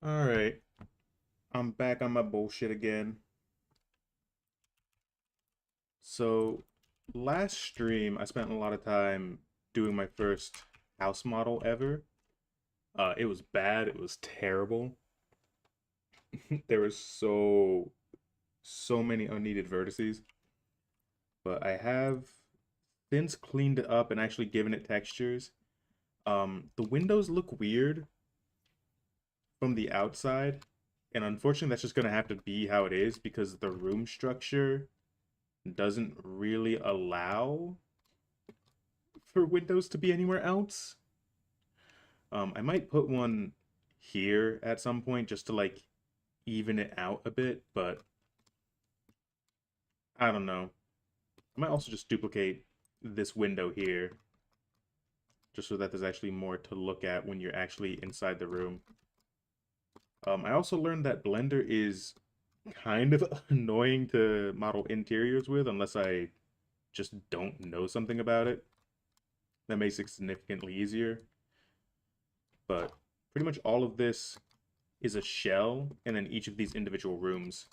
Alright, I'm back on my bullshit again. So, last stream, I spent a lot of time doing my first house model ever. It was bad, it was terrible. There were so many unneeded vertices. But I have since cleaned it up and actually given it textures. The windows look weird from the outside, and unfortunately that's just gonna have to be how it is because the room structure doesn't really allow for windows to be anywhere else. I might put one here at some point just to like even it out a bit, but I don't know. I might also just duplicate this window here just so that there's actually more to look at when you're actually inside the room. I also learned that Blender is kind of annoying to model interiors with unless I just don't know something about it. That makes it significantly easier. But pretty much all of this is a shell, and then each of these individual rooms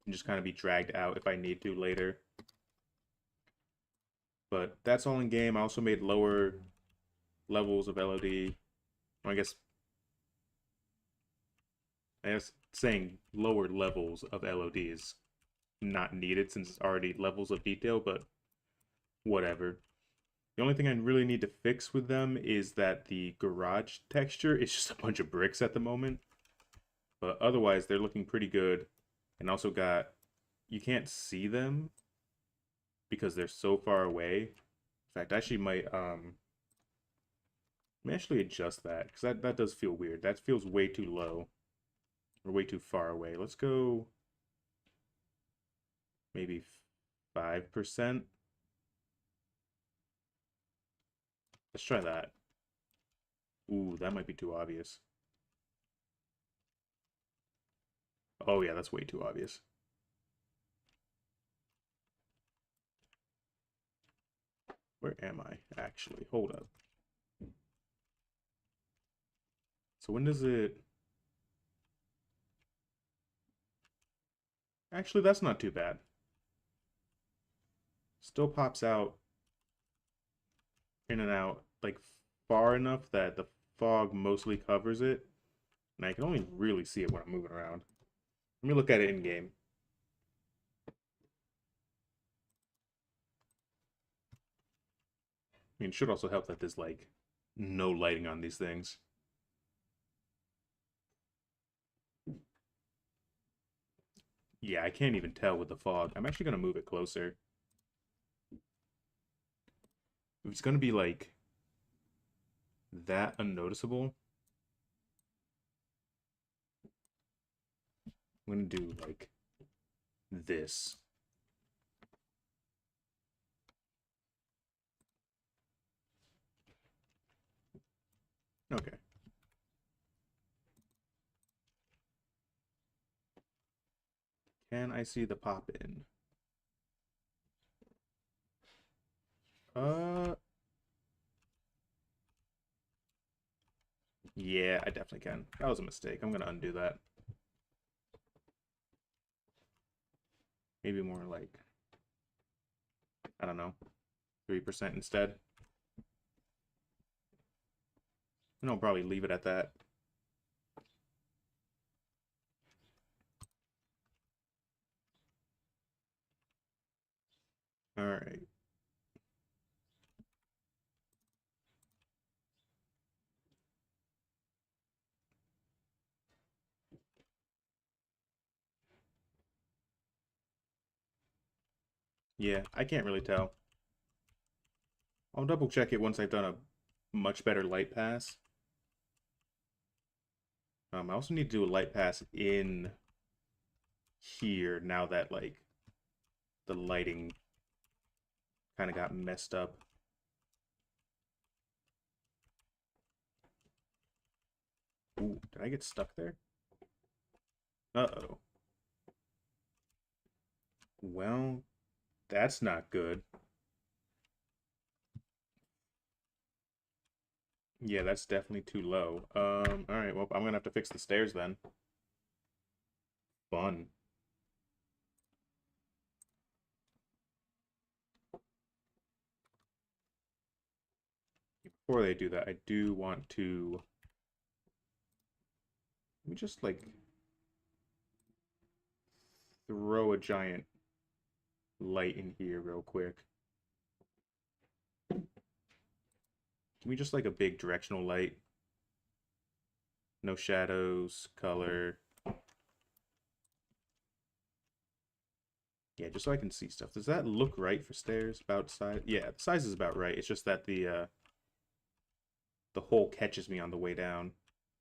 can just kind of be dragged out if I need to later. But that's all in game. I also made lower levels of LOD. I guess saying lower levels of LOD is not needed since it's already levels of detail, but whatever. The only thing I really need to fix with them is that the garage texture is just a bunch of bricks at the moment. But otherwise, they're looking pretty good. And also got, you can't see them because they're so far away. In fact, I actually may actually adjust that because that does feel weird. That feels way too low or way too far away. Let's go maybe 5%. Let's try that. Ooh, that might be too obvious. Oh yeah, that's way too obvious. Where am I actually? Hold up. So when does it... Actually, that's not too bad. Still pops out in and out like far enough that the fog mostly covers it. And I can only really see it when I'm moving around. Let me look at it in game. I mean, it should also help that there's like no lighting on these things. Yeah, I can't even tell with the fog. I'm actually going to move it closer. If it's going to be like that unnoticeable, I'm going to do like this. Okay. Can I see the pop in? Uh, yeah, I definitely can. That was a mistake. I'm going to undo that. Maybe more like, I don't know, 3% instead. And I'll probably leave it at that. All right. Yeah, I can't really tell. I'll double check it once I've done a much better light pass. I also need to do a light pass in here now that like the lighting kind of got messed up. Ooh, did I get stuck there? Uh-oh. Well, that's not good. Yeah, that's definitely too low. All right, well, I'm gonna have to fix the stairs then. Fun. Before they do that, I do want to... Let me just, like, throw a giant light in here real quick. Can we just, like, a big directional light? No shadows, color. Yeah, just so I can see stuff. Does that look right for stairs? About size? Yeah, the size is about right. It's just that the hole catches me on the way down,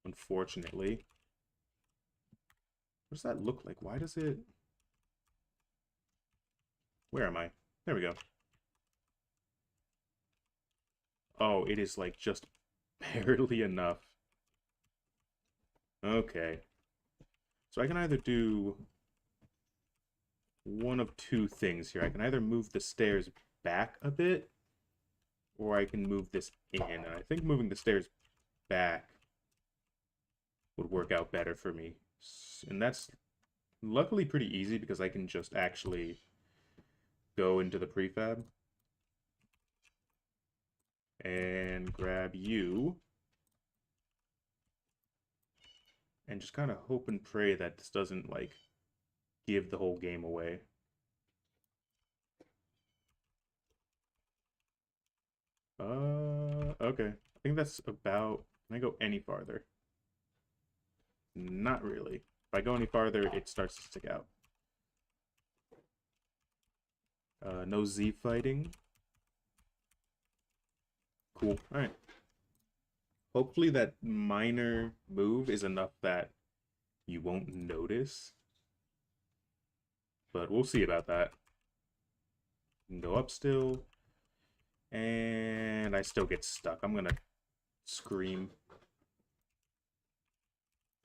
unfortunately. What does that look like? Why does it... Where am I? There we go. Oh, it is like just barely enough. Okay. So I can either do one of two things here. I can either move the stairs back a bit, or I can move this in. And I think moving the stairs back would work out better for me. And that's luckily pretty easy because I can just actually go into the prefab and grab you and just kind of hope and pray that this doesn't like give the whole game away. Okay. I think that's about... Can I go any farther? Not really. If I go any farther, it starts to stick out. No Z fighting. Cool. Alright. Hopefully that minor move is enough that you won't notice. But we'll see about that. Can go up still. And I still get stuck. I'm gonna scream.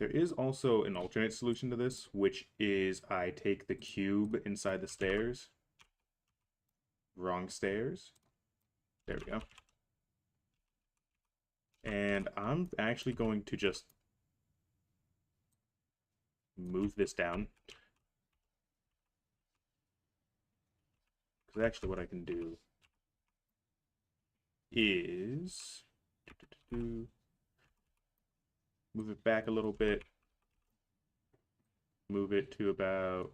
There is also an alternate solution to this, which is I take the cube inside the stairs. Wrong stairs. There we go. And I'm actually going to just move this down. Because actually what I can do is move it back a little bit. Move it to about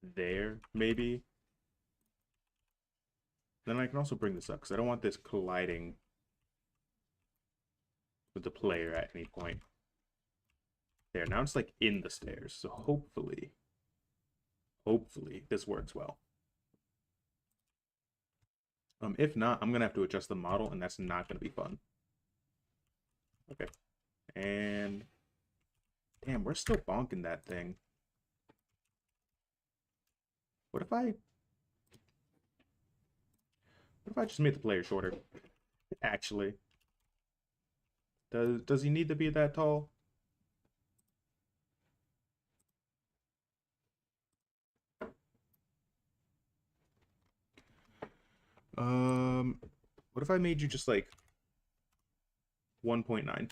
there, maybe. Then I can also bring this up because I don't want this colliding with the player at any point. There, now it's like in the stairs, so hopefully this works well. If not, I'm gonna have to adjust the model, and that's not gonna be fun. Okay, and damn, we're still bonking that thing. What if I just made the player shorter? Actually, does he need to be that tall? What if I made you just like 1.9?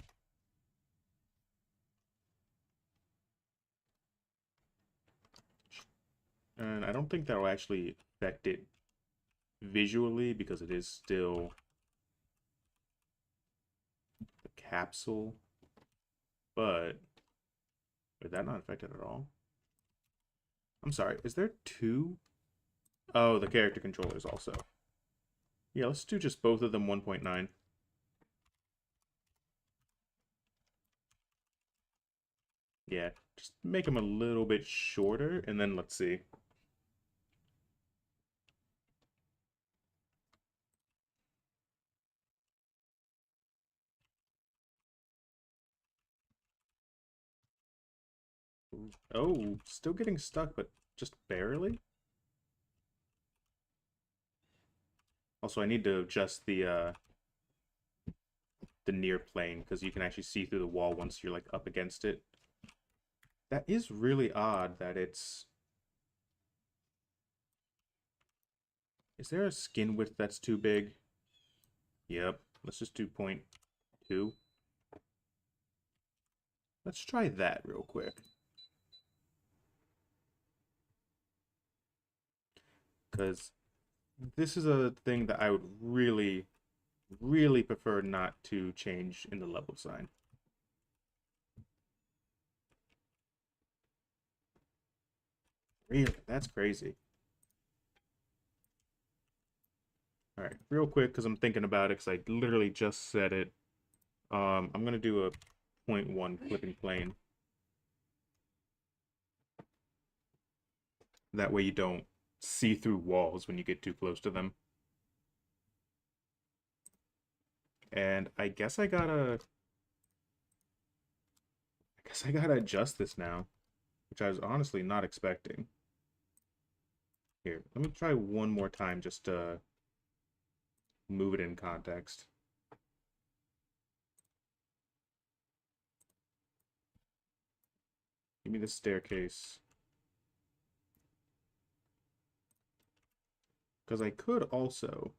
And I don't think that will actually affect it visually because it is still the capsule. But would that not affect it at all? I'm sorry, is there two? Oh, the character controllers also. Yeah, let's do just both of them 1.9. Yeah, just make them a little bit shorter, and then let's see. Oh, still getting stuck, but just barely? Also, I need to adjust the near plane, because you can actually see through the wall once you're, like, up against it. That is really odd that it's... Is there a skin width that's too big? Yep. Let's just do 0.8. 2. Let's try that real quick. Because this is a thing that I would really, really prefer not to change in the level sign. Really? That's crazy. Alright, real quick, because I'm thinking about it, because I literally just said it. I'm going to do a 0.1 clipping plane. That way you don't see through walls when you get too close to them. And I guess I gotta adjust this now, which I was honestly not expecting. Here, let me try one more time just to move it in context. Give me the staircase. Because I could also...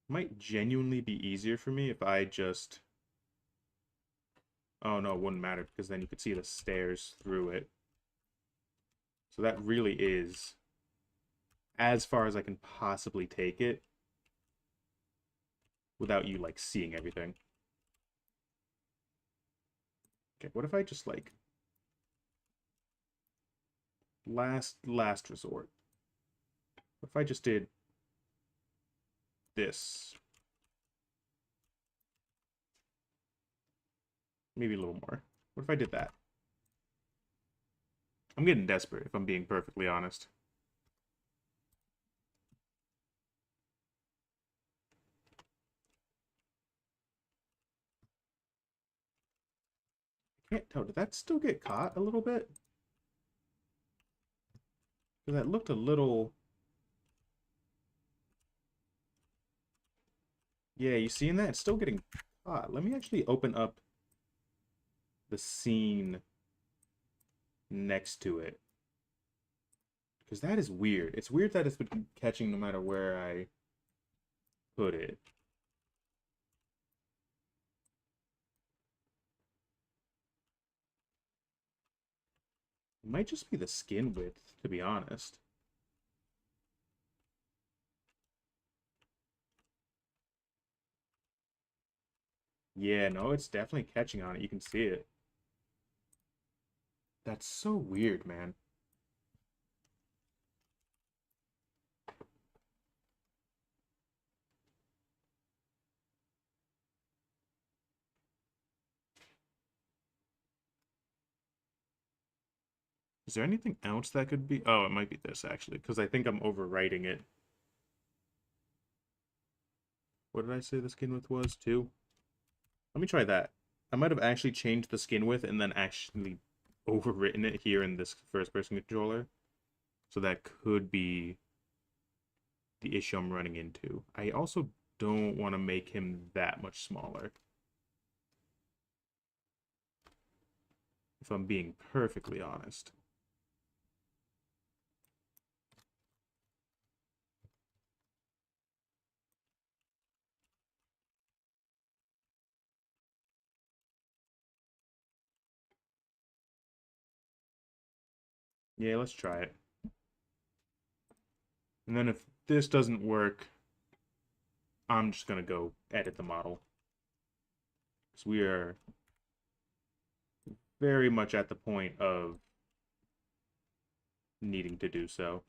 Might genuinely be easier for me if I just... Oh no, it wouldn't matter because then you could see the stairs through it. So that really is as far as I can possibly take it without you, like, seeing everything. Okay, what if I just, like... Last resort. What if I just did this? Maybe a little more. What if I did that? I'm getting desperate, if I'm being perfectly honest. I can't tell. Did that still get caught a little bit? Because that looked a little... Yeah, you seeing that? It's still getting caught. Let me actually open up the scene next to it. Because that is weird. It's weird that it's been catching no matter where I put it. It might just be the skin width, to be honest. Yeah, no, it's definitely catching on it. You can see it. That's so weird, man. Is there anything else that could be? Oh, it might be this, actually, because I think I'm overwriting it. What did I say the skin width was? 2? Let me try that. I might have actually changed the skin width and then actually overwritten it here in this first-person controller. So that could be the issue I'm running into. I also don't want to make him that much smaller. If I'm being perfectly honest. Yeah, let's try it. And then if this doesn't work, I'm just going to go edit the model. Because we are very much at the point of needing to do so.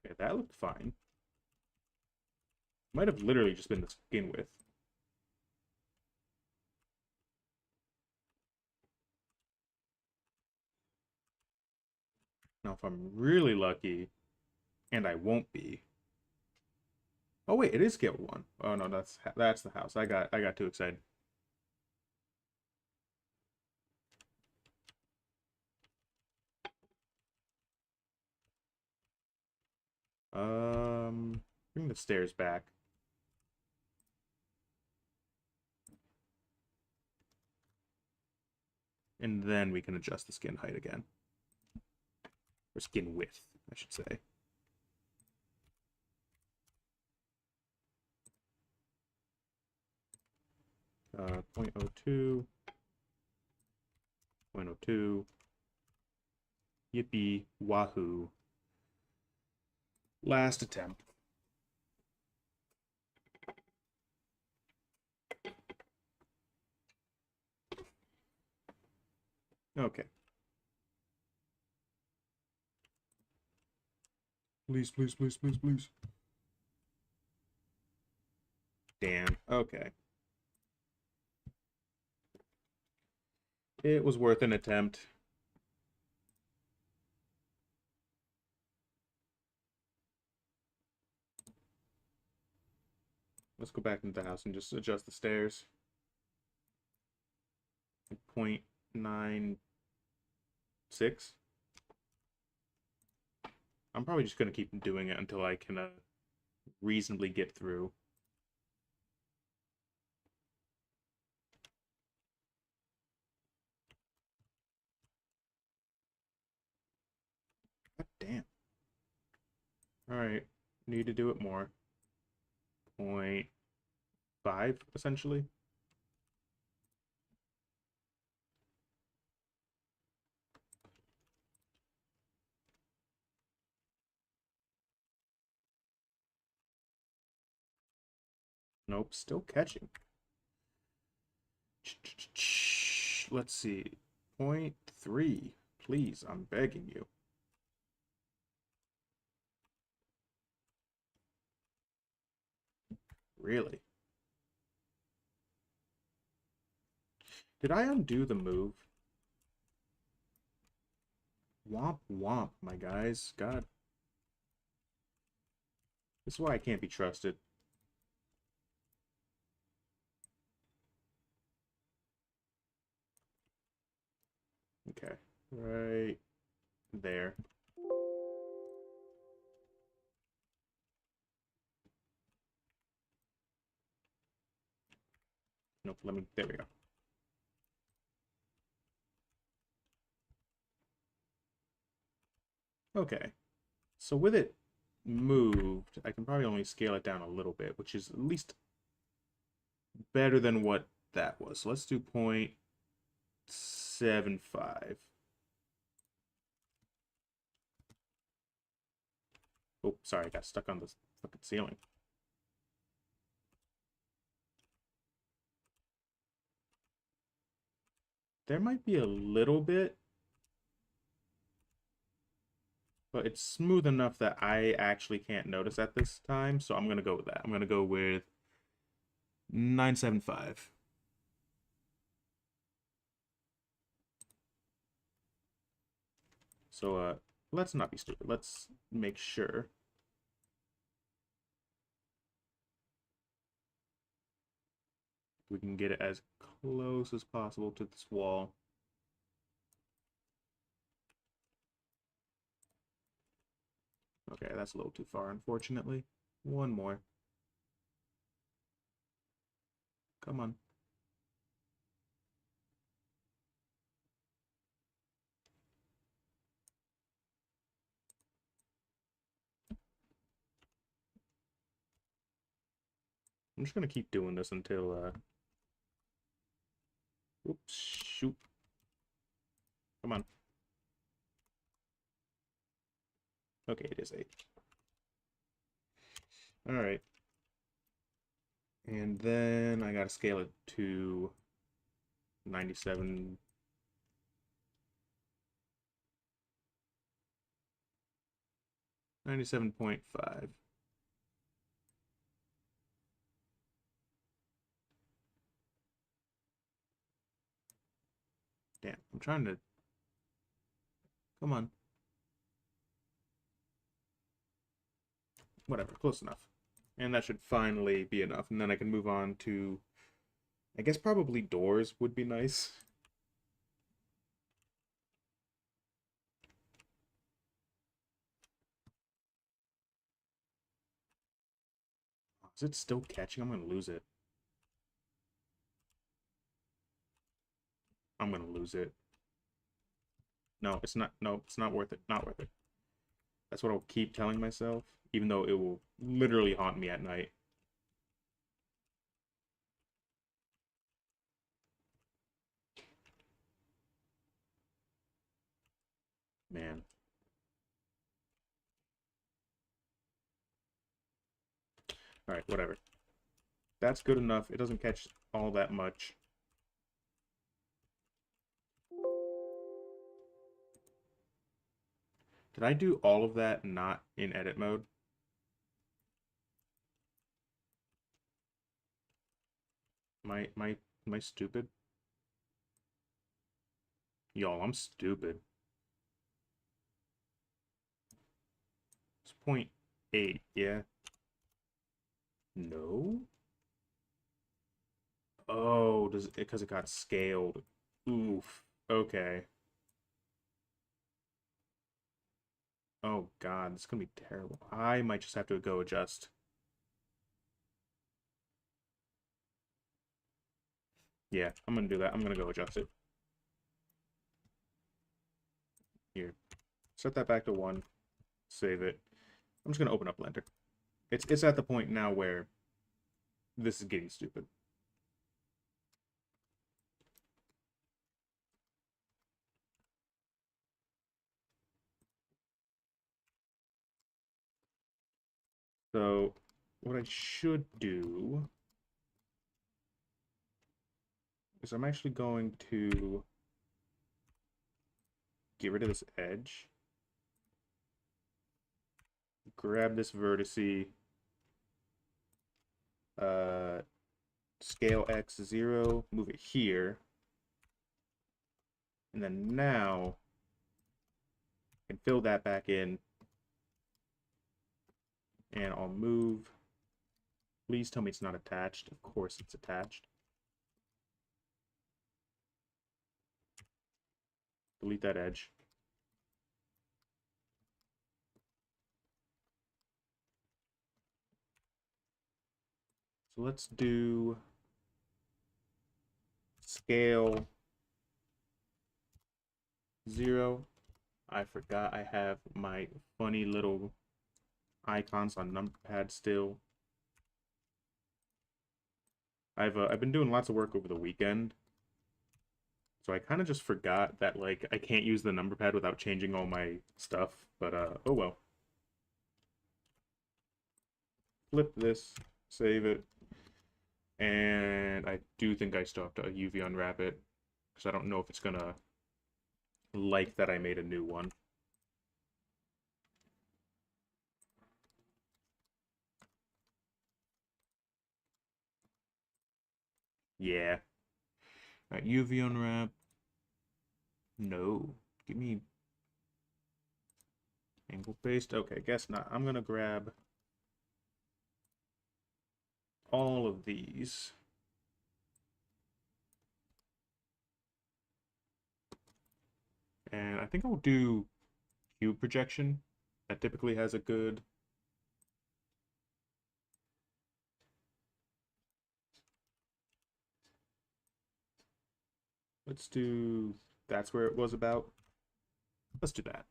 Okay, that looked fine. Might have literally just been the skin width. Now, if I'm really lucky, and I won't be. Oh wait, it is scale 1. Oh no, that's the house. I got too excited. Bring the stairs back. And then we can adjust the skin height again. Or skin width, I should say. 0.02, 0.02. Yippee, wahoo. Last attempt. Okay. Please, please, please, please, please. Damn. Okay. It was worth an attempt. Let's go back into the house and just adjust the stairs. 0.96. I'm probably just going to keep doing it until I can reasonably get through. God damn. Alright. Need to do it more. 0.5, essentially. Nope, still catching. Let's see. 0.3. Please, I'm begging you. Really? Did I undo the move? Womp womp, my guys. God. This is why I can't be trusted. Okay. Right there. Nope, there we go. Okay. So with it moved, I can probably only scale it down a little bit, which is at least better than what that was. So let's do 0.75. Oh, sorry, I got stuck on the fucking ceiling. There might be a little bit, but it's smooth enough that I actually can't notice at this time, so I'm going to go with that. I'm going to go with 975. So, let's not be stupid. Let's make sure. We can get it as close as possible to this wall. Okay, that's a little too far, unfortunately. One more. Come on. I'm just gonna keep doing this until, oops, shoot. Come on. Okay, it is 8. Alright. And then I gotta scale it to 97. 97.5. Damn, I'm trying to... Come on. Whatever, close enough. And that should finally be enough. And then I can move on to... I guess probably doors would be nice. Is it still catching? I'm gonna lose it. I'm gonna lose it. No, it's not. No, it's not worth it. Not worth it. That's what I'll keep telling myself, even though it will literally haunt me at night. Man. Alright, whatever. That's good enough. It doesn't catch all that much. Did I do all of that not in edit mode? Am I stupid? Y'all, I'm stupid. It's 0.8, yeah? No? Oh, does it because it got scaled. Oof. Okay. Oh god, this is gonna be terrible. I might just have to go adjust. Yeah, I'm gonna do that. I'm gonna go adjust it. Here. Set that back to 1. Save it. I'm just gonna open up Blender. It's at the point now where this is getting stupid. So what I should do is I'm actually going to get rid of this edge. Grab this vertice. Scale X 0, move it here. And then now I can fill that back in. And I'll move. Please tell me it's not attached. Of course it's attached. Delete that edge. So let's do scale 0. I forgot I have my funny little icons on number pad still. I've been doing lots of work over the weekend, so I kind of just forgot that like I can't use the number pad without changing all my stuff. But oh well. Flip this, save it, and I do think I still have to UV unwrap it because I don't know if it's gonna like that I made a new one. Yeah. Alright, UV unwrap. No. Give me angle paste. Okay, guess not. I'm gonna grab all of these. And I think I'll do cube projection. That typically has a good... Let's do... That's where it was about. Let's do that.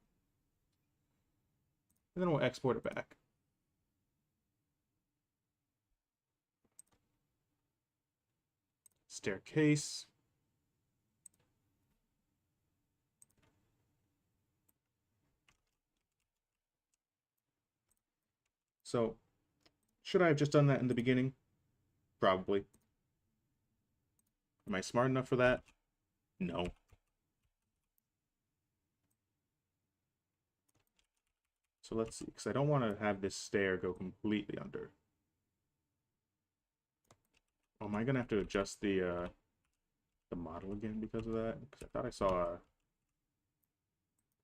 And then we'll export it back. Staircase. So, should I have just done that in the beginning? Probably. Am I smart enough for that? No. So let's see, because I don't want to have this stair go completely under. Oh, am I gonna have to adjust the model again because of that? Because I thought I saw a...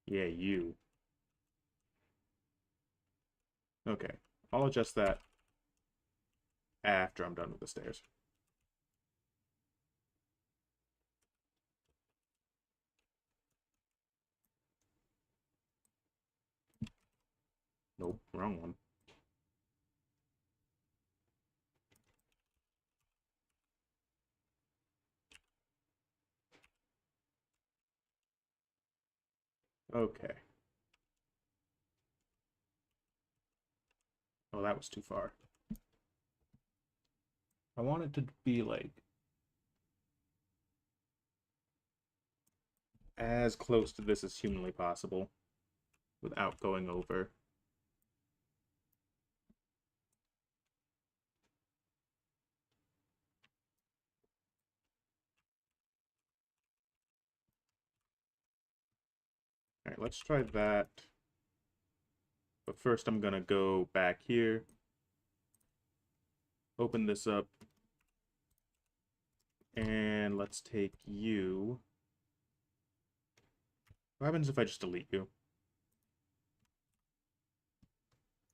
Yeah, you. Okay, I'll adjust that after I'm done with the stairs. Nope, wrong one. Okay. Oh, that was too far. I want it to be like as close to this as humanly possible. without going over. All right, let's try that. But first I'm gonna go back here, open this up, and let's take you. What happens if I just delete you?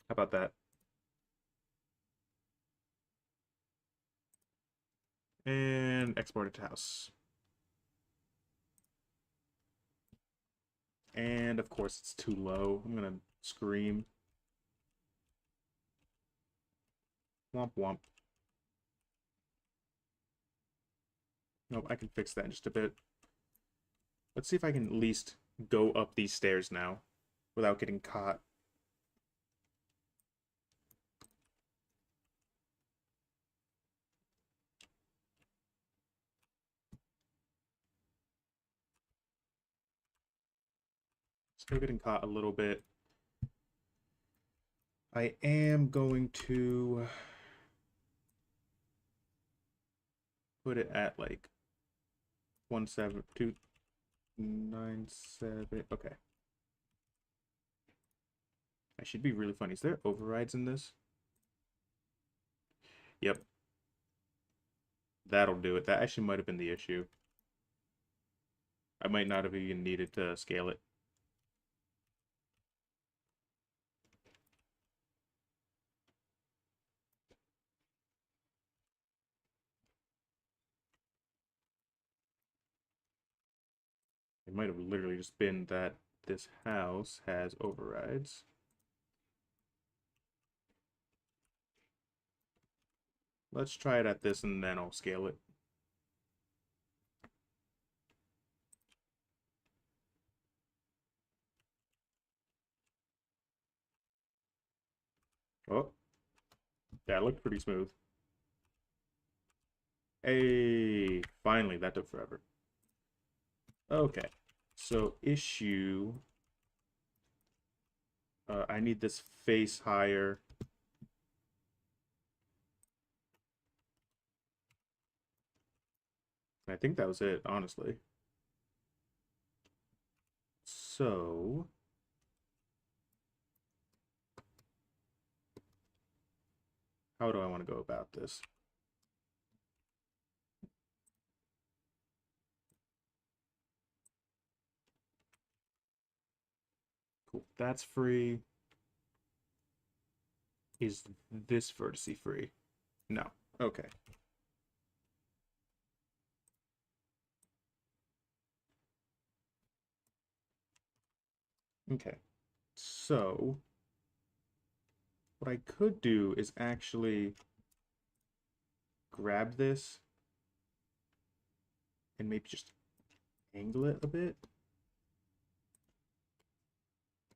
How about that? And export it to house. And of course it's too low. I'm gonna scream. Womp womp. Nope, I can fix that in just a bit. Let's see if I can at least go up these stairs now without getting caught. Still getting caught a little bit. I am going to put it at like 17297. Okay. I should be really funny. Is there overrides in this? Yep. That'll do it. That actually might have been the issue. I might not have even needed to scale it. It might have literally just been that this house has overrides. Let's try it at this and then I'll scale it. Oh, that looked pretty smooth. Hey, finally, that took forever. Okay, so issue. I need this face higher. I think that was it, honestly. So, how do I want to go about this? Cool, that's free. Is this vertice free? No. Okay. Okay. So, what I could do is actually grab this and maybe just angle it a bit.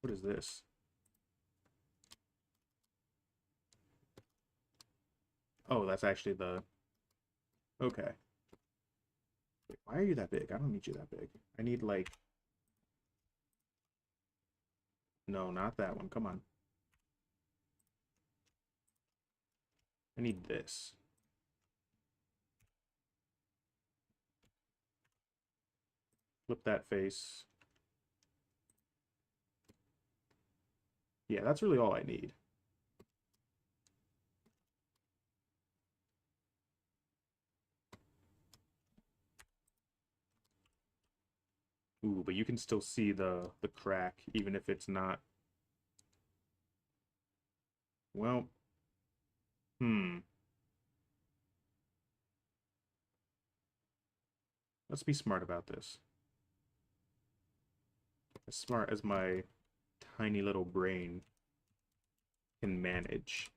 What is this? Oh, that's actually the... Okay. Wait, why are you that big? I don't need you that big. I need, like... No, not that one. Come on. I need this. Flip that face. Yeah, that's really all I need. Ooh, but you can still see the crack, even if it's not... Well... Hmm. Let's be smart about this. As smart as my tiny little brain can manage.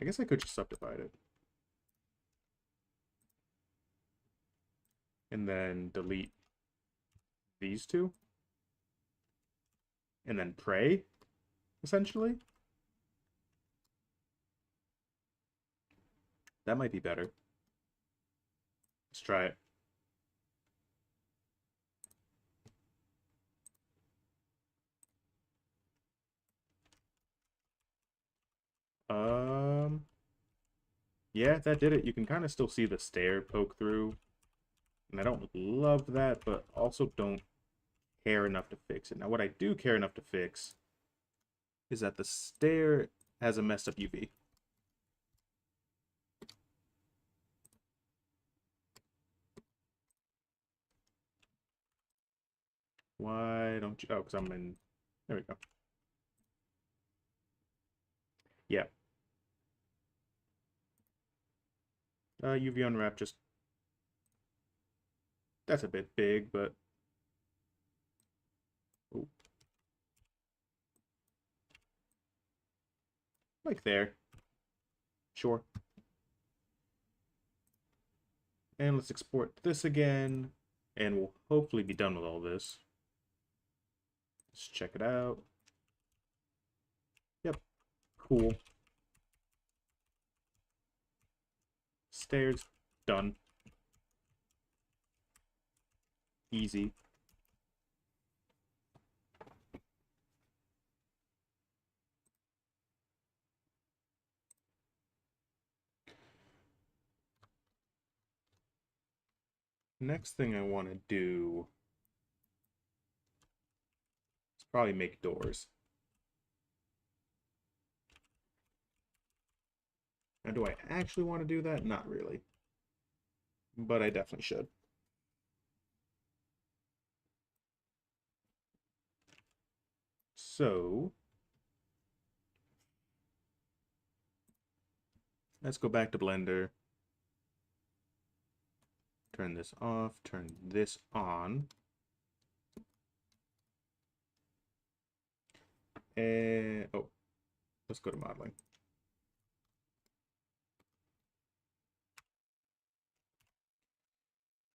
I guess I could just subdivide it. And then delete these two. And then pray, essentially. That might be better. Let's try it. Um, yeah, that did it. You can kind of still see the stair poke through. And I don't love that, but also don't care enough to fix it. Now, what I do care enough to fix is that the stair has a messed up UV. Why don't you? Oh, because I'm in. There we go. Yeah. UV unwrap just. That's a bit big, but. Ooh, like there. Sure. And let's export this again. And we'll hopefully be done with all this. Let's check it out. Yep. Cool. Stairs. Done. Easy. Next thing I want to do is probably make doors. Now, do I actually want to do that? Not really. But I definitely should. So, let's go back to Blender. Turn this off, turn this on. And, oh, let's go to modeling.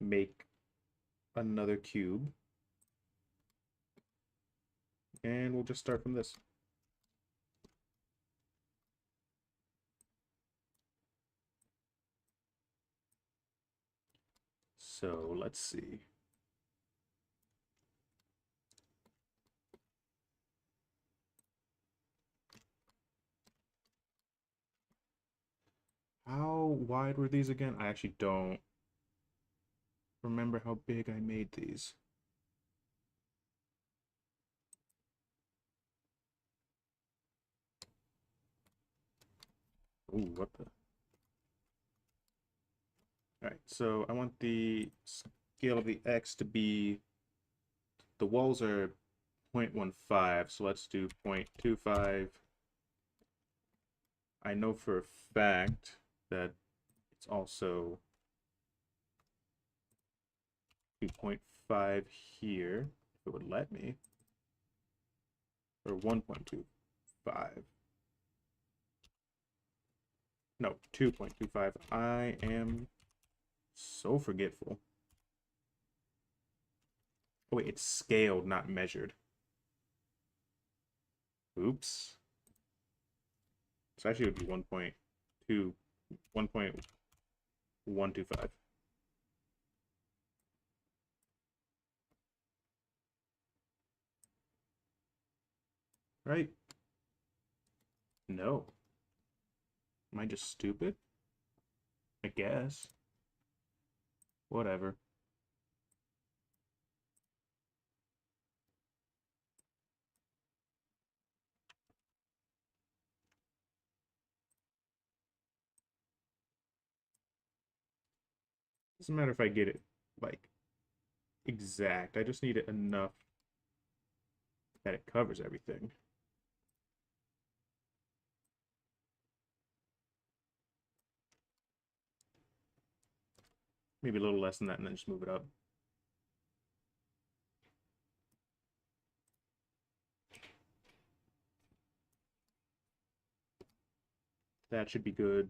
Make another cube. And we'll just start from this. So let's see. How wide were these again? I actually don't remember how big I made these. Ooh, what the? Alright, so I want the scale of the X to be, the walls are 0.15, so let's do 0.25. I know for a fact that it's also 2.5 here, if it would let me, or 1.25. No, 2.25. I am so forgetful. Oh wait, it's scaled, not measured. Oops. So actually it would be 1.125. Right? No. Am I just stupid? I guess. Whatever. Doesn't matter if I get it, like, exact. I just need it enough that it covers everything. Maybe a little less than that and then just move it up. That should be good.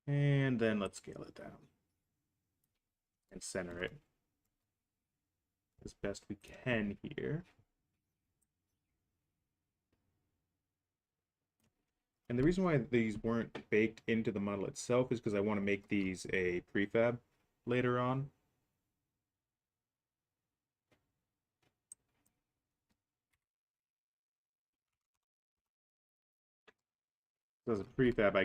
And then let's scale it down and center it as best we can here. And the reason why these weren't baked into the model itself is because I want to make these a prefab later on. So as a prefab,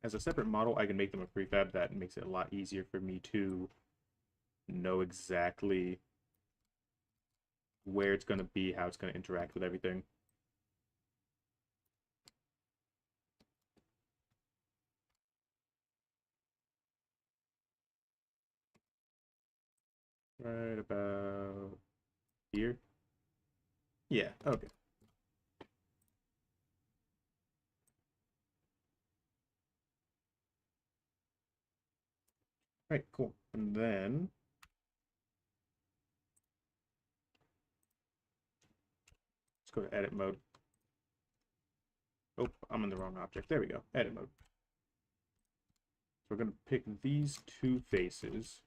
as a separate model, I can make them a prefab. That makes it a lot easier for me to know exactly where it's going to be, how it's going to interact with everything. Right about here. Yeah, okay. All right, cool. And then let's go to edit mode. Oh, I'm in the wrong object. There we go. Edit mode. So we're going to pick these two faces.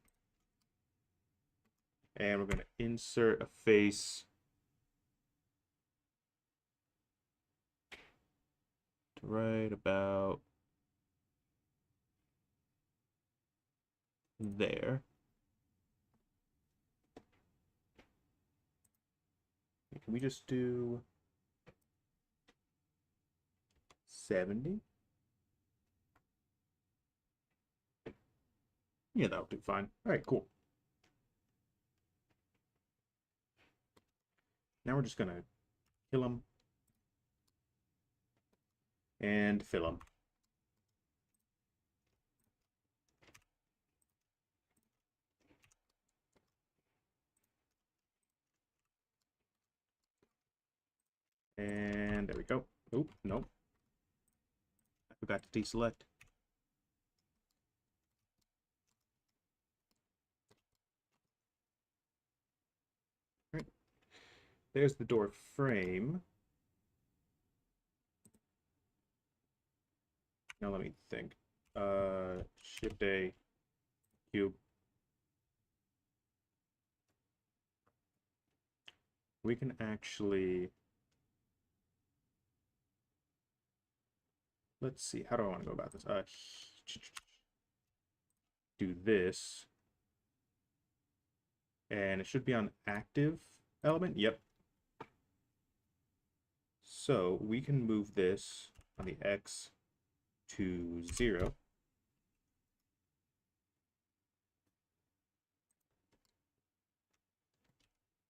And we're going to insert a face to right about there. Can we just do 70? Yeah, that'll do fine. All right, cool. Now we're just going to kill them and fill them. And there we go. Oop, nope. I forgot to deselect. All right. There's the door frame. Now let me think. Shift A, cube. We can actually, let's see, how do I want to go about this? Do this, and it should be on active element. Yep. So we can move this on the X to 0.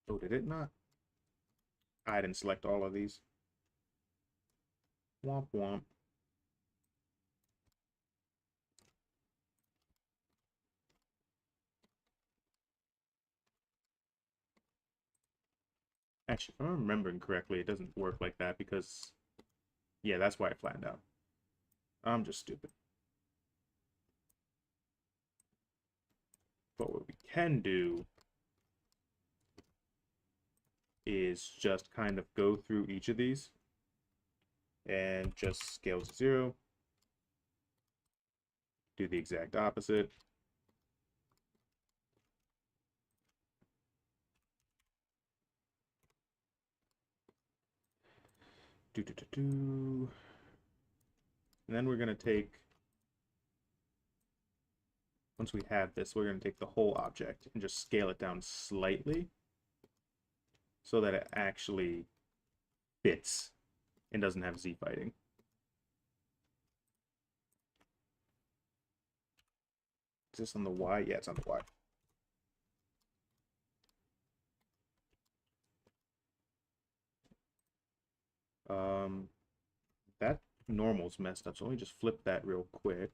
Oh, did it not? I didn't select all of these. Womp womp. Actually, if I'm remembering correctly, it doesn't work like that because, yeah, that's why it flattened out. I'm just stupid. But what we can do is just kind of go through each of these and just scale to 0. Do the exact opposite. Do, do, do, do. And then we're going to take, once we have this, we're going to take the whole object and just scale it down slightly so that it actually fits and doesn't have Z fighting. Is this on the Y? Yeah, it's on the Y. That normal's messed up, so let me just flip that real quick.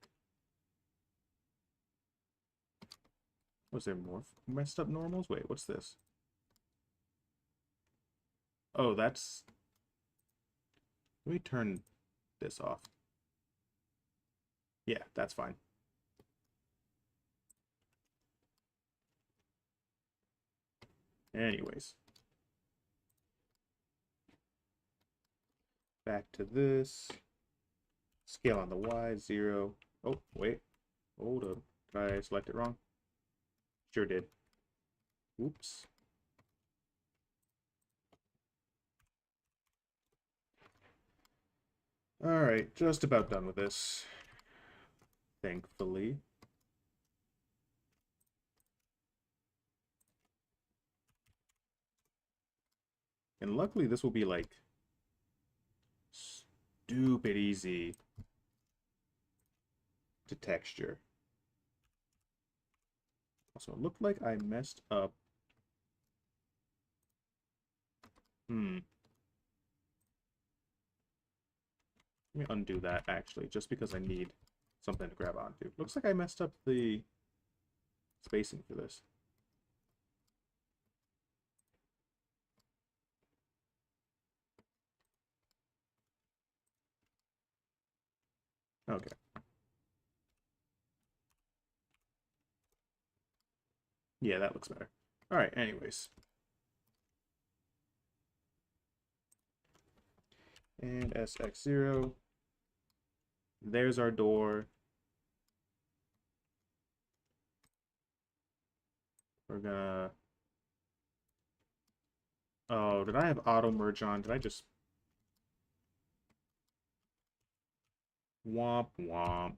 Was there more messed up normals? Wait, what's this? Oh, that's... Let me turn this off. Yeah, that's fine. Anyways. Back to this. Scale on the Y, 0. Oh, wait. Hold up. Did I select it wrong? Sure did. Oops. Alright, just about done with this. Thankfully. And luckily this will be like stupid easy to texture. Also, it looked like I messed up. Hmm. Let me undo that, actually, just because I need something to grab onto. Looks like I messed up the spacing for this. Okay. Yeah, that looks better. Alright, anyways. And SX0. There's our door. We're gonna... Oh, did I have auto merge on? Did I just... Womp womp.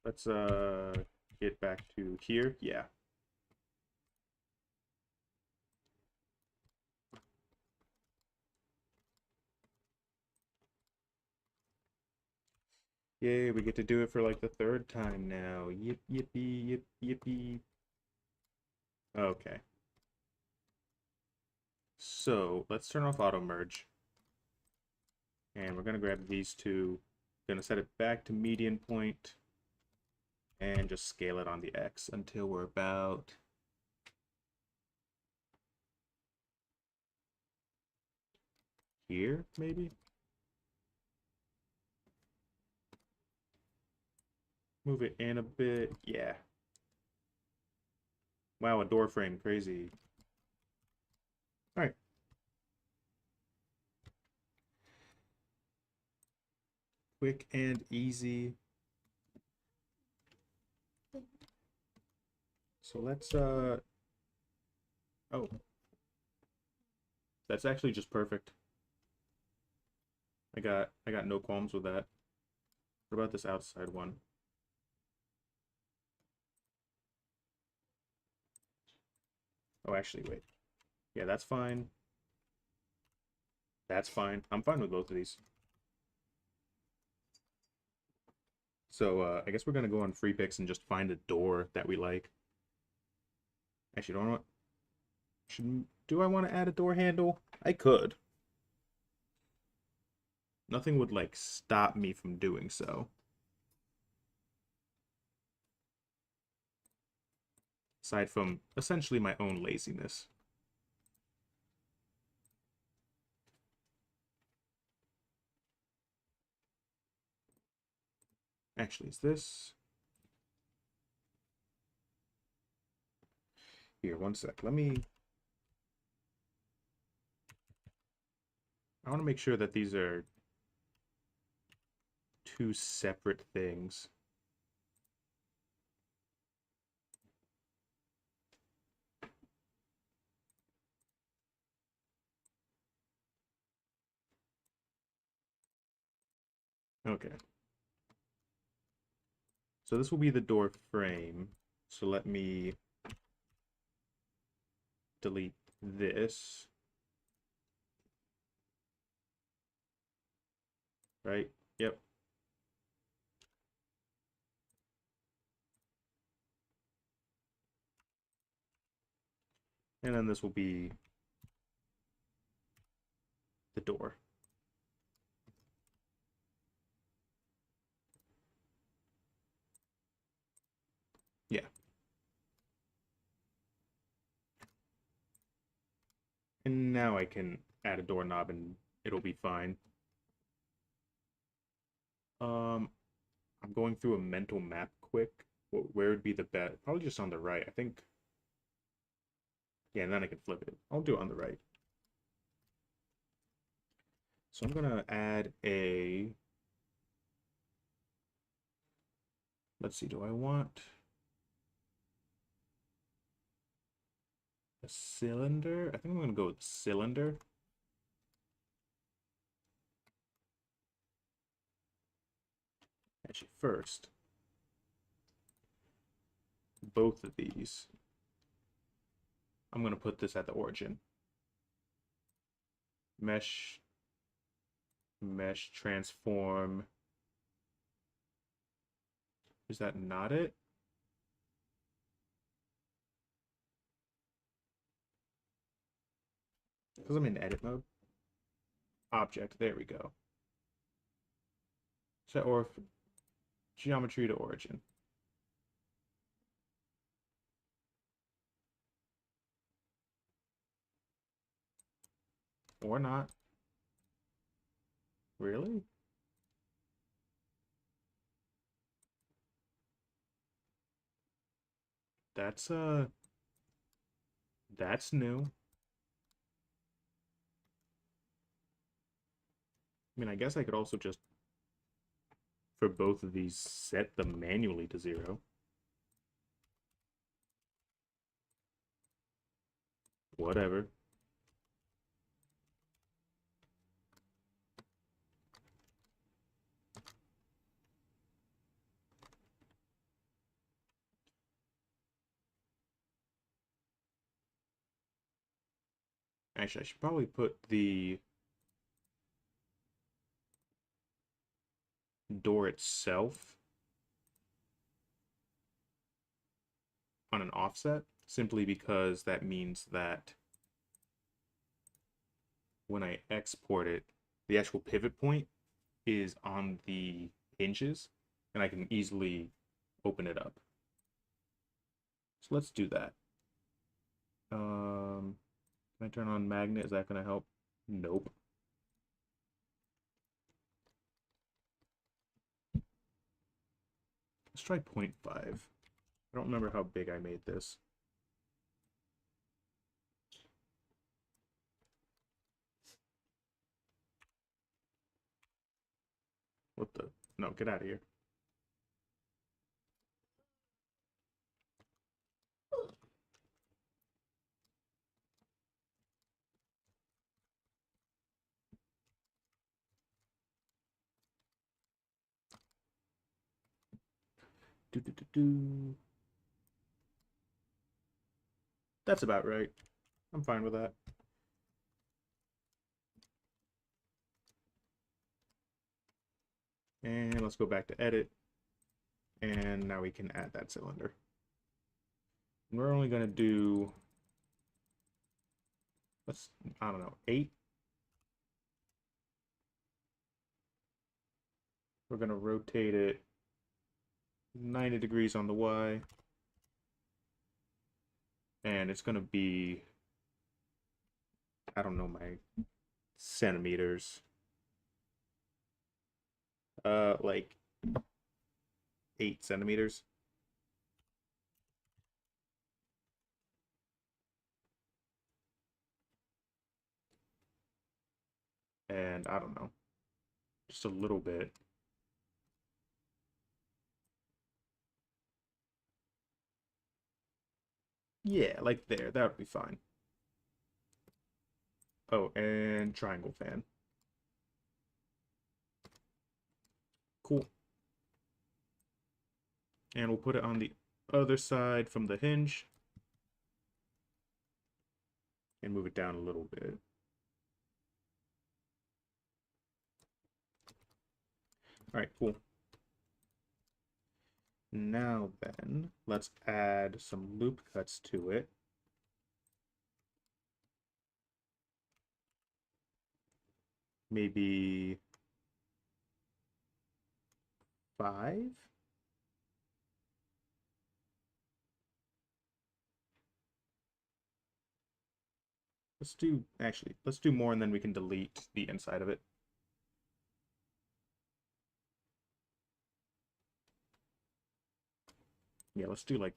Let's get back to here. Yeah. Yay, we get to do it for like the third time now. Yip yippee yip yippee. Okay. So let's turn off auto merge. And we're gonna grab these two. Gonna set it back to median point and just scale it on the X until we're about here, maybe? Move it in a bit. Yeah. Wow, a door frame. Crazy. Alright. Quick and easy. So let's oh. That's actually just perfect. I got no qualms with that. What about this outside one? Oh, actually, wait. Yeah, that's fine. That's fine. I'm fine with both of these. So, I guess we're gonna go on free picks and just find a door that we like. Actually, don't know what... do I want to add a door handle? I could. Nothing would, like, stop me from doing so. Aside from, essentially, my own laziness. Actually, is this... Here, one sec. Let me... I want to make sure that these are two separate things. Okay. So this will be the door frame. So let me delete this. Right? Yep. And then this will be the door. Yeah. And now I can add a doorknob and it'll be fine. I'm going through a mental map quick. Where would be the best? Probably just on the right. I think. Yeah, and then I can flip it. I'll do it on the right. So I'm gonna add a. Let's see. Do I want? a cylinder. I think I'm gonna go with cylinder. Actually, first, both of these, I'm gonna put this at the origin. Mesh, mesh transform. Is that not it? Because I'm in edit mode. Object, there we go. Set or geometry to origin. Or not. Really? That's that's new. I mean, I guess I could also just, for both of these, set them manually to 0. Whatever. Actually, I should probably put the door itself on an offset, simply because that means that when I export it, the actual pivot point is on the hinges, and I can easily open it up. So let's do that. Can I turn on magnet? Is that going to help? Nope. Let's try 0.5. I don't remember how big I made this. What the? No, get out of here. Do, do, do, do. That's about right. I'm fine with that. And let's go back to edit. And now we can add that cylinder. And we're only going to do, let's, I don't know, 8. We're going to rotate it 90 degrees on the Y. And it's going to be, I don't know my centimeters. Like 8 centimeters. And I don't know, just a little bit. Yeah, like there, that would be fine. Oh, and triangle fan. Cool. And we'll put it on the other side from the hinge. And move it down a little bit. All right, cool. Now then, let's add some loop cuts to it. Maybe 5? Let's do more and then we can delete the inside of it. Yeah, let's do like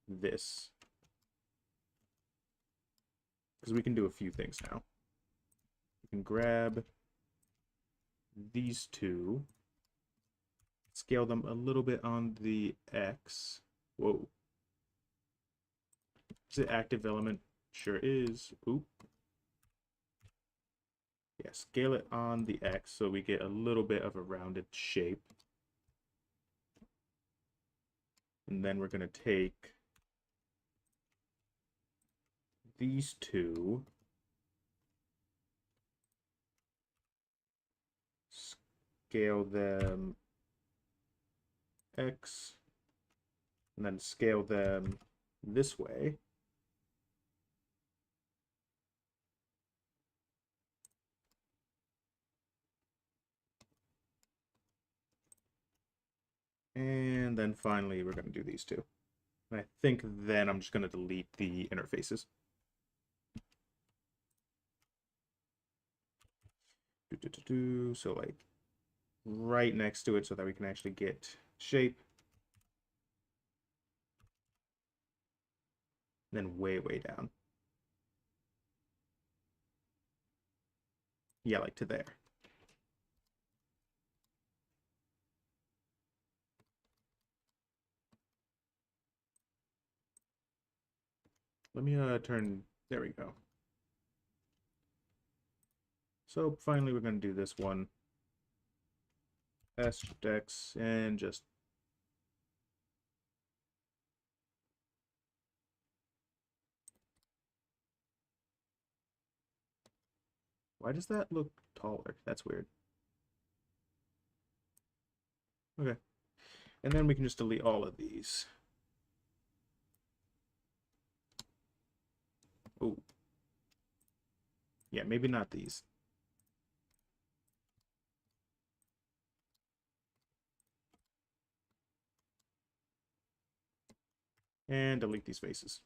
this. Because we can do a few things now. We can grab these two, scale them a little bit on the X. Whoa. Is it active element? Sure is. Oop. Yeah, scale it on the X so we get a little bit of a rounded shape. And then we're going to take these two, scale them X, and then scale them this way. And then finally, we're going to do these two. And I think then I'm just going to delete the interfaces. So like right next to it so that we can actually get shape. Then way, way down. Yeah, like to there. Let me turn, there we go. So finally we're going to do this one. Shift X and just why does that look taller? That's weird. Okay. And then we can just delete all of these. Oh. Yeah, maybe not these. And delete these faces.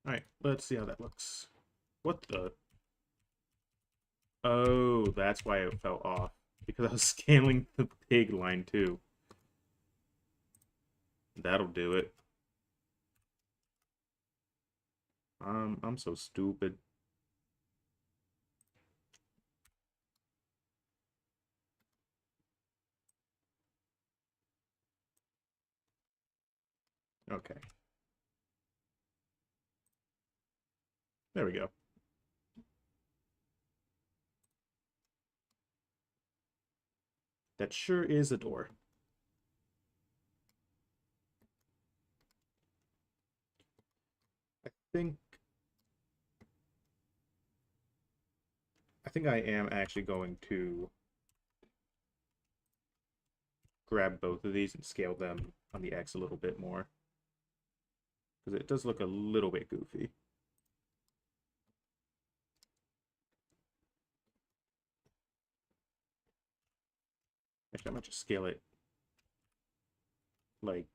Alright, let's see how that looks. What the? Oh, that's why it fell off. Because I was scaling the pig line too. That'll do it. I'm so stupid. Okay. There we go. That sure is a door. think I think I am actually going to grab both of these and scale them on the X a little bit more. Because it does look a little bit goofy. Actually, I might just scale it like,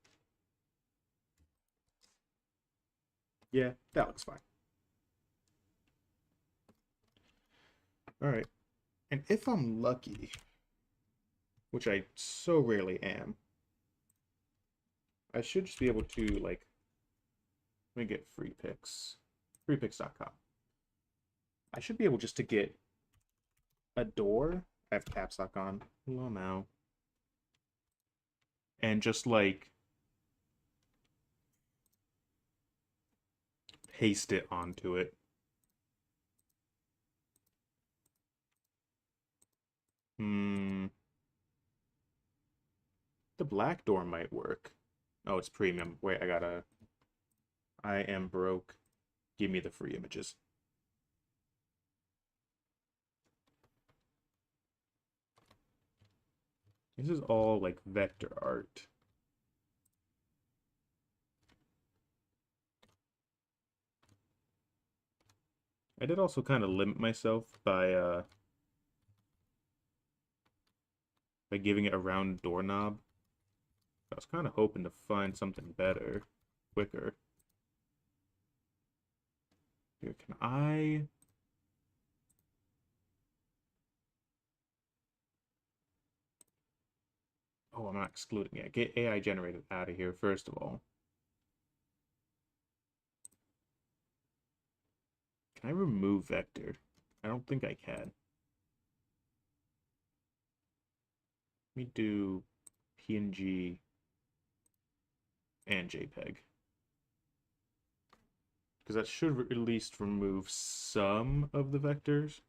yeah, that looks fine. All right. And if I'm lucky, which I so rarely am, I should just be able to, like, let me get free picks, freepicks.com. I should be able just to get a door. I have caps lock on. Hello now. And just, like, paste it onto it. Hmm. The black door might work. Oh, it's premium. Wait, I am broke. Give me the free images. This is all like vector art. I did also kind of limit myself by giving it a round doorknob. I was kind of hoping to find something better, quicker. Here, can I? Oh, I'm not excluding it. Get AI generated out of here, first of all. Can I remove vector? I don't think I can. Let me do PNG and JPEG. Because that should at least remove some of the vectors.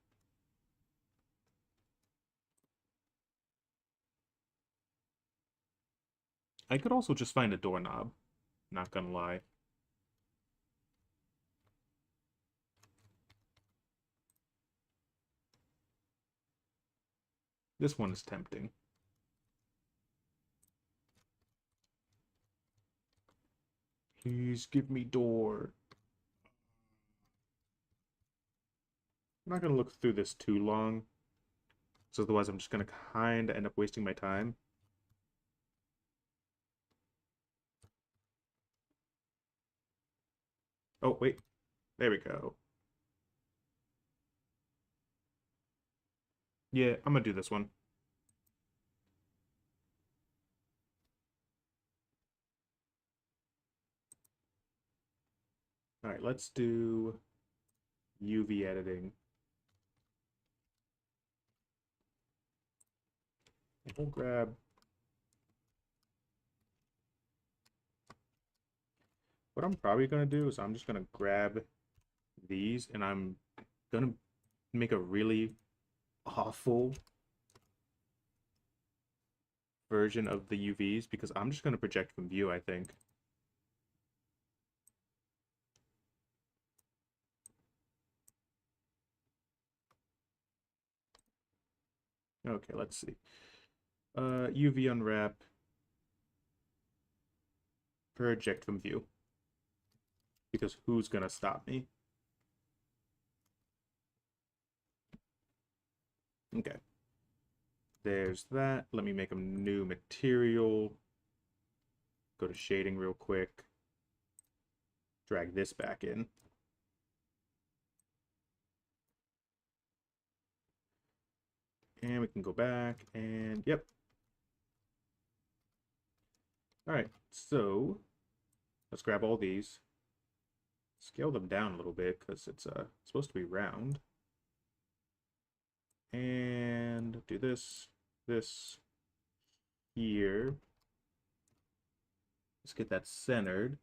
I could also just find a doorknob, not gonna lie. This one is tempting. Please give me door. I'm not gonna look through this too long, so otherwise I'm just gonna kind of end up wasting my time. Oh, wait. There we go. Yeah, I'm gonna do this one. All right, let's do UV editing. We'll grab... What I'm probably gonna do is I'm just gonna grab these and I'm gonna make a really awful version of the UVs because I'm just gonna project from view, I think. Okay, let's see. UV unwrap, project from view. Because who's gonna stop me? Okay. There's that. Let me make a new material. Go to shading real quick. Drag this back in. And we can go back and yep. All right, so let's grab all these. Scale them down a little bit because it's supposed to be round. And do this here. Let's get that centered.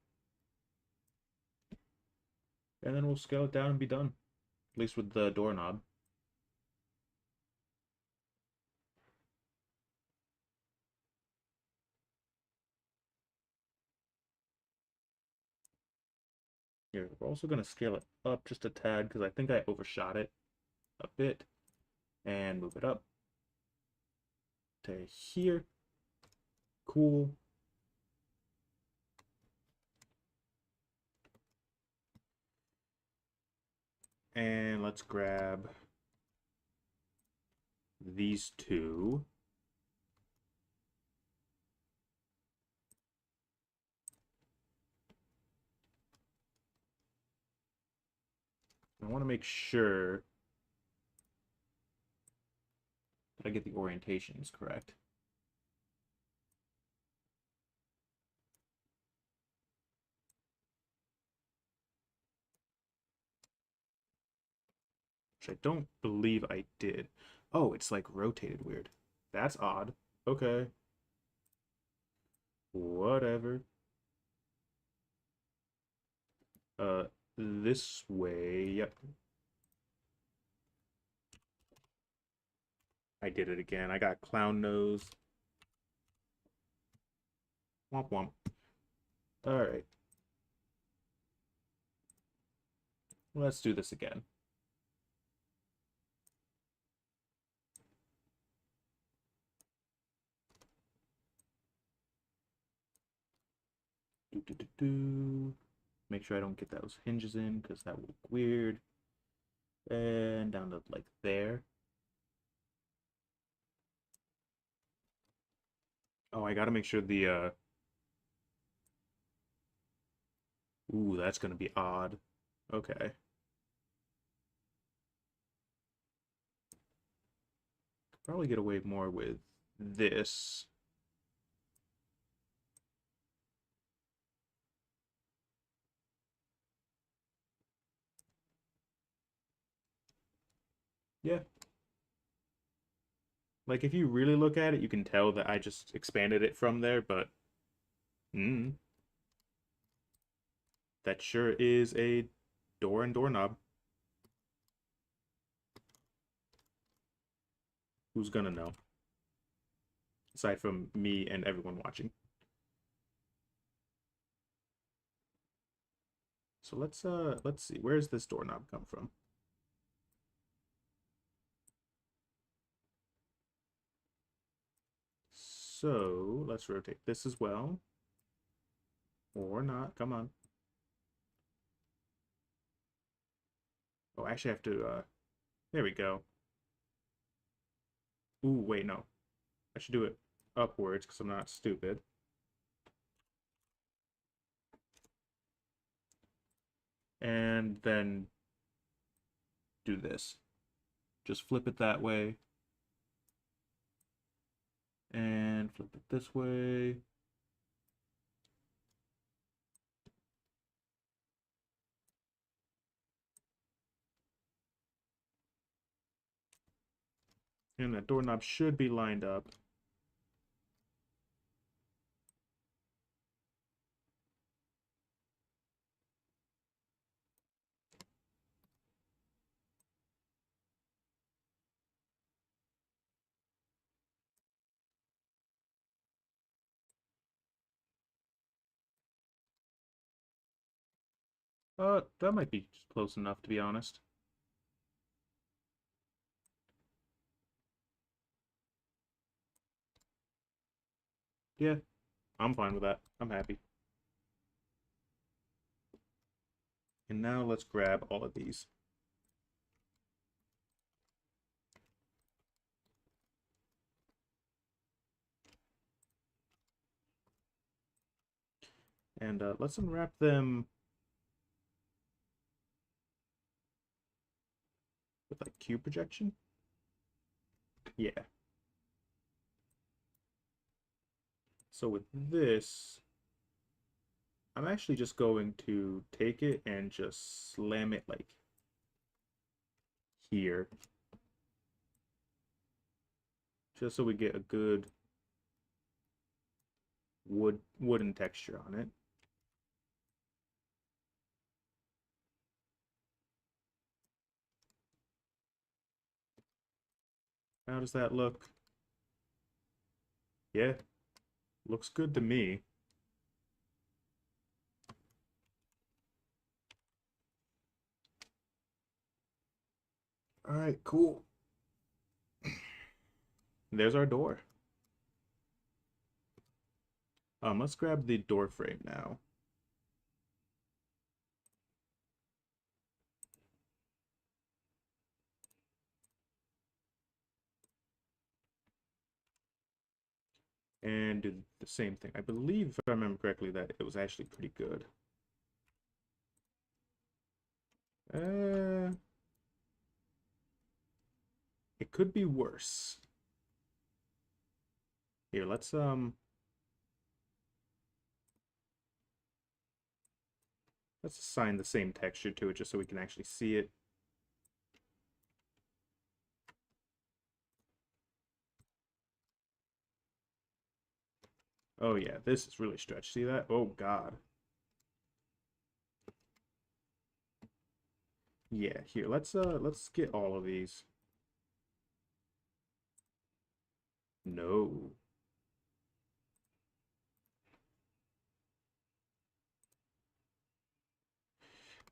And then we'll scale it down and be done. At least with the doorknob. Here, we're also going to scale it up just a tad because I think I overshot it a bit. And move it up to here. Cool. And let's grab these two. I want to make sure that I get the orientations correct. Which I don't believe I did. Oh, it's like rotated weird. That's odd. Okay. Whatever. This way. Yep. I did it again. I got clown nose. Womp womp. All right. Let's do this again. Do, do, do, do. Make sure I don't get those hinges in because that will look weird. And down to like there. Oh, I gotta make sure the ooh, that's gonna be odd. Okay. Could probably get away more with this. Yeah. Like if you really look at it, you can tell that I just expanded it from there, but That sure is a door and doorknob. Who's gonna know? Aside from me and everyone watching. So let's see. Where's this doorknob come from? So let's rotate this as well. Or not. Come on. Oh, actually I have to there we go. Ooh, wait, no. I should do it upwards because I'm not stupid. And then do this. Just flip it that way. And flip it this way. And that doorknob should be lined up. That might be close enough, to be honest. Yeah, I'm fine with that. I'm happy. And now let's grab all of these. And let's unwrap them with like cube projection. Yeah. So with this, I'm actually just going to take it and just slam it like here. Just so we get a good wooden texture on it. How does that look? Yeah, looks good to me. All right, cool. There's our door. Let's grab the door frame now. And do the same thing. I believe, if I remember correctly, that it was actually pretty good. Uh, it could be worse. Here, let's assign the same texture to it just so we can actually see it. Oh yeah, this is really stretched. See that? Oh God. Yeah, here, let's get all of these. No.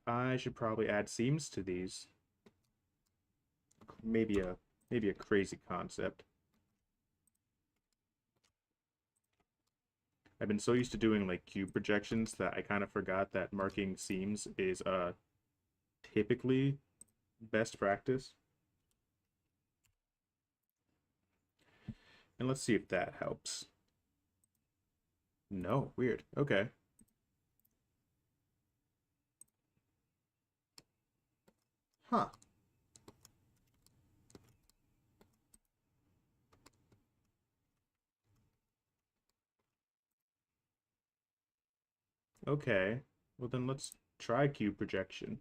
I should probably add seams to these. Maybe a crazy concept. I've been so used to doing like cube projections that I kind of forgot that marking seams is typically best practice. And let's see if that helps. No, weird. Okay. Huh. Okay. Well then let's try cube projection.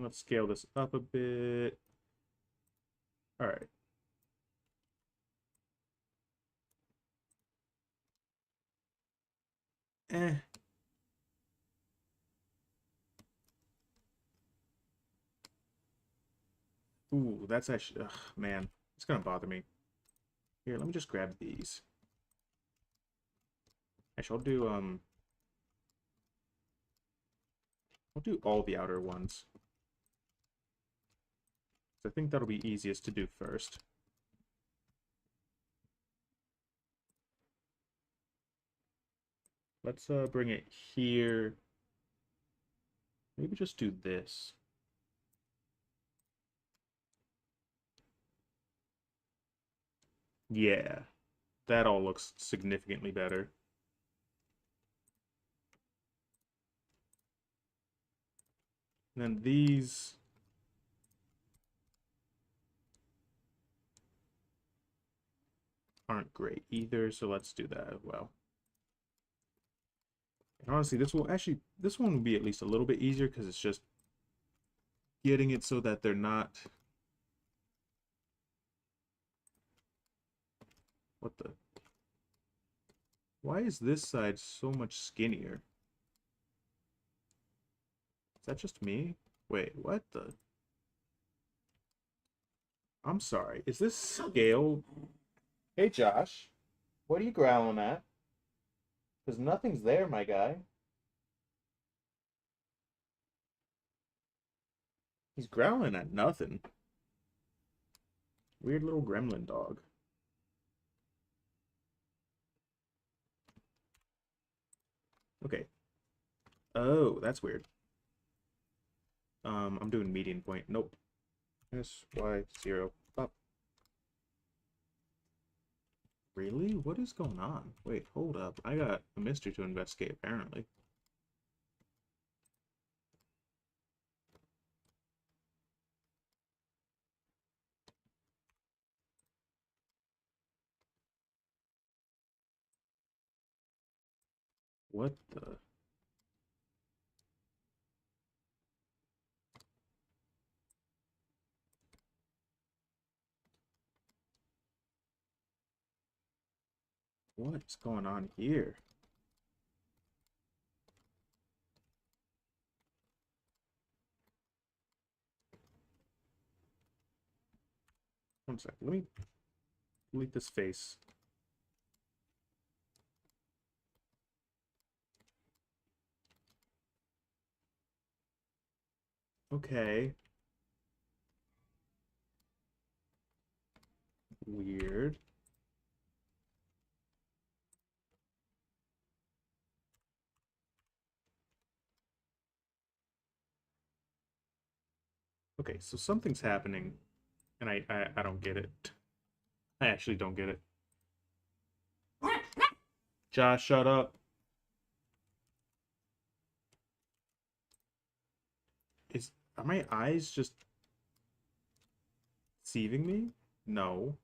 Let's scale this up a bit. All right. Eh. Ooh, that's actually, ugh, man, it's gonna bother me. Here, let me just grab these. Actually, I'll do all the outer ones. I think that'll be easiest to do first. Let's bring it here. Maybe just do this. Yeah, that all looks significantly better. And then these aren't great either, so let's do that as well. And honestly, this one will be at least a little bit easier because it's just getting it so that they're not... What the... Why is this side so much skinnier? Is that just me? Wait, what the... I'm sorry. Is this scale? Hey, Josh. What are you growling at? Because nothing's there, my guy. He's growling at nothing. Weird little gremlin dog. Okay. Oh, that's weird. I'm doing median point. Nope. S, Y, 0, up. Really? What is going on? Wait, hold up. I got a mystery to investigate, apparently. What the... What is going on here? One sec. Let me delete this face. Okay. Weird. Okay, so something's happening, and I don't get it. I actually don't get it. Josh, shut up. Are my eyes just deceiving me? No,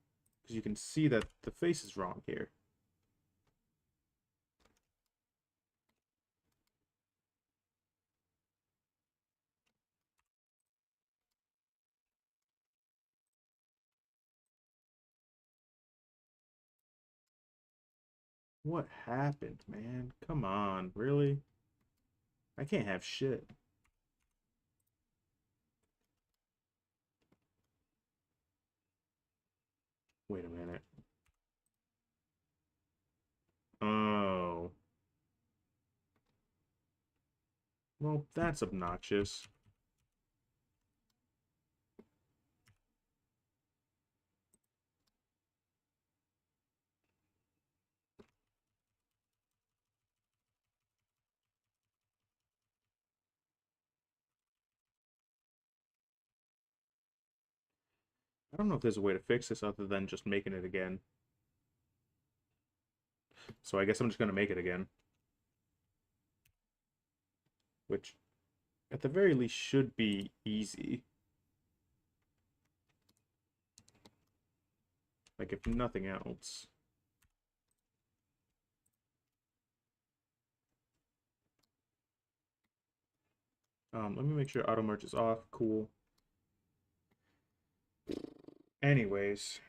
because you can see that the face is wrong here. What happened, man? Come on, really? I can't have shit. Wait a minute. Oh. Well, that's obnoxious. I don't know if there's a way to fix this other than just making it again. So I guess I'm just gonna make it again. Which, at the very least, should be easy. Like, if nothing else. Let me make sure auto merge is off. Cool. Anyways,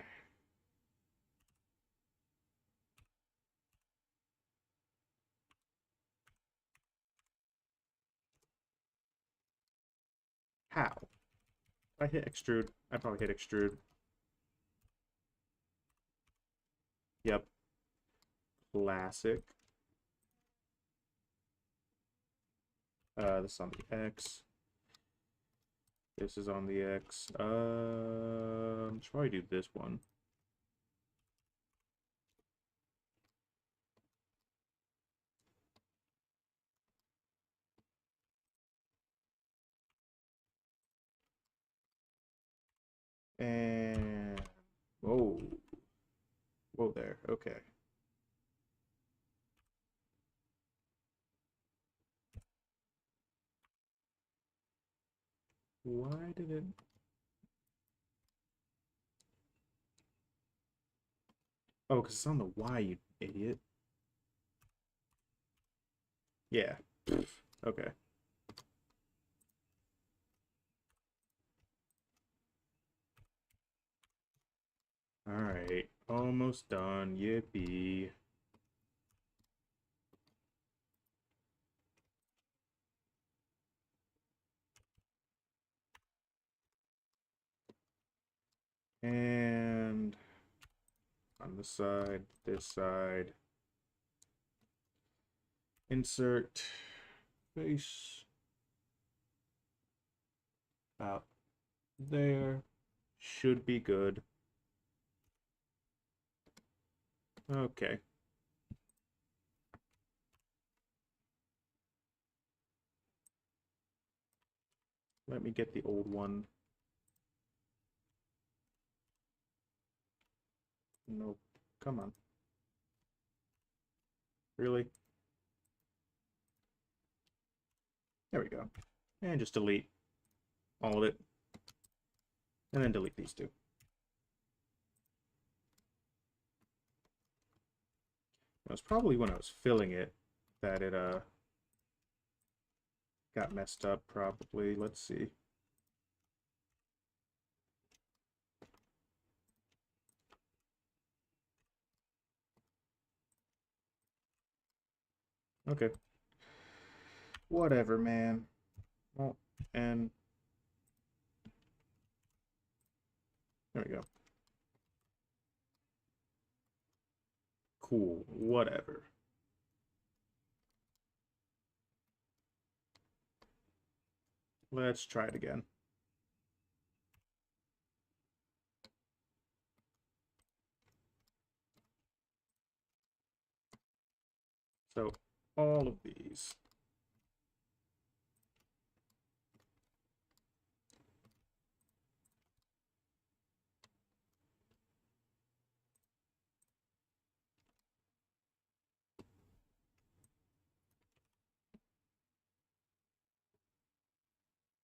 how? If I hit extrude, I probably hit extrude. Yep. Classic. This is on the X. This is on the X. Should probably do this one. And whoa, whoa there. Okay. Why did it? Oh, because it's on the Y, you idiot. Yeah. Okay. All right. Almost done. Yippee. And on this side, insert face about there. Should be good. Okay. Let me get the old one. Nope. Come on. Really? There we go. And just delete all of it. And then delete these two. It was probably when I was filling it that it got messed up, probably. Let's see. Okay. Whatever, man. Well, and there we go. Cool. Whatever. Let's try it again. So, all of these.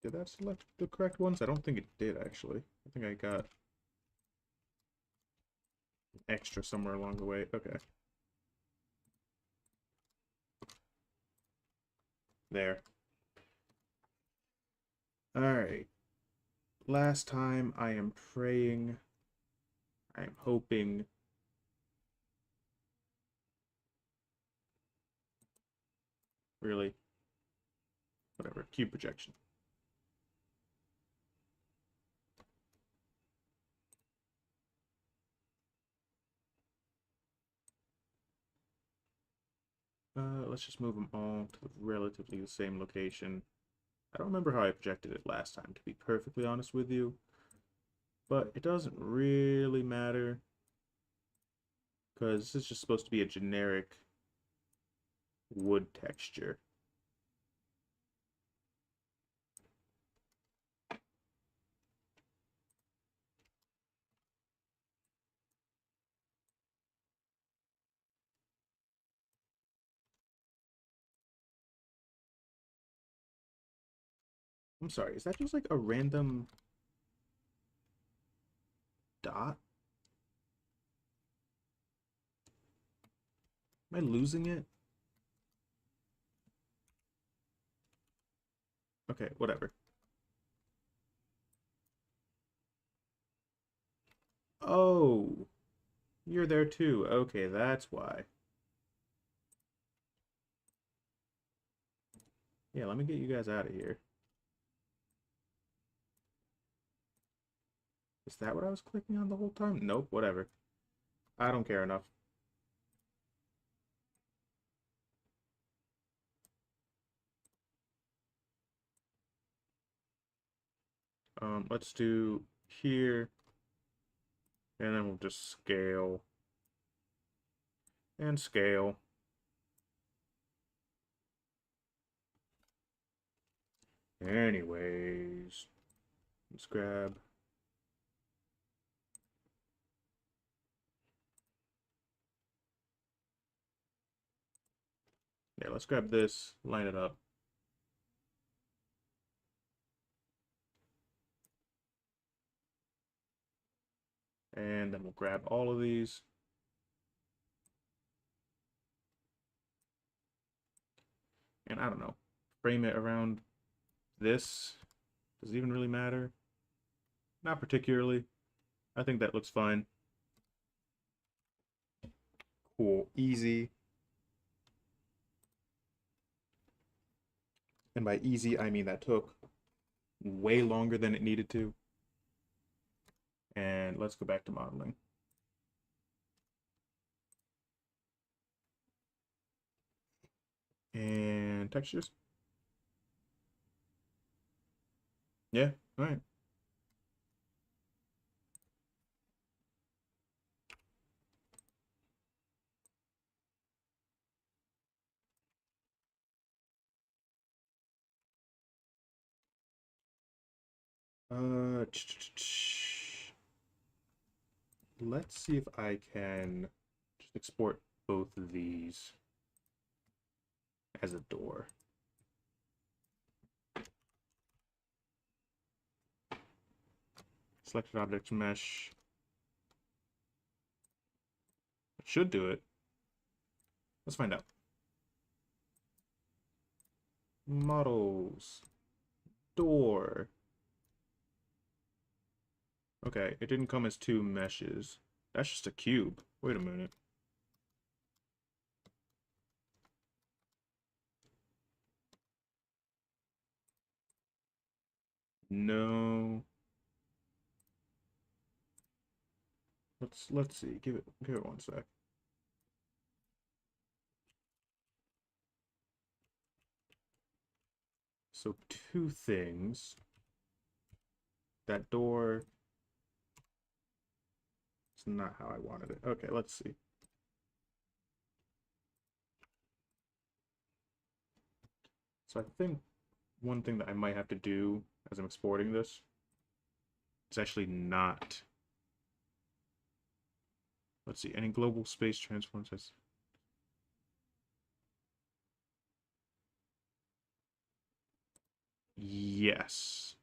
Did that select the correct ones? I don't think it did, actually. I think I got extra somewhere along the way. Okay. There. Alright. Last time, I am praying. I am hoping. Really. Whatever. Cube projection. Let's just move them all to relatively the same location. I don't remember how I projected it last time, to be perfectly honest with you. But it doesn't really matter, because this is just supposed to be a generic wood texture. I'm sorry, is that just like a random dot? Am I losing it? Okay, whatever. Oh, you're there too. Okay, that's why. Yeah, let me get you guys out of here. Is that what I was clicking on the whole time? Nope, whatever. I don't care enough. Let's do here, and then we'll just scale and scale. Anyways, let's grab. Yeah, let's grab this, line it up. And then we'll grab all of these. And I don't know, frame it around this. Does it even really matter? Not particularly. I think that looks fine. Cool, easy. And by easy, I mean that took way longer than it needed to. And let's go back to modeling. And textures. Yeah, all right. Uh, let's see if I can just export both of these as a door. Selected objects mesh. It should do it. Let's find out. Models. Door. Okay, it didn't come as two meshes. That's just a cube. Wait a minute. No. Let's see. Give it 1 sec. So two things. That door. It's not how I wanted it. Okay, let's see. So I think one thing that I might have to do as I'm exporting this is actually not. Let's see. Any global space transforms as. Yes.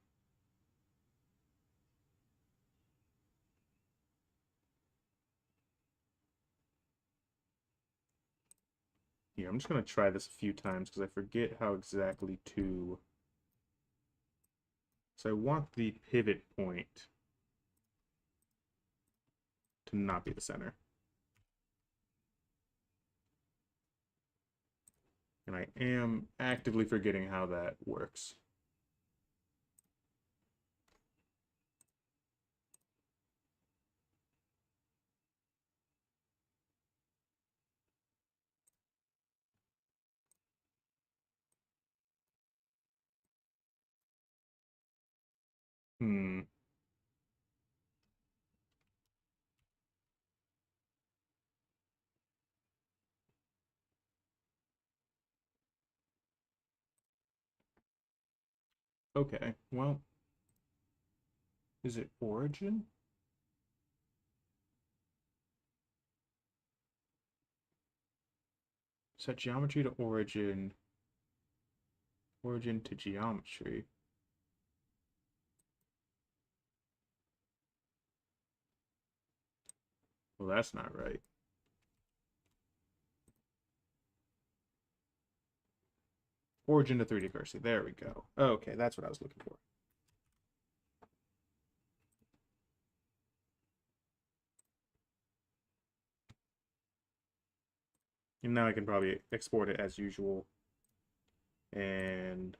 Here, I'm just going to try this a few times because I forget how exactly to. So I want the pivot point to not be the center. And I am actively forgetting how that works. Hmm. Okay, well, is it origin? Set geometry to origin, origin to geometry. Well, that's not right. Origin to 3D cursor. There we go. Okay, that's what I was looking for. And now I can probably export it as usual. And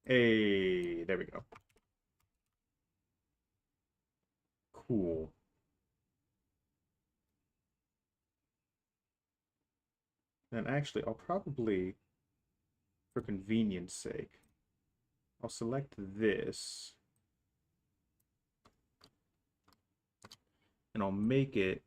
hey, there we go. Cool. And actually, I'll probably, for convenience sake, I'll select this. And I'll make it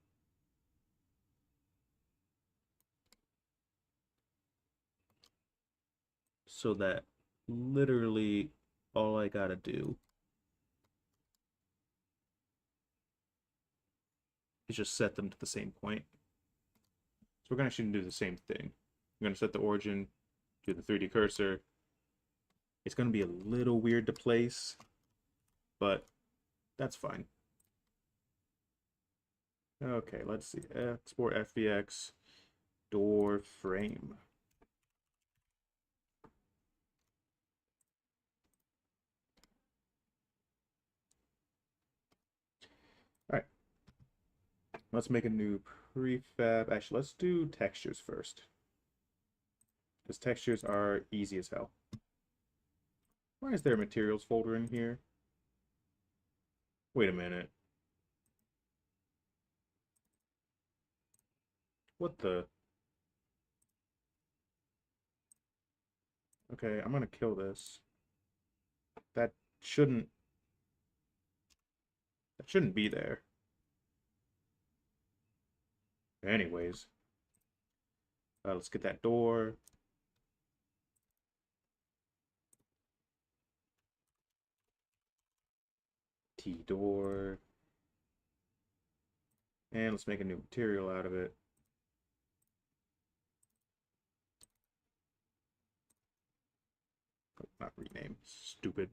so that literally all I gotta do is just set them to the same point. So we're gonna actually do the same thing. I'm gonna set the origin, do the 3D cursor. It's gonna be a little weird to place, but that's fine. Okay, let's see. Export FBX door frame. All right. Let's make a new prefab. Actually, let's do textures first. Because textures are easy as hell. Why is there a materials folder in here? Wait a minute. What the? Okay, I'm gonna kill this. That shouldn't be there. Anyways, let's get that door. T door. And let's make a new material out of it. Oh, not rename. Stupid.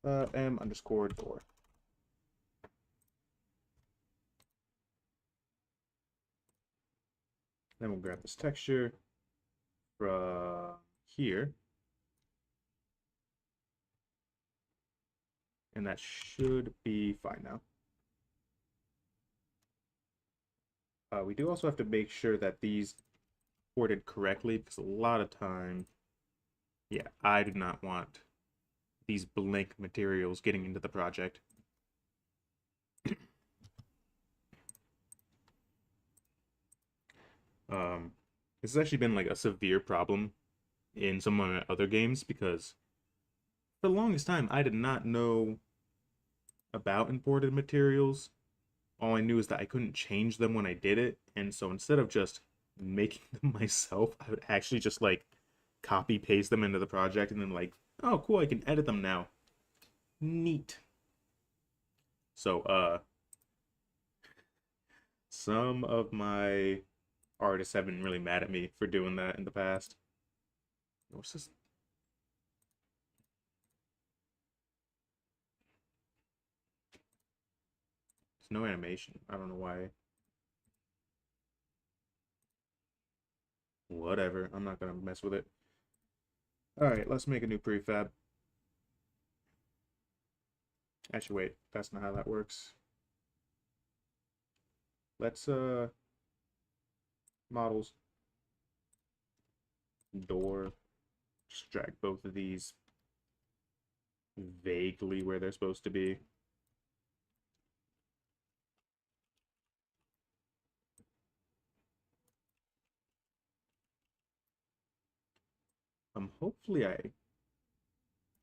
M underscore door. Then we'll grab this texture from here. And that should be fine now. We do also have to make sure that these ported correctly, because a lot of time, yeah, I do not want these blank materials getting into the project. This has actually been like a severe problem in some of my other games because for the longest time I did not know about imported materials. All I knew is that I couldn't change them when I did it, and so instead of just making them myself, I would actually just like copy paste them into the project and then like, oh cool, I can edit them now. Neat. So some of my artists have been really mad at me for doing that in the past. What's this? There's no animation. I don't know why. Whatever. I'm not gonna mess with it. Alright, let's make a new prefab. Actually, wait. That's not how that works. Let's, models. Door. Just drag both of these vaguely where they're supposed to be. Hopefully I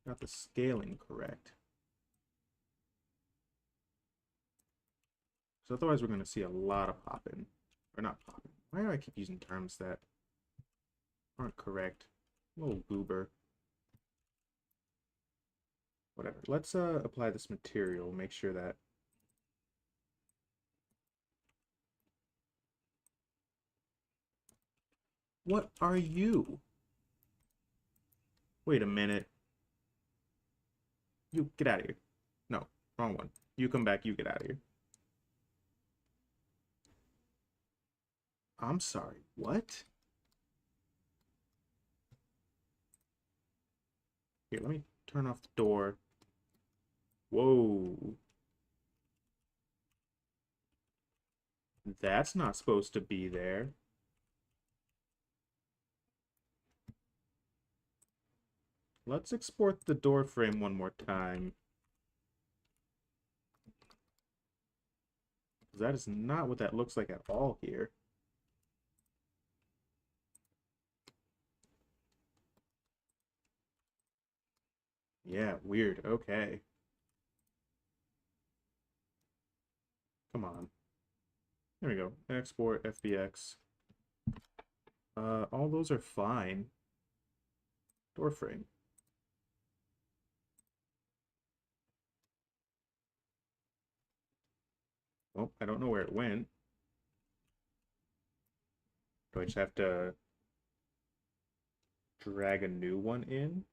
got the scaling correct. So otherwise we're going to see a lot of popping. Or not popping. Why do I keep using terms that aren't correct? Little goober. Whatever. Let's apply this material. Make sure that what are you? Wait a minute. You get out of here. No, wrong one. You come back, you get out of here. I'm sorry, what? Here, let me turn off the door. Whoa. That's not supposed to be there. Let's export the door frame one more time. That is not what that looks like at all here. Yeah, weird. Okay. Come on. There we go. Export FBX. All those are fine. Door frame. Oh, I don't know where it went. Do I just have to drag a new one in?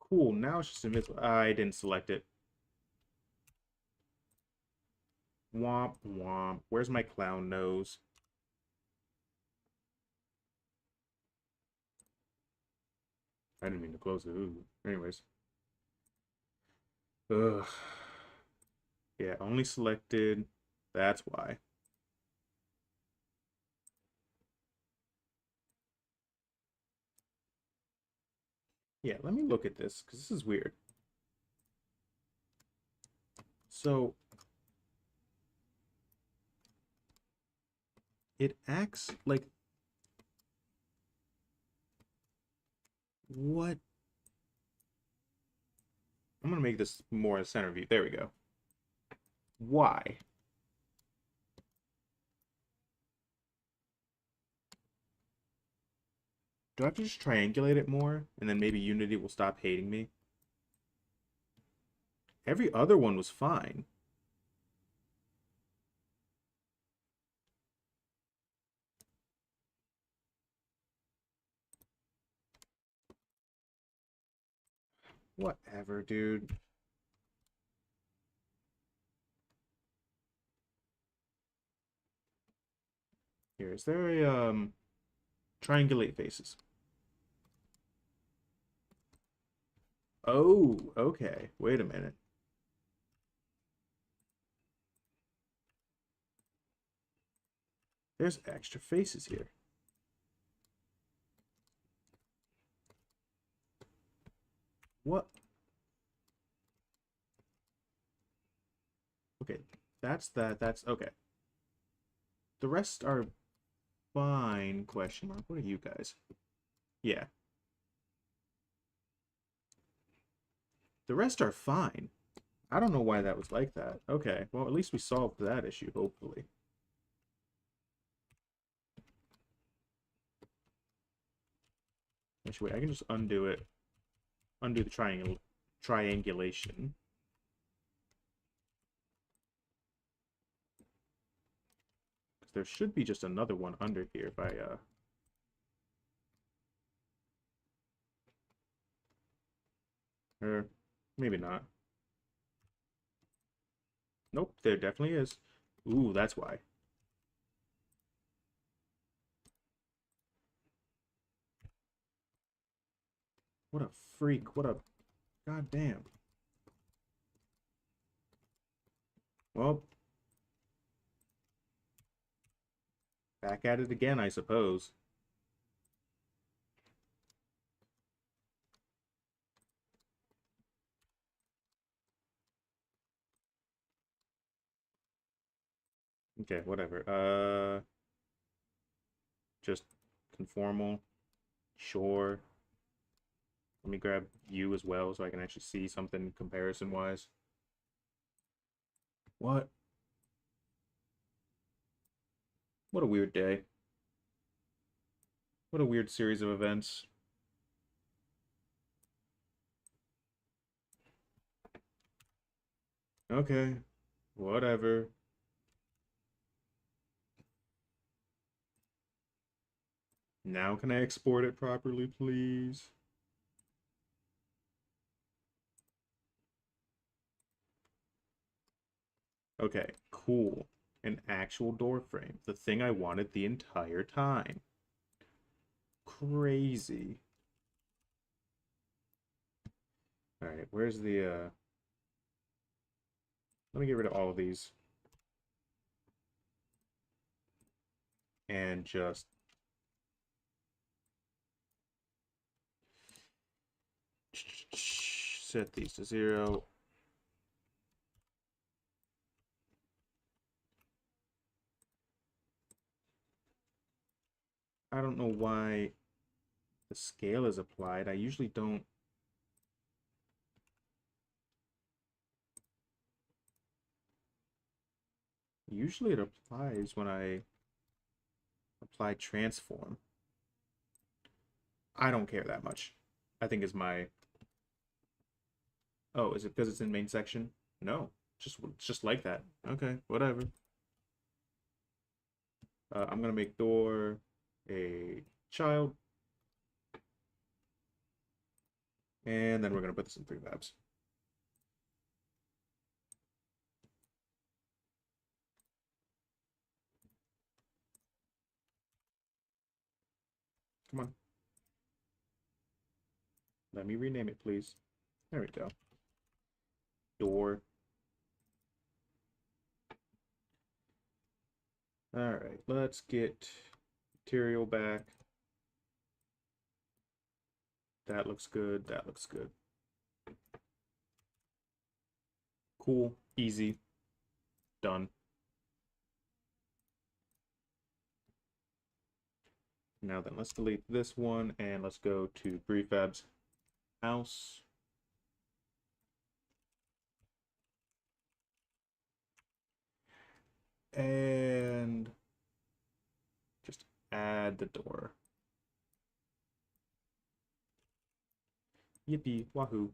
Cool, now it's just invisible. I didn't select it. Womp womp. Where's my clown nose? I didn't mean to close it. Ooh. Anyways. Ugh. Yeah, only selected. That's why. Yeah, let me look at this, because this is weird. So, it acts like... What? I'm going to make this more a center view. There we go. Why? Do I have to just triangulate it more, and then maybe Unity will stop hating me? Every other one was fine. Whatever, dude. Here, is there a, triangulate faces? Oh, okay. Wait a minute. There's extra faces here. What? Okay, that's that. That's okay. The rest are fine, question mark. What are you guys? Yeah. The rest are fine. I don't know why that was like that. Okay, well, at least we solved that issue, hopefully. Actually, wait, I can just undo it. Undo the triangulation. Because there should be just another one under here if I, or maybe not. Nope, there definitely is. Ooh, that's why. What a freak. What a... goddamn. Well, back at it again, I suppose. Okay, whatever. Just conformal. Sure. Let me grab you as well so I can actually see something comparison-wise. What? What a weird day. What a weird series of events. Okay, whatever. Now can I export it properly, please? Okay, cool. An actual door frame. The thing I wanted the entire time. crazy. All right, where's the let me get rid of all of these and just set these to 0. I don't know why the scale is applied. I usually don't. Usually it applies when I apply transform. I don't care that much. I think is my. Oh, is it because it's in main section? No, just like that. Okay, whatever. I'm gonna make door a child, and then we're gonna put this in prefabs. Come on. Let me rename it, please. There we go. Door. All right, let's get material back. That looks good. That looks good. Cool. Easy. Done. Now then, let's delete this one and let's go to prefabs house. And just add the door. Yippee, wahoo.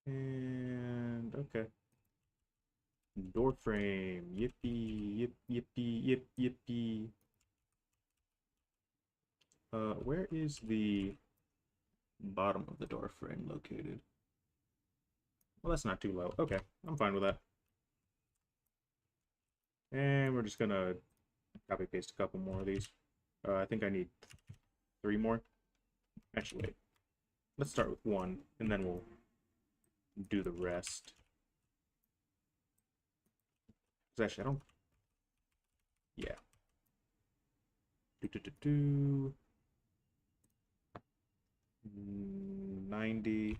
And okay. Door frame. Yippee, yip, yippee, yip, yippee. Where is the bottom of the door frame located? Well, that's not too low. Okay, I'm fine with that. And we're just gonna copy paste a couple more of these. I think I need 3 more. Actually, wait. Let's start with 1, and then we'll do the rest. Actually, I don't. Yeah. Do. 90.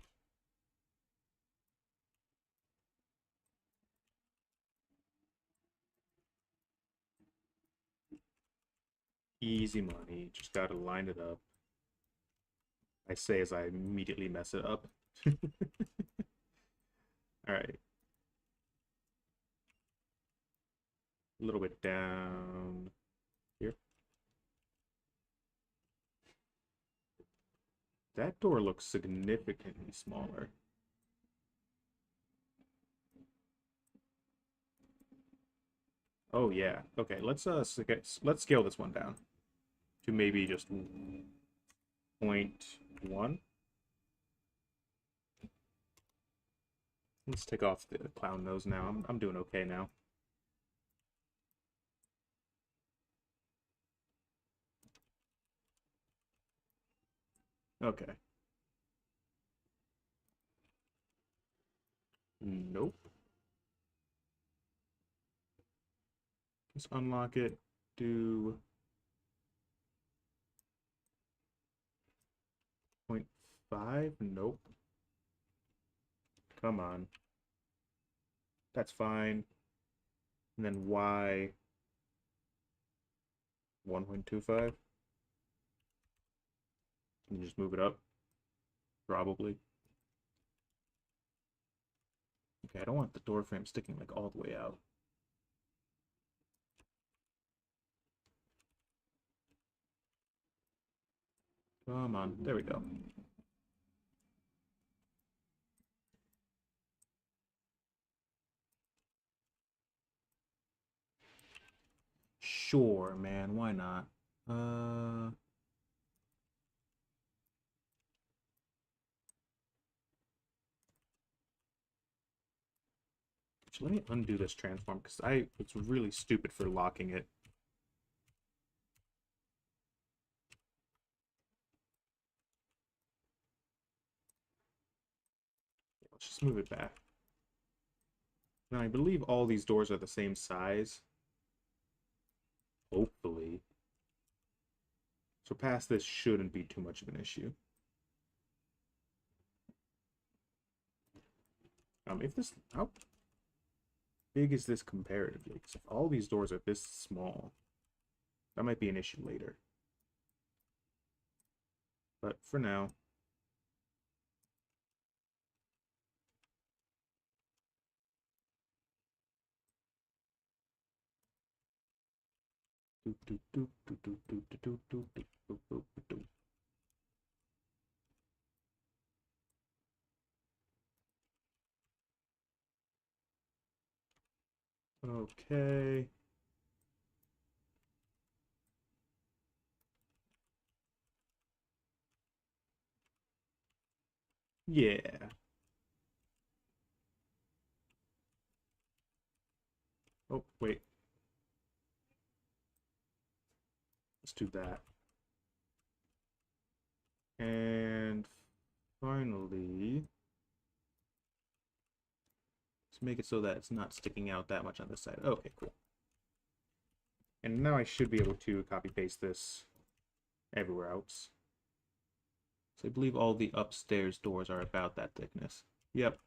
Easy money. Just gotta line it up. I say as I immediately mess it up. All right. A little bit down here. That door looks significantly smaller. Oh yeah. Okay, let's scale this one down to maybe just 0.1. Let's take off the clown nose now. I'm doing okay now. Okay. Nope. Just unlock it. Do 0.5. Nope. Come on. That's fine. And then Y 1.25. Can you just move it up? Probably. Okay, I don't want the door frame sticking like all the way out. Come on. There we go. Sure, man. Why not? Actually, let me undo this transform because it's really stupid for locking it. Let's just move it back. Now, I believe all these doors are the same size. Hopefully. So past this shouldn't be too much of an issue. If this... How big is this comparatively? Because if all these doors are this small, that might be an issue later. But for now... Okay. Yeah. Oh, wait. Let's do that. And finally, let's make it so that it's not sticking out that much on this side. Okay, cool. And now I should be able to copy paste this everywhere else. So I believe all the upstairs doors are about that thickness. Yep.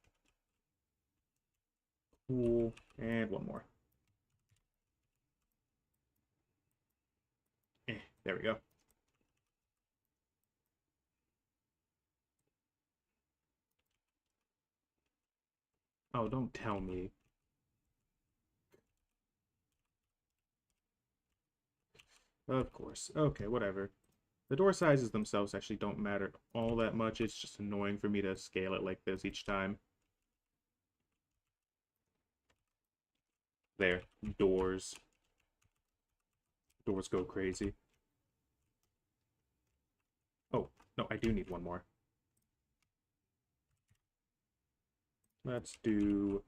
Cool. And one more. There we go. Oh, don't tell me. Of course. Okay, whatever. The door sizes themselves actually don't matter all that much. It's just annoying for me to scale it like this each time. There. Doors. Doors go crazy. Oh, no, I do need one more. Let's do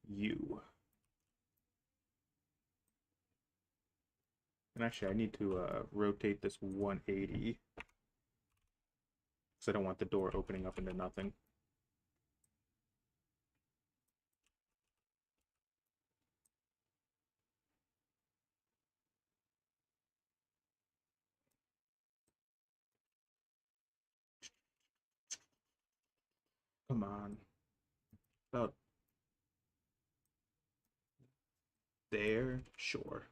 you. And actually, I need to rotate this 180. Because I don't want the door opening up into nothing. Come on. About there? Sure.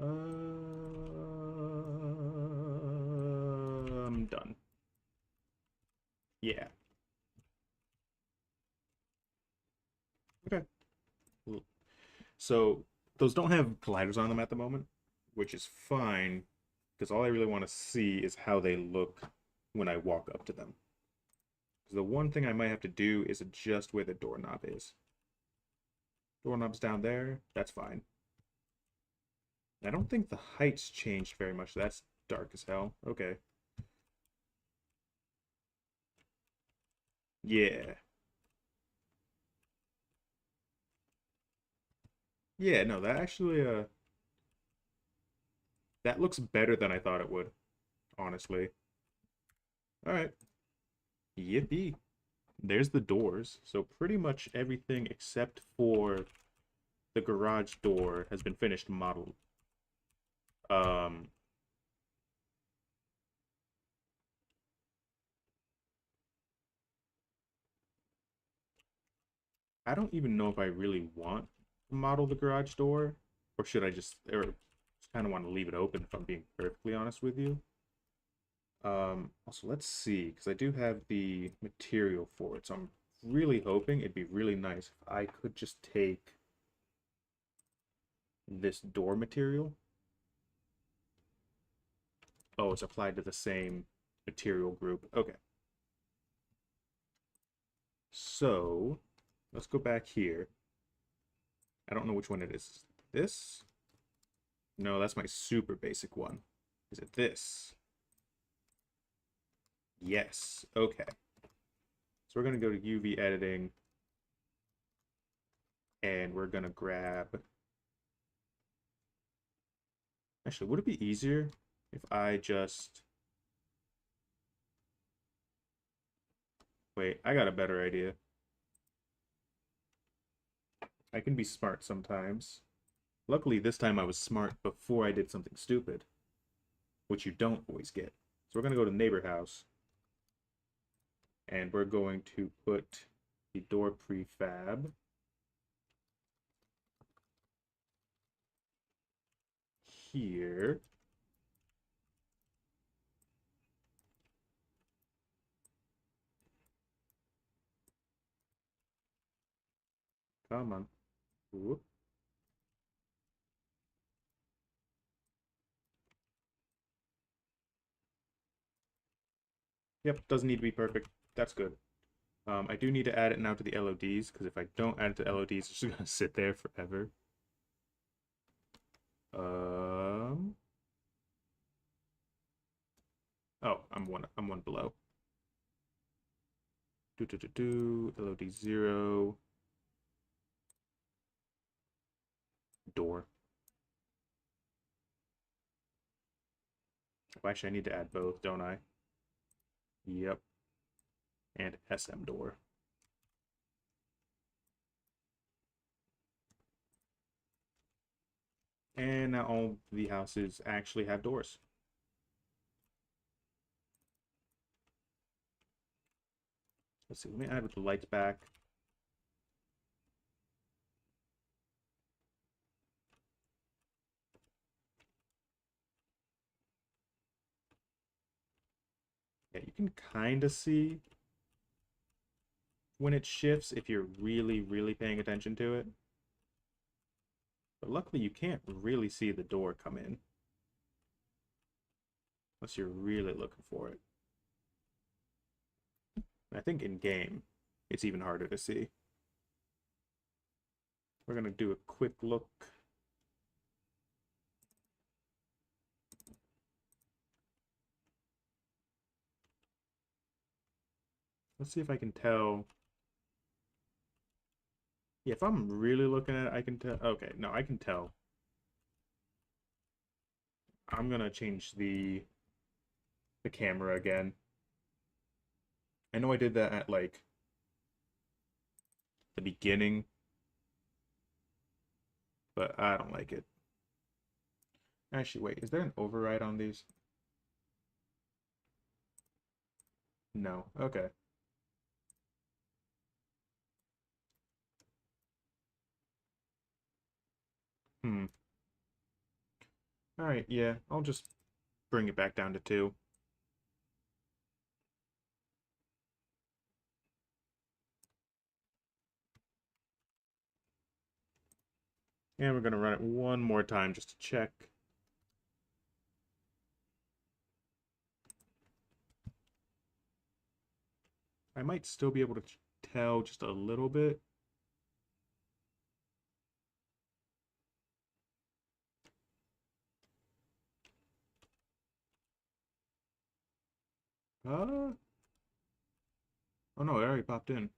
I'm done. Yeah. Okay. So those don't have colliders on them at the moment, which is fine, because all I really want to see is how they look when I walk up to them. Because the one thing I might have to do is adjust where the doorknob is. Doorknob's down there, that's fine. I don't think the height's changed very much. That's dark as hell. Okay. Yeah. Yeah, no, that actually, that looks better than I thought it would, honestly. Alright. Yippee. There's the doors. So pretty much everything except for the garage door has been finished modeled. Um, I don't even know if I really want to model the garage door, or should I or just kind of want to leave it open if I'm being perfectly honest with you. Also, let's see, because I do have the material for it, so I'm really hoping it'd be really nice if I could just take this door material. Oh, it's applied to the same material group. Okay. So, let's go back here. I don't know which one it is. This? No, that's my super basic one. Is it this? Yes. Okay. So we're going to go to UV editing, and we're going to grab... Actually, would it be easier if I just... Wait, I got a better idea. I can be smart sometimes. Luckily, this time I was smart before I did something stupid, which you don't always get. So we're going to go to Neighbor House, and we're going to put the door prefab here. Come on. Whoop. Yep, doesn't need to be perfect. That's good. I do need to add it now to the LODs, because if I don't add it to LODs, it's just going to sit there forever. Oh, I'm one below. LOD 0. Door. Oh, actually, I need to add both, don't I? Yep. And SM door. And now all the houses actually have doors. Let's see, let me add with the lights back. Yeah, you can kind of see when it shifts if you're really, really paying attention to it. But luckily you can't really see the door come in. Unless you're really looking for it. And I think in game, it's even harder to see. We're going to do a quick look. Let's see if I can tell. Yeah, if I'm really looking at it, I can tell. Okay, no, I can tell. I'm going to change the camera again. I know I did that at, like, the beginning, but I don't like it. Actually, wait, is there an override on these? No. Okay. Hmm. Alright, yeah, I'll just bring it back down to 2. And we're going to run it one more time just to check. I might still be able to tell just a little bit. Oh no, it already popped in.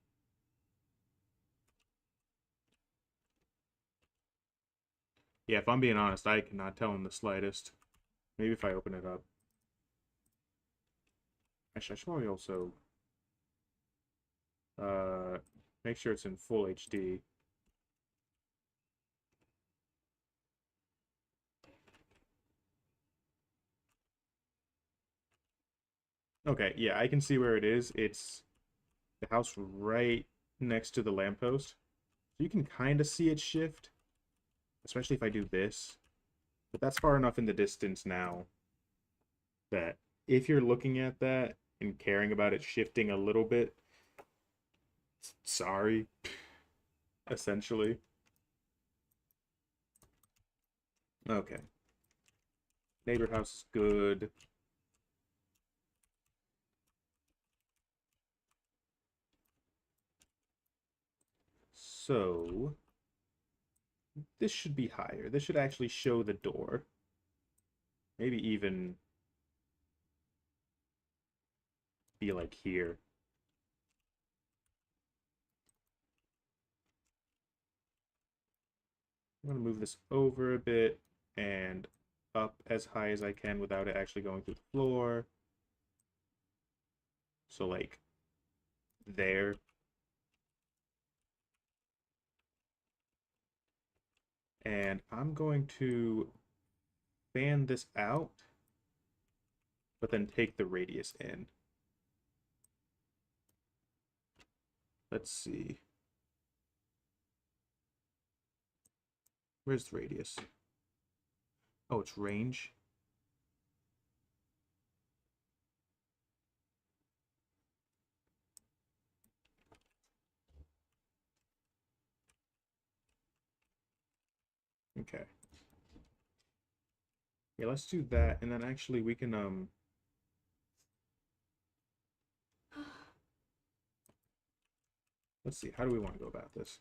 Yeah, if I'm being honest, I cannot tell in the slightest. Maybe if I open it up. Actually, I should probably also uh, make sure it's in full HD. Okay, yeah, I can see where it is. It's the house right next to the lamppost. So you can kind of see it shift, especially if I do this. But that's far enough in the distance now that if you're looking at that and caring about it shifting a little bit, sorry, essentially. Okay. Neighbor house is good. So, this should be higher. This should actually show the door. Maybe even be like here. I'm going to move this over a bit and up as high as I can without it actually going through the floor. So like there. And I'm going to fan this out, but then take the radius in. Let's see. Where's the radius? Oh, it's range. Okay. Yeah, let's do that, and then actually we can let's see, how do we want to go about this?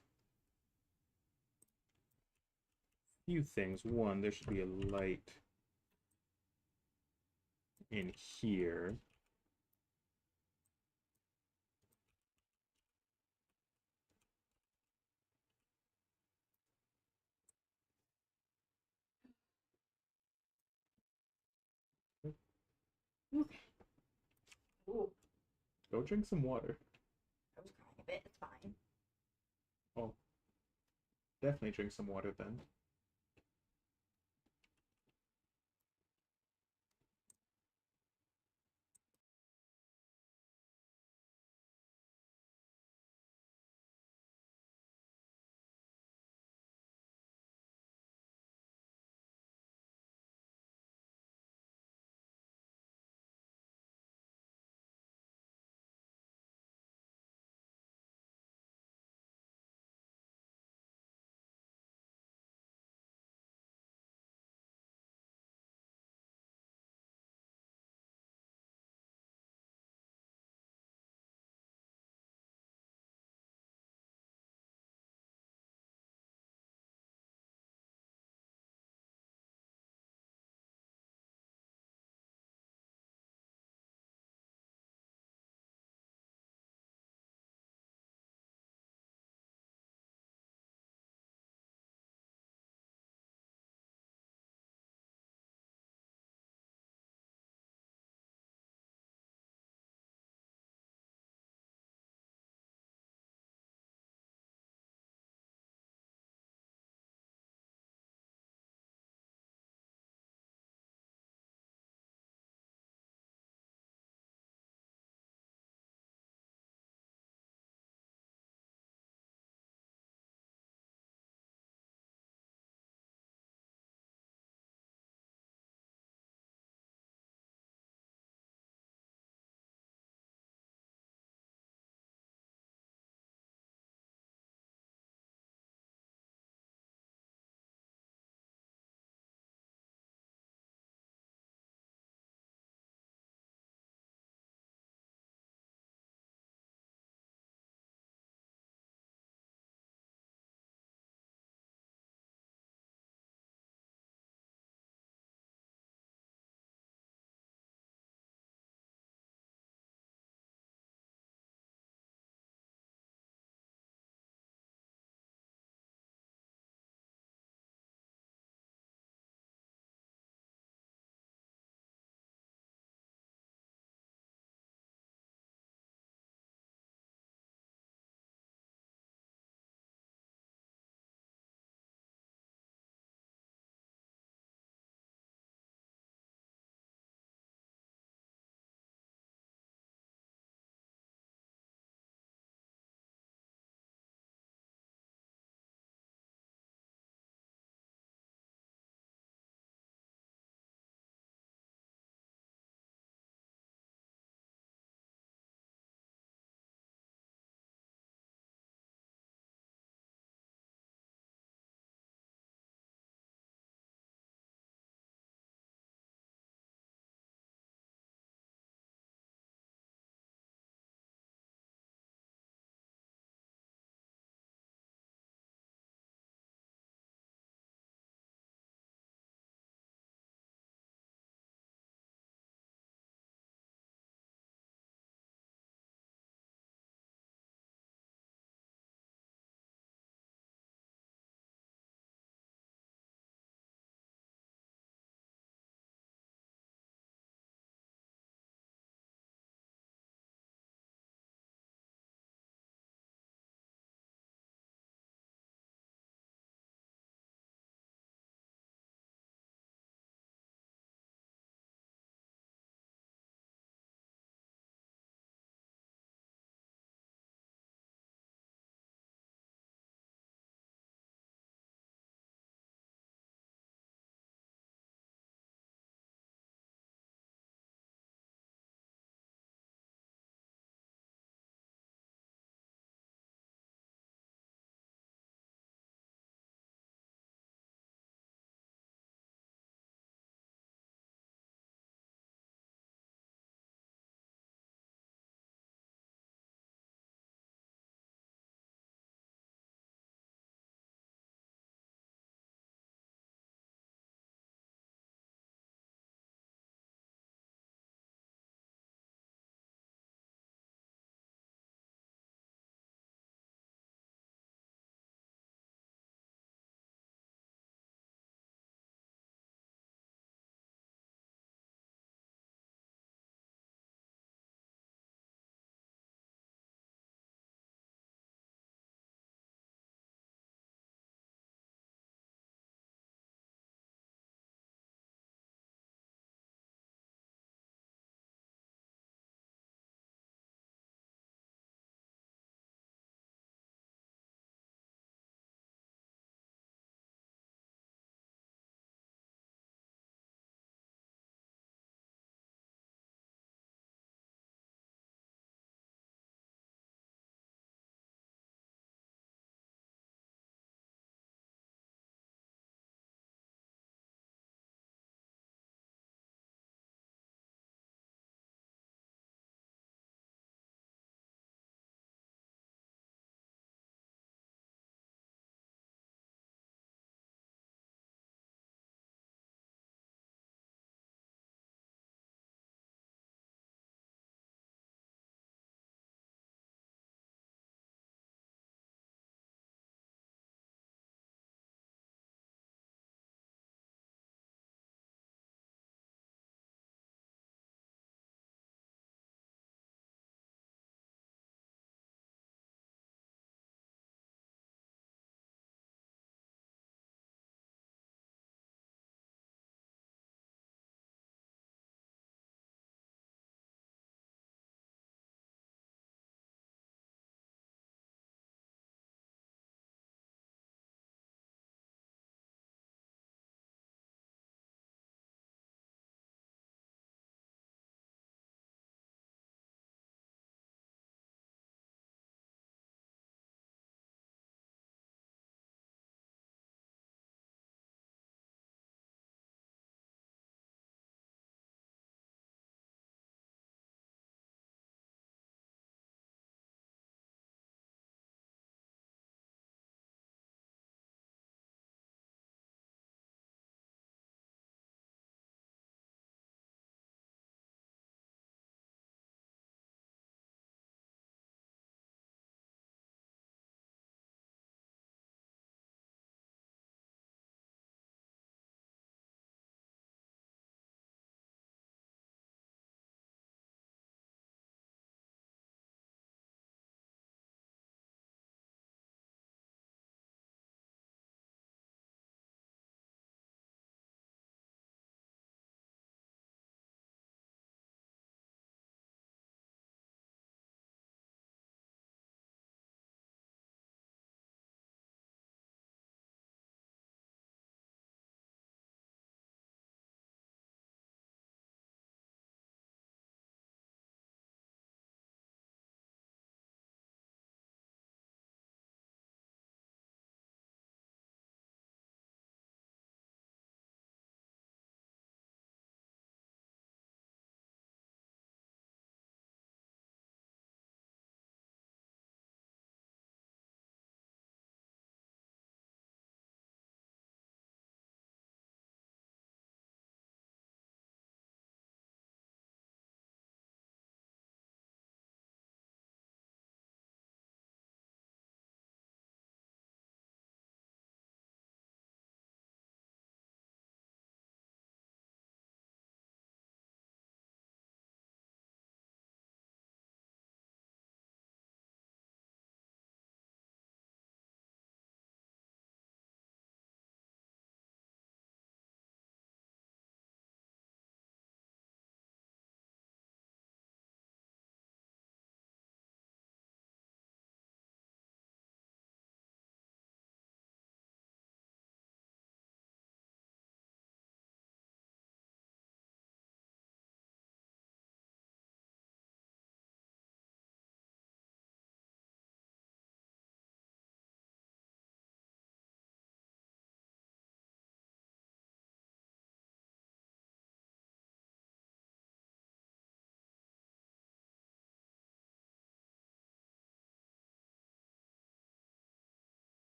Few things. One, there should be a light in here. Okay. Ooh, Go drink some water. I was crying a bit. It's fine. Oh, definitely drink some water then.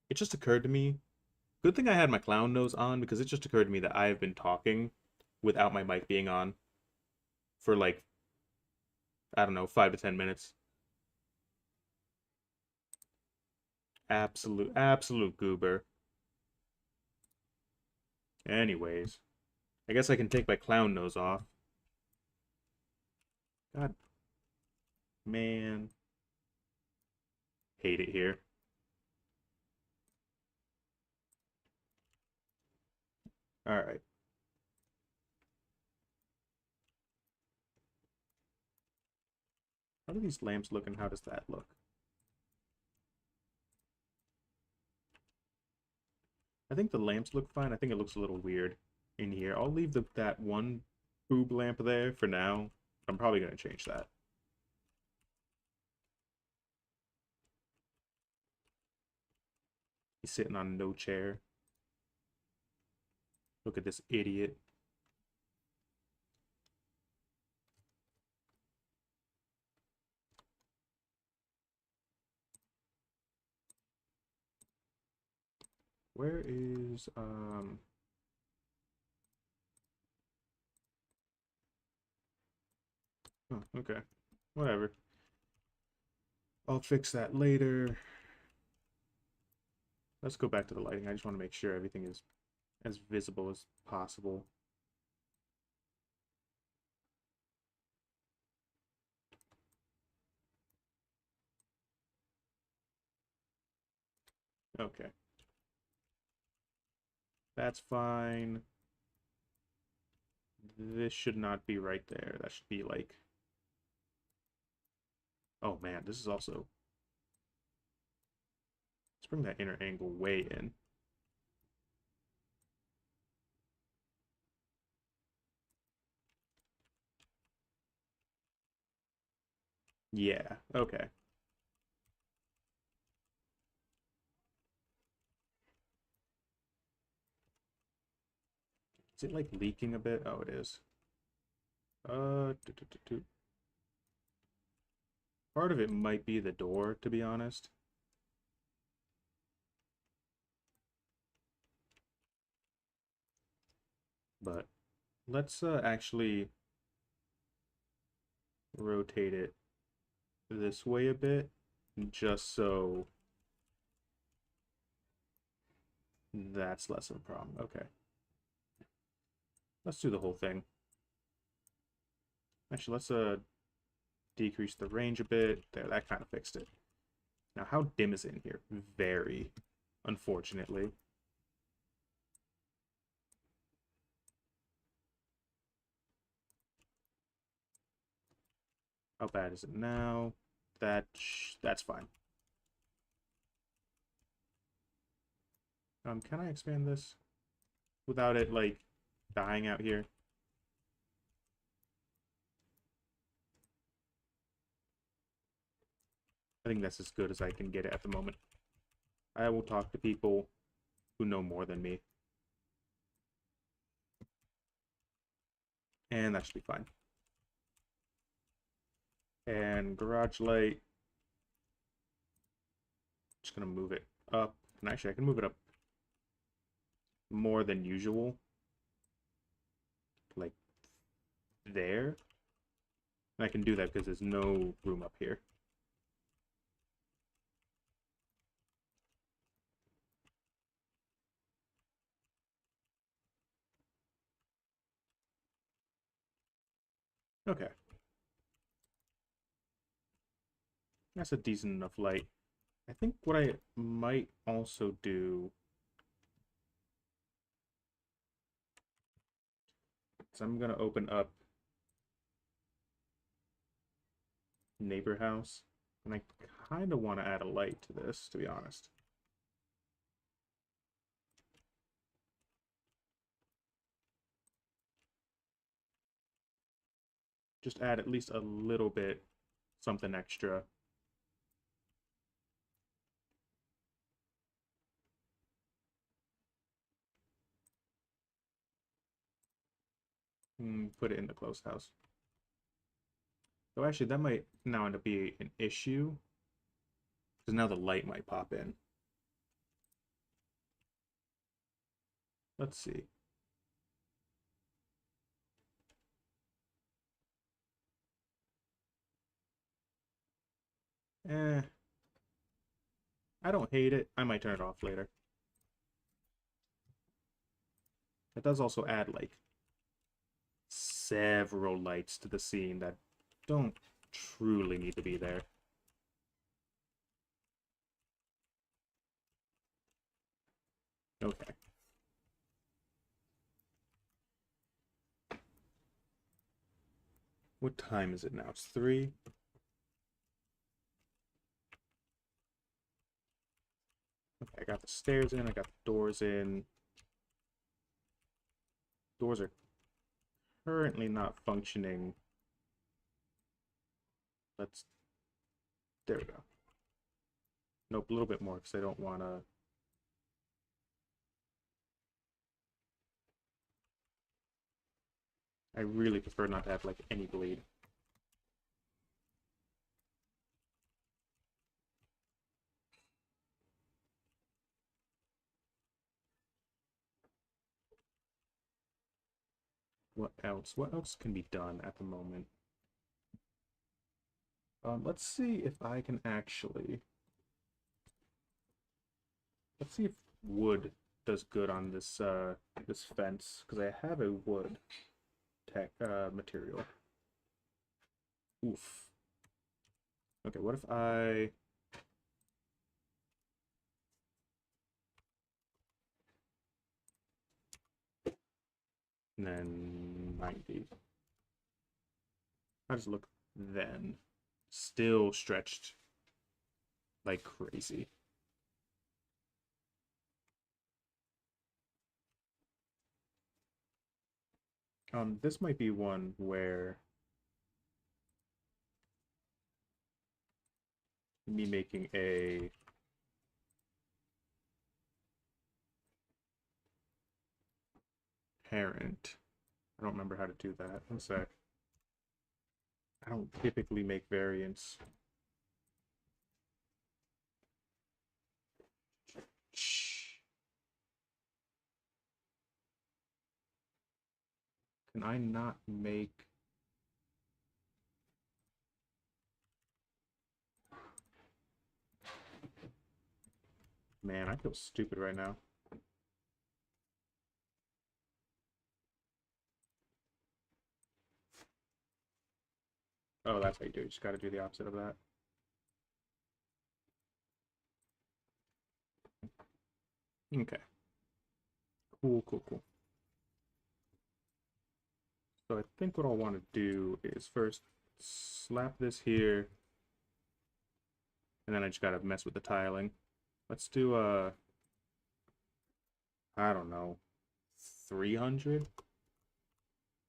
It just occurred to me. Good thing I had my clown nose on because it just occurred to me that I have been talking without my mic being on for like, I don't know, 5 to 10 minutes. Absolute goober. Anyways, I guess I can take my clown nose off. God, man. Hate it here. Alright. How do these lamps look and how does that look? I think the lamps look fine. I think it looks a little weird in here. I'll leave that one boob lamp there for now. I'm probably going to change that. He's sitting on no chair. Look at this idiot. Where is oh, okay. Whatever. I'll fix that later. Let's go back to the lighting. I just want to make sure everything is as visible as possible. Okay. That's fine. This should not be right there. That should be like... Oh man, this is also... Let's bring that inner angle way in. Yeah, okay. Is it like leaking a bit? Oh, it is. Part of it might be the door, to be honest. But let's actually rotate it this way a bit, just so that's less of a problem. Okay. Let's do the whole thing. Actually, let's decrease the range a bit. There, that kind of fixed it. Now, how dim is it in here? Very, unfortunately. How bad is it now? That's fine. Can I expand this without it like dying out here? I think that's as good as I can get it at the moment. I will talk to people who know more than me. And that should be fine. And garage light. Just gonna move it up. And actually I can move it up more than usual. Like there. And I can do that because there's no room up here. Okay. That's a decent enough light. I think what I might also do is I'm gonna open up neighbor house, and I kind of want to add a light to this, to be honest. Just add at least a little bit something extra. Put it in the closed house. So actually, that might now end up being an issue, because now the light might pop in. Let's see. Eh, I don't hate it. I might turn it off later. It does also add like several lights to the scene that don't truly need to be there. Okay. What time is it now? It's 3. Okay, I got the stairs in, I got the doors in. Doors are currently not functioning. Let's, there we go. Nope, a little bit more because I don't want to. I really prefer not to have like any bleed. What else? What else can be done at the moment? Let's see if I can actually. Let's see if wood does good on this fence because I have a wood tech material. Oof. Okay, what if I and then 90? How does it look then? Still stretched like crazy. This might be one where me making a parent. I don't remember how to do that. One sec. I don't typically make variants. Can I not make... Man, I feel stupid right now. Oh, that's how you do it. You just gotta do the opposite of that. Okay. Cool, cool, cool. So I think what I'll want to do is first slap this here, and then I just gotta mess with the tiling. Let's do I don't know, 300?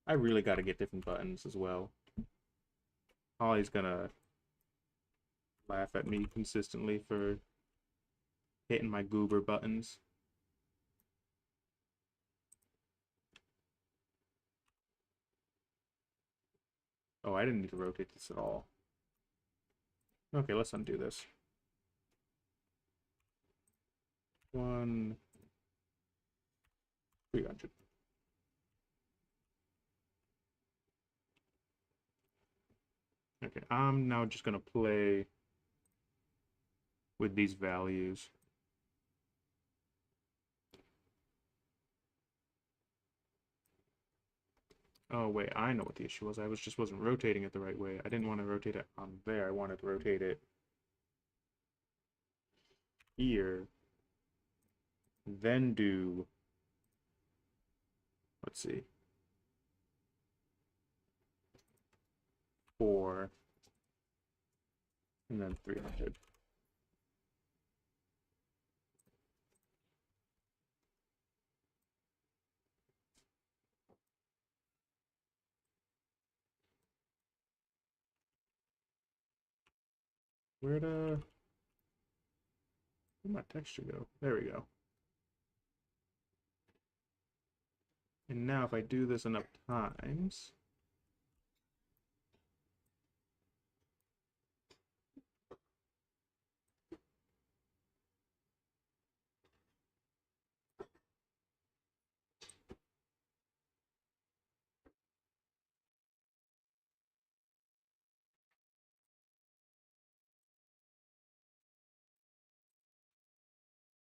I really gotta get different buttons as well. Holly's gonna laugh at me consistently for hitting my goober buttons. Oh, I didn't need to rotate this at all. Okay, let's undo this. 300. Okay, I'm now just gonna play with these values. Oh wait, I know what the issue was. I wasn't rotating it the right way. I didn't want to rotate it on there. I wanted to rotate it here. Then do, let's see, 4, and then 300. Where'd my texture go? There we go. And now if I do this enough times,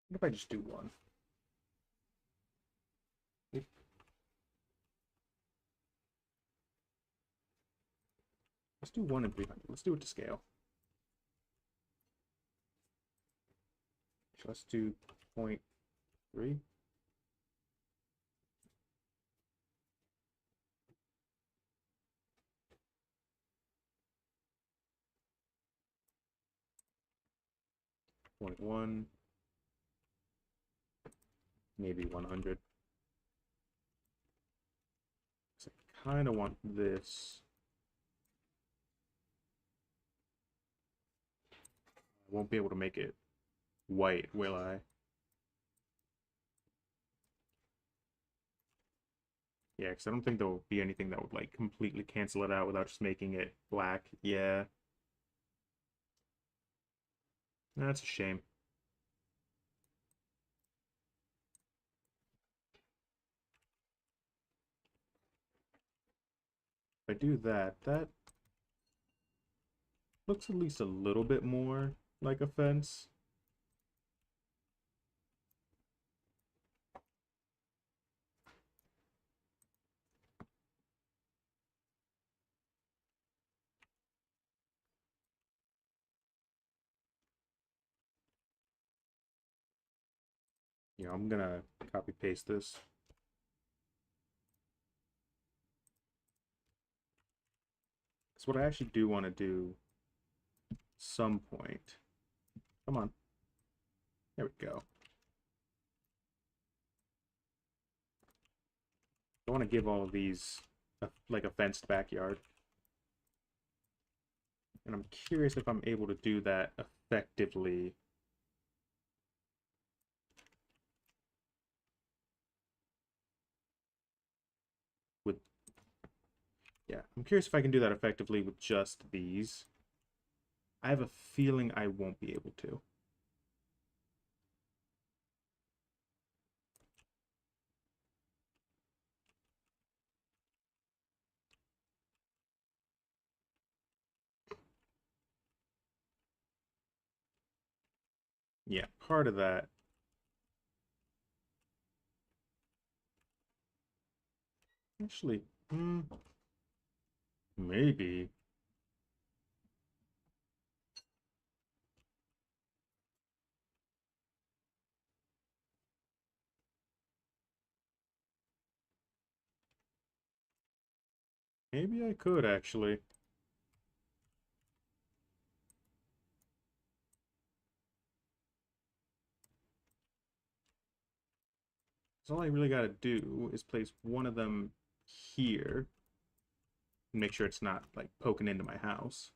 What if I just do one? Let's do 1 and 300. Let's do it to scale. So let's do 0.3. Point 1, maybe 100. So I kind of want this. I won't be able to make it white, will I? Yeah, because I don't think there will be anything that would like completely cancel it out without just making it black. Yeah, that's a shame. If I do that, that looks at least a little bit more like a fence. I'm gonna copy paste this. Because what I actually do want to do some point. Come on. There we go. I want to give all of these like a fenced backyard. And I'm curious if I'm able to do that effectively. With, yeah, I'm curious if I can do that effectively with just these. I have a feeling I won't be able to. Yeah, part of that. Actually, maybe. Maybe I could actually. So all I really gotta do is place one of them here and make sure it's not like poking into my house.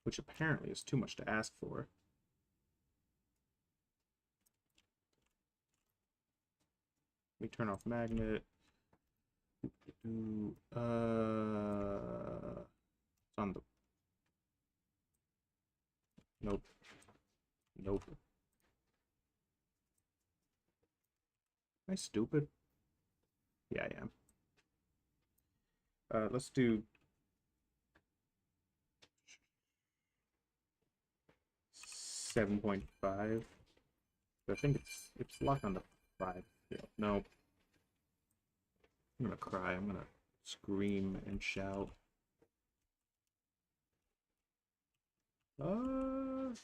Which apparently is too much to ask for. Let me turn off magnet. It's on the. Nope. Nope. Am I stupid? Yeah, I am. Let's do 7.5. I think it's locked on the 5. Yeah, no. I'm gonna cry. I'm gonna scream and shout.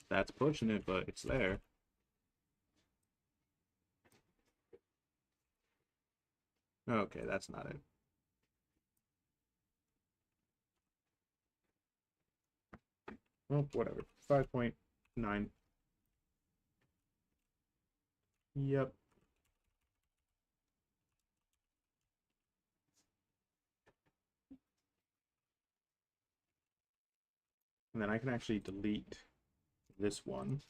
That's pushing it, but it's there. Okay, that's not it. Well, whatever. 5.9. Yep. And then I can actually delete this one.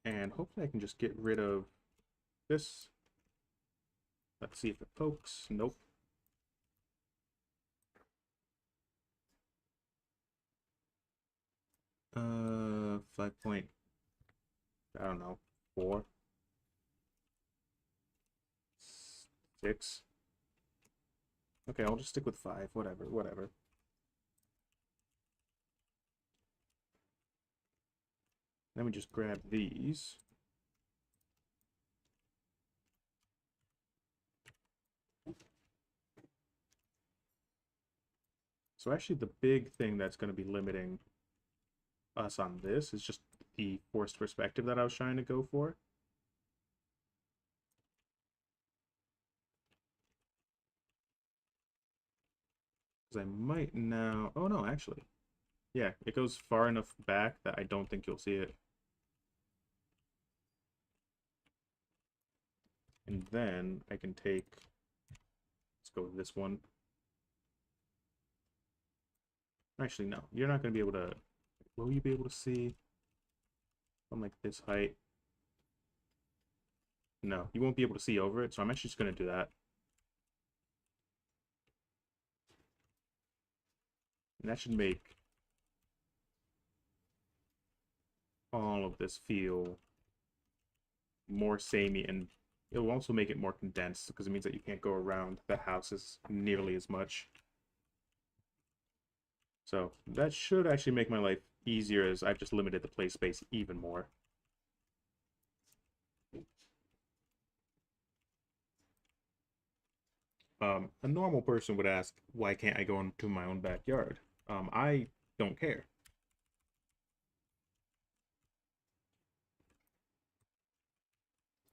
And hopefully I can just get rid of this. Let's see if it pokes. Nope. 5 point, I don't know, 4, 6. Okay, I'll just stick with 5. Whatever, whatever. Then we just grab these. So actually the big thing that's going to be limiting us on this is just the forced perspective that I was trying to go for. Because I might now... Oh no, actually. Yeah, it goes far enough back that I don't think you'll see it. And then I can take... Let's go with this one. Actually, no. You're not going to be able to... Will you be able to see from like this height? No, you won't be able to see over it, so I'm actually just going to do that. And that should make all of this feel more samey, and it will also make it more condensed because it means that you can't go around the houses nearly as much. So that should actually make my life easier as I've just limited the play space even more. A normal person would ask, why can't I go into my own backyard? I don't care.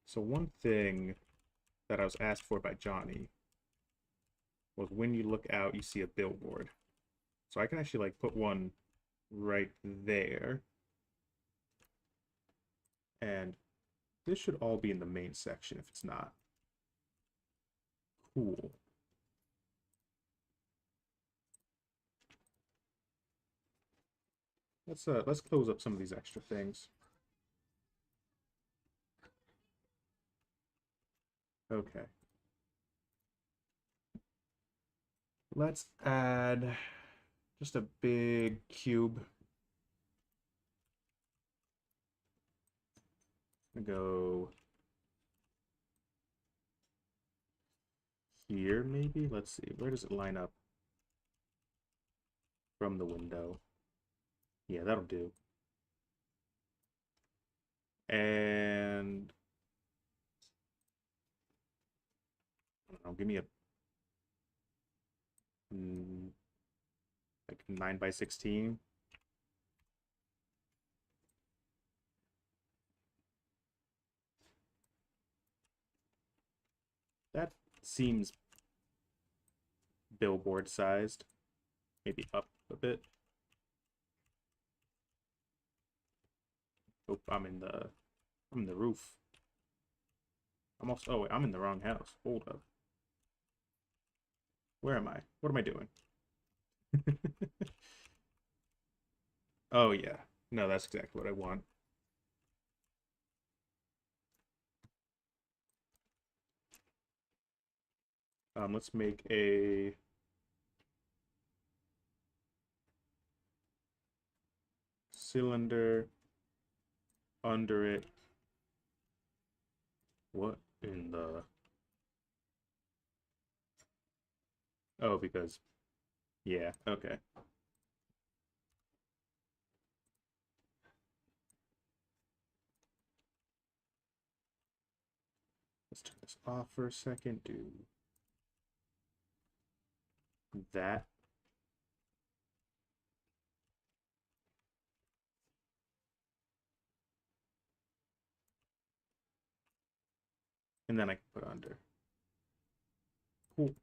So one thing that I was asked for by Johnny was when you look out, you see a billboard. So I can actually like put one right there. And this should all be in the main section if it's not. Cool. Let's close up some of these extra things. Okay. Let's add just a big cube. Go here, maybe? Let's see. Where does it line up from the window? Yeah, that'll do. And I don't know, give me a like 9 by 16. That seems billboard sized. Maybe up a bit. Oh, I'm in the roof. Oh wait, I'm in the wrong house. Hold up. Where am I? What am I doing? Oh yeah. No, that's exactly what I want. Let's make a cylinder under it. What in the... Oh, because... Yeah, okay. Let's turn this off for a second. Do that. And then I can put under. Cool.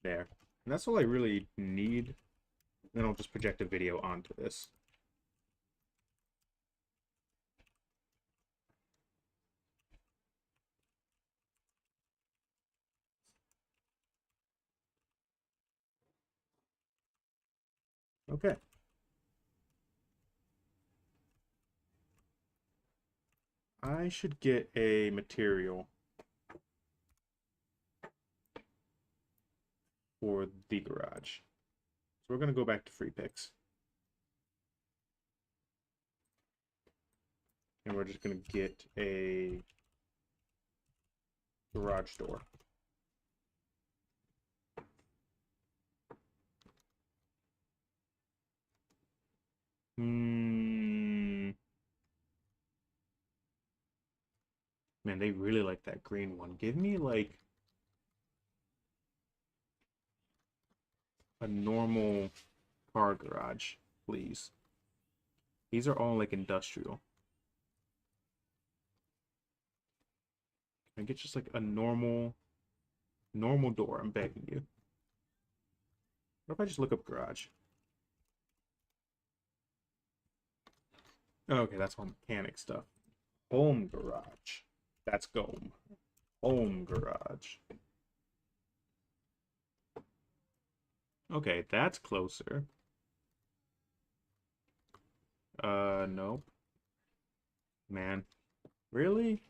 There. And that's all I really need. Then I'll just project a video onto this. Okay. I should get a material for the garage. So we're going to go back to free picks. And we're just going to get a garage door. Hmm. Man, they really like that green one. Give me like a normal car garage, please. These are all like industrial. Can I get just like a normal door? I'm begging you. What if I just look up garage? Okay, that's all mechanic stuff. Home garage. That's GOM. Home garage. Okay, that's closer. Nope. Man. Really?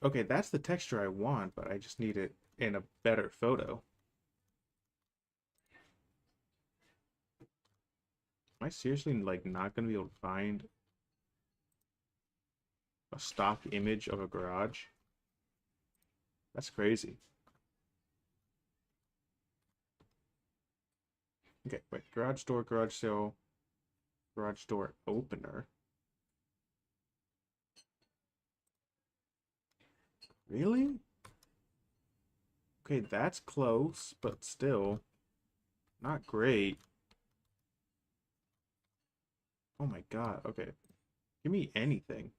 Okay, that's the texture I want, but I just need it in a better photo. Am I seriously like not gonna be able to find a stock image of a garage? That's crazy. Okay, wait. Garage door, garage sale, garage door opener. Really? Okay, that's close, but still not great. Oh my God. Okay. Give me anything.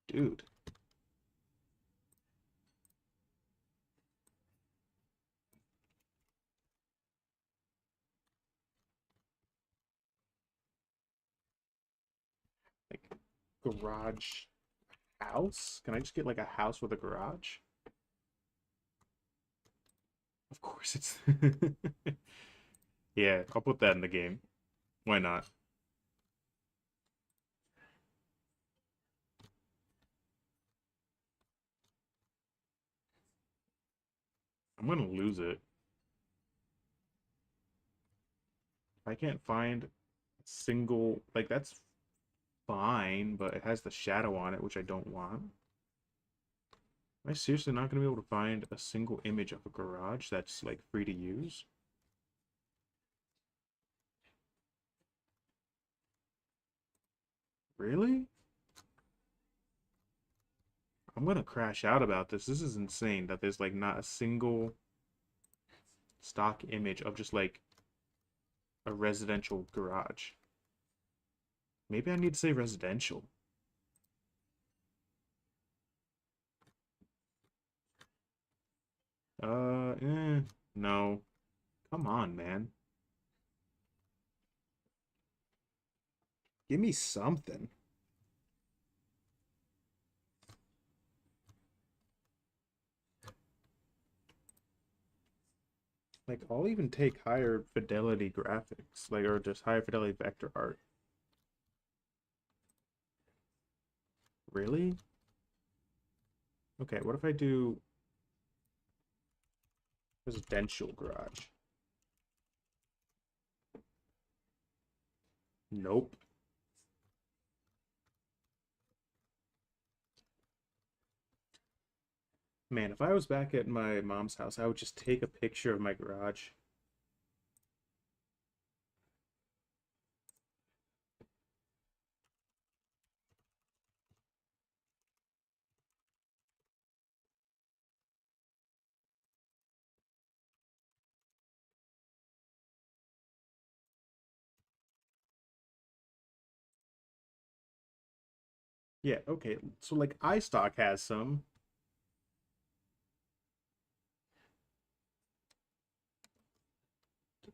Dude. Like garage house? Can I just get like a house with a garage? Of course it's Yeah, I'll put that in the game. Why not? I'm gonna lose it. I can't find a single like that's fine, but it has the shadow on it, which I don't want. Am I seriously not gonna be able to find a single image of a garage that's like free to use? Really? I'm gonna crash out about this. This is insane that there's like not a single stock image of just like a residential garage. Maybe I need to say residential. No. Come on, man. Give me something. Like, I'll even take higher fidelity graphics, like, or just higher fidelity vector art. Really? Okay, what if I do residential garage? Nope. Man, if I was back at my mom's house, I would just take a picture of my garage. Yeah, okay. So, like, iStock has some.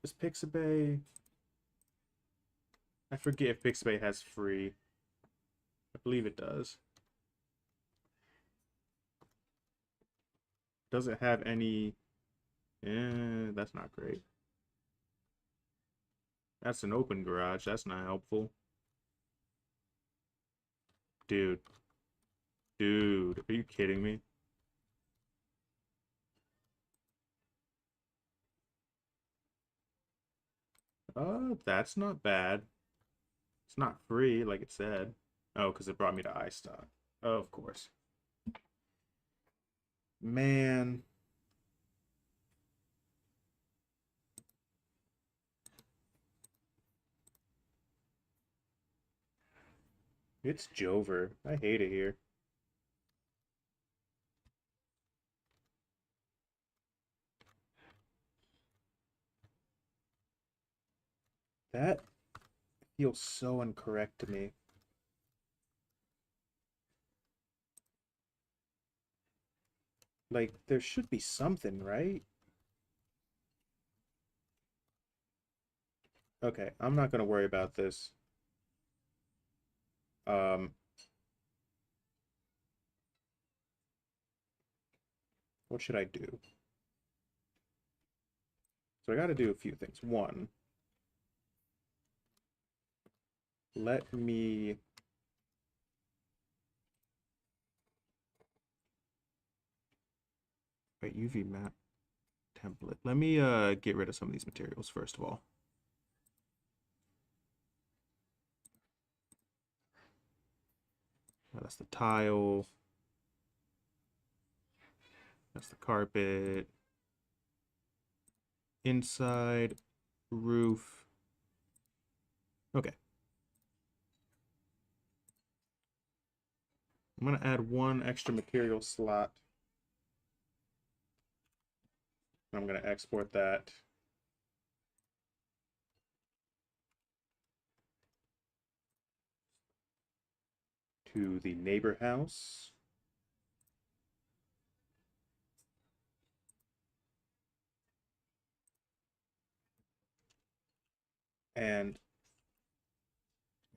Does Pixabay? I forget if Pixabay has free. I believe it does. Does it have any? That's not great. That's an open garage. That's not helpful. Dude. Dude, are you kidding me? That's not bad. It's not free, like it said. Oh, because it brought me to iStock. Oh, of course. Man. It's Jover. I hate it here. That feels so incorrect to me. Like, there should be something, right? Okay, I'm not gonna worry about this. Um, what should I do? So I gotta do a few things. One, let me... Wait, UV map template. Let me get rid of some of these materials first of all. That's the tile. That's the carpet. Inside, roof. Okay. I'm gonna add one extra material slot. I'm gonna export that to the neighbor house. And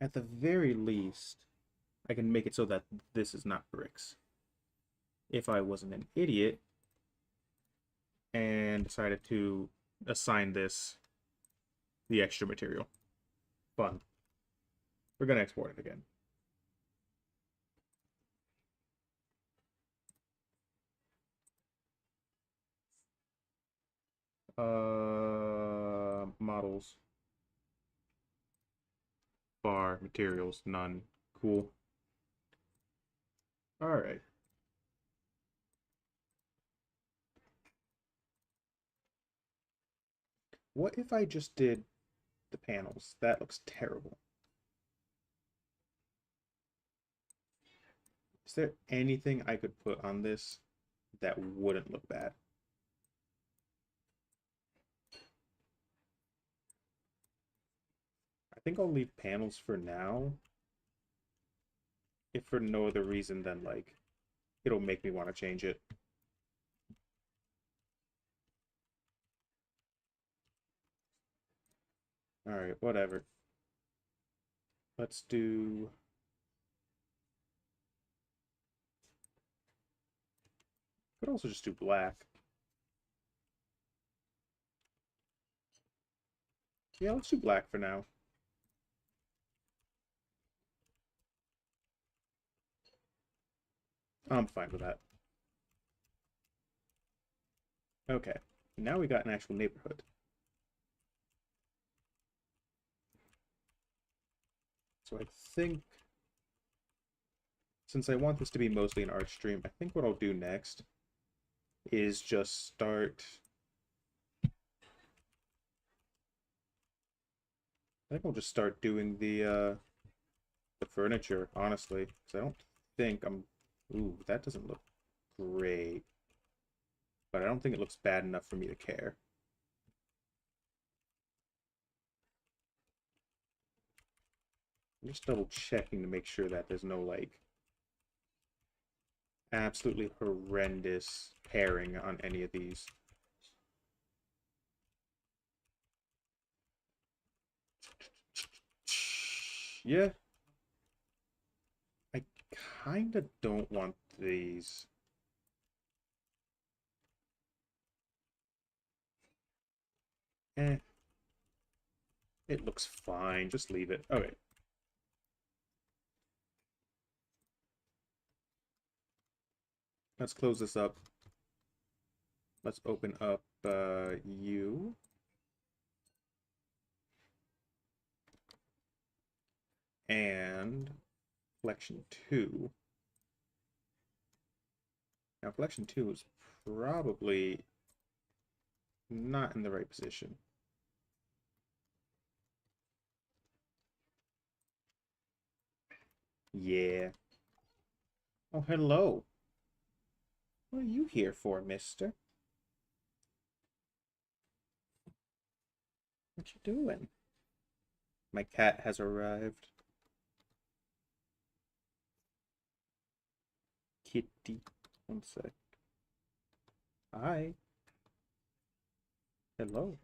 at the very least, I can make it so that this is not bricks. If I wasn't an idiot and decided to assign this the extra material. Fun. We're gonna export it again. Models. Bar, materials, none. Cool. All right. What if I just did the panels? That looks terrible. Is there anything I could put on this that wouldn't look bad? I think I'll leave panels for now. If for no other reason than like it'll make me want to change it. All right, whatever. Let's do... Could also just do black. Yeah, let's do black for now. I'm fine with that. Okay, now we got an actual neighborhood. So I think, since I want this to be mostly an art stream, I think what I'll do next is just start... I think I'll just start doing the furniture, honestly, because I don't think I'm... Ooh, that doesn't look great. But I don't think it looks bad enough for me to care. I'm just double checking to make sure that there's no, like, absolutely horrendous pairing on any of these. Yeah. I kind of don't want these. Eh. It looks fine. Just leave it. Okay. Let's close this up. Let's open up U. And collection 2. Now, collection 2 is probably not in the right position. Yeah. Oh, hello. What are you here for, mister? What you doing? My cat has arrived. Kitty. One sec. Hi. Hello.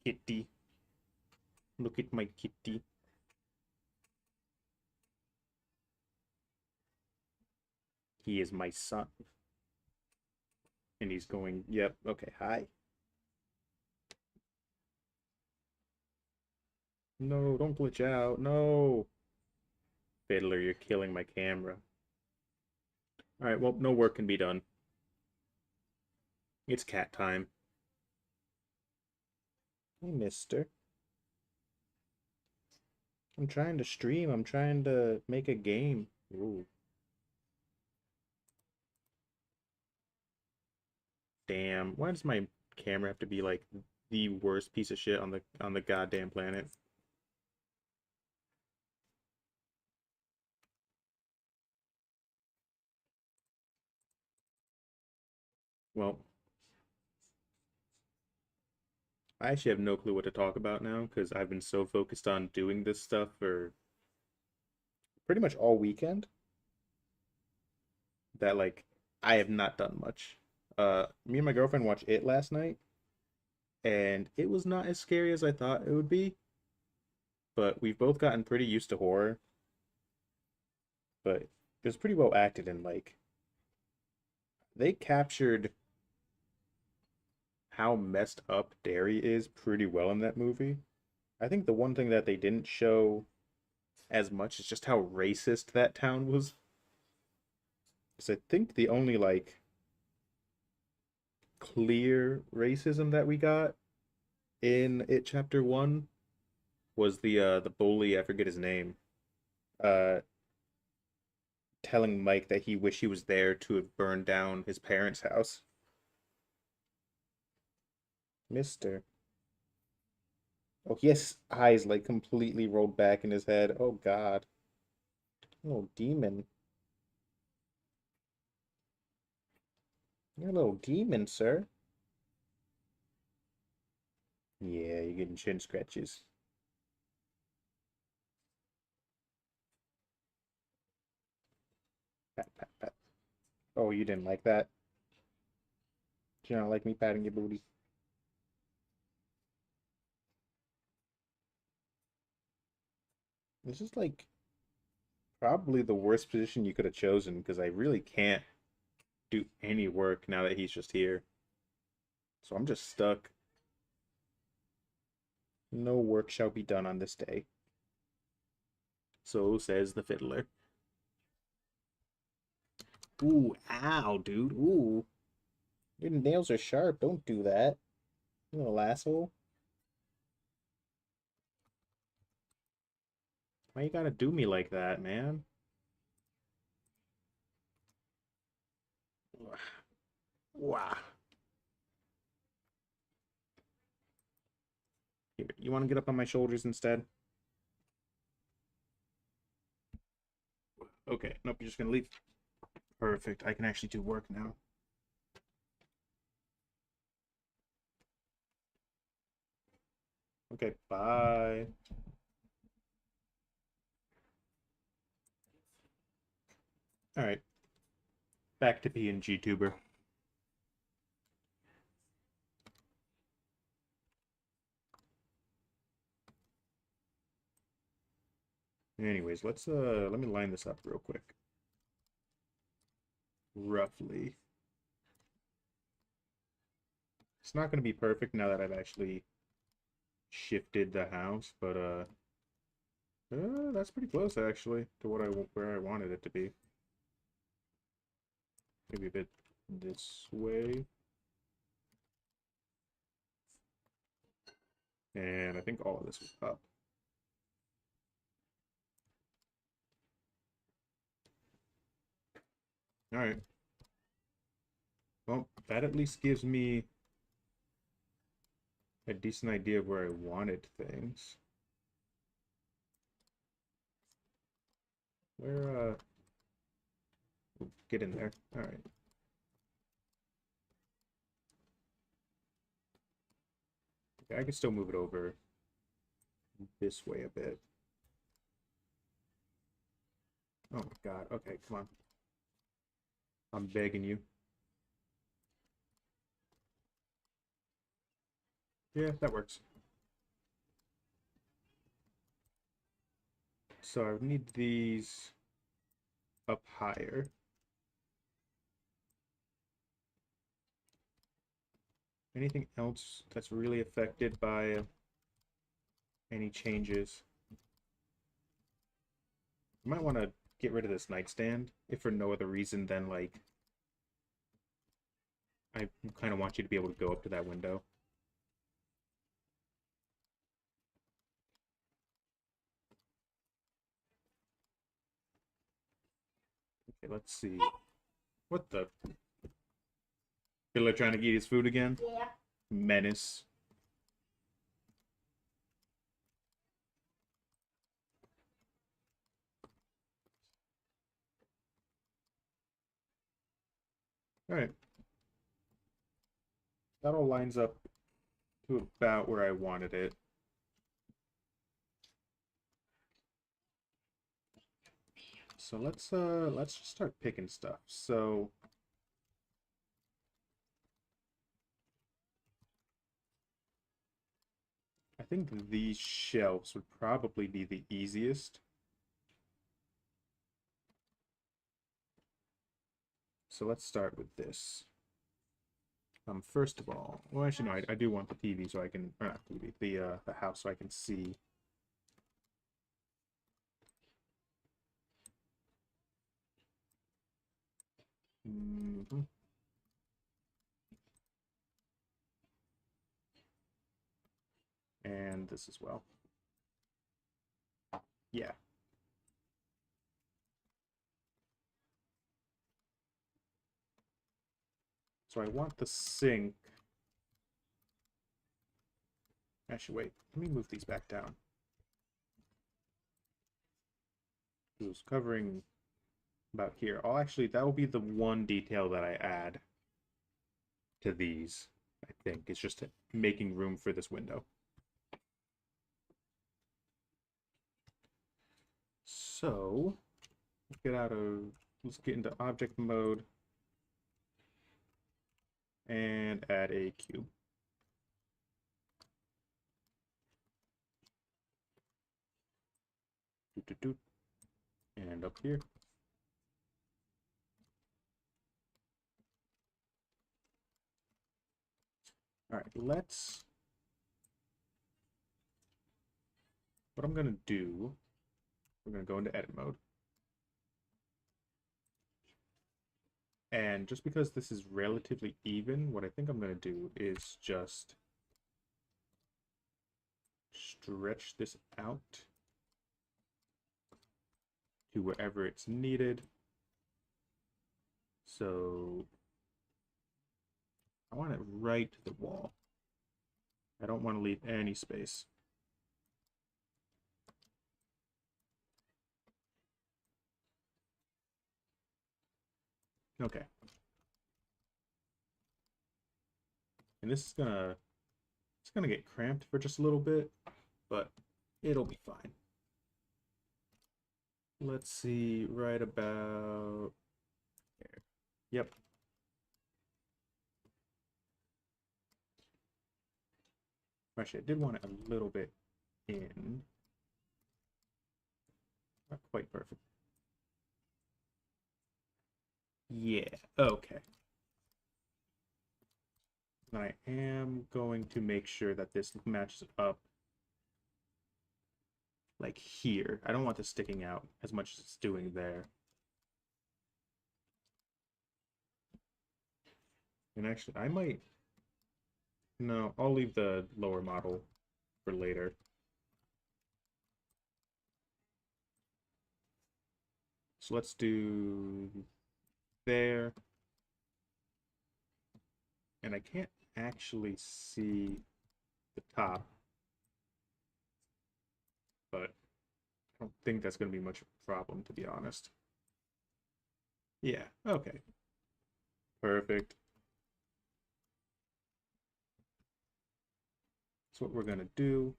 Kitty. Look at my kitty. He is my son. And he's going, yep, okay, hi. No, don't glitch out. No. Fiddler, you're killing my camera. Alright, well, no work can be done. It's cat time. Hey, mister. I'm trying to stream. I'm trying to make a game. Ooh. Damn. Why does my camera have to be like the worst piece of shit on the goddamn planet? Well, I actually have no clue what to talk about now because I've been so focused on doing this stuff for pretty much all weekend that like I have not done much. Me and my girlfriend watched It last night, and it was not as scary as I thought it would be, but we've both gotten pretty used to horror, but it was pretty well acted and like they captured how messed up Derry is pretty well in that movie. I think the one thing that they didn't show as much is just how racist that town was. Because I think the only like clear racism that we got in It Chapter 1 was the bully, I forget his name, uh telling Mike that he wished he was there to have burned down his parents' house. Mister. Oh, he has eyes like completely rolled back in his head. Oh God. Oh demon. You're a little demon, sir. Yeah, you're getting chin scratches. Pat, pat, pat. Oh, you didn't like that? You don't like me patting your booty? This is like probably the worst position you could have chosen because I really can't do any work now that he's just here. So I'm just stuck. No work shall be done on this day. So says the fiddler. Ooh, ow, dude. Ooh. Your nails are sharp. Don't do that. You little asshole. Why you gotta do me like that, man? Wow. Here, you want to get up on my shoulders instead? Okay, nope, you're just gonna leave. Perfect. I can actually do work now. Okay, bye. All right, back to PNG tuber. Anyways, let me line this up real quick. Roughly. It's not gonna be perfect now that I've actually shifted the house, but that's pretty close actually to what where I wanted it to be. Maybe a bit this way. And I think all of this was up. All right. Well, that at least gives me a decent idea of where I wanted things. Where, get in there. All right. Okay, I can still move it over this way a bit. Oh my God. Okay, come on. I'm begging you. Yeah, that works. So I need these up higher. Anything else that's really affected by any changes? You might want to get rid of this nightstand, if for no other reason than, like, I kind of want you to be able to go up to that window. Okay, let's see. What the? Killer trying to eat his food again? Yeah. Menace. Alright. That all lines up to about where I wanted it. So let's just start picking stuff. So I think these shelves would probably be the easiest. So let's start with this. First of all, well, actually, no, I do want the TV so I can, or not TV, the house so I can see. Mhm. And this as well. Yeah. So I want the sink. Actually, wait. Let me move these back down. It was covering about here. I'll actually, that will be the one detail that I add to these, I think. It's just making room for this window. So, let's get into object mode and add a cube. Doot, doot, doot. And up here. All right, what I'm gonna do, we're gonna go into edit mode. And just because this is relatively even, what I think I'm gonna do is just stretch this out to wherever it's needed. So I want it right to the wall. I don't want to leave any space. Okay. And it's gonna get cramped for just a little bit, but it'll be fine. Let's see, right about there. Yep. Actually, I did want it a little bit in. Not quite perfect. Yeah, okay. And I am going to make sure that this matches up like here. I don't want this sticking out as much as it's doing there. And actually, I might... No, I'll leave the lower model for later. So let's do there. And I can't actually see the top, but I don't think that's going to be much of a problem, to be honest. Yeah, okay. Perfect. So what we're going to do,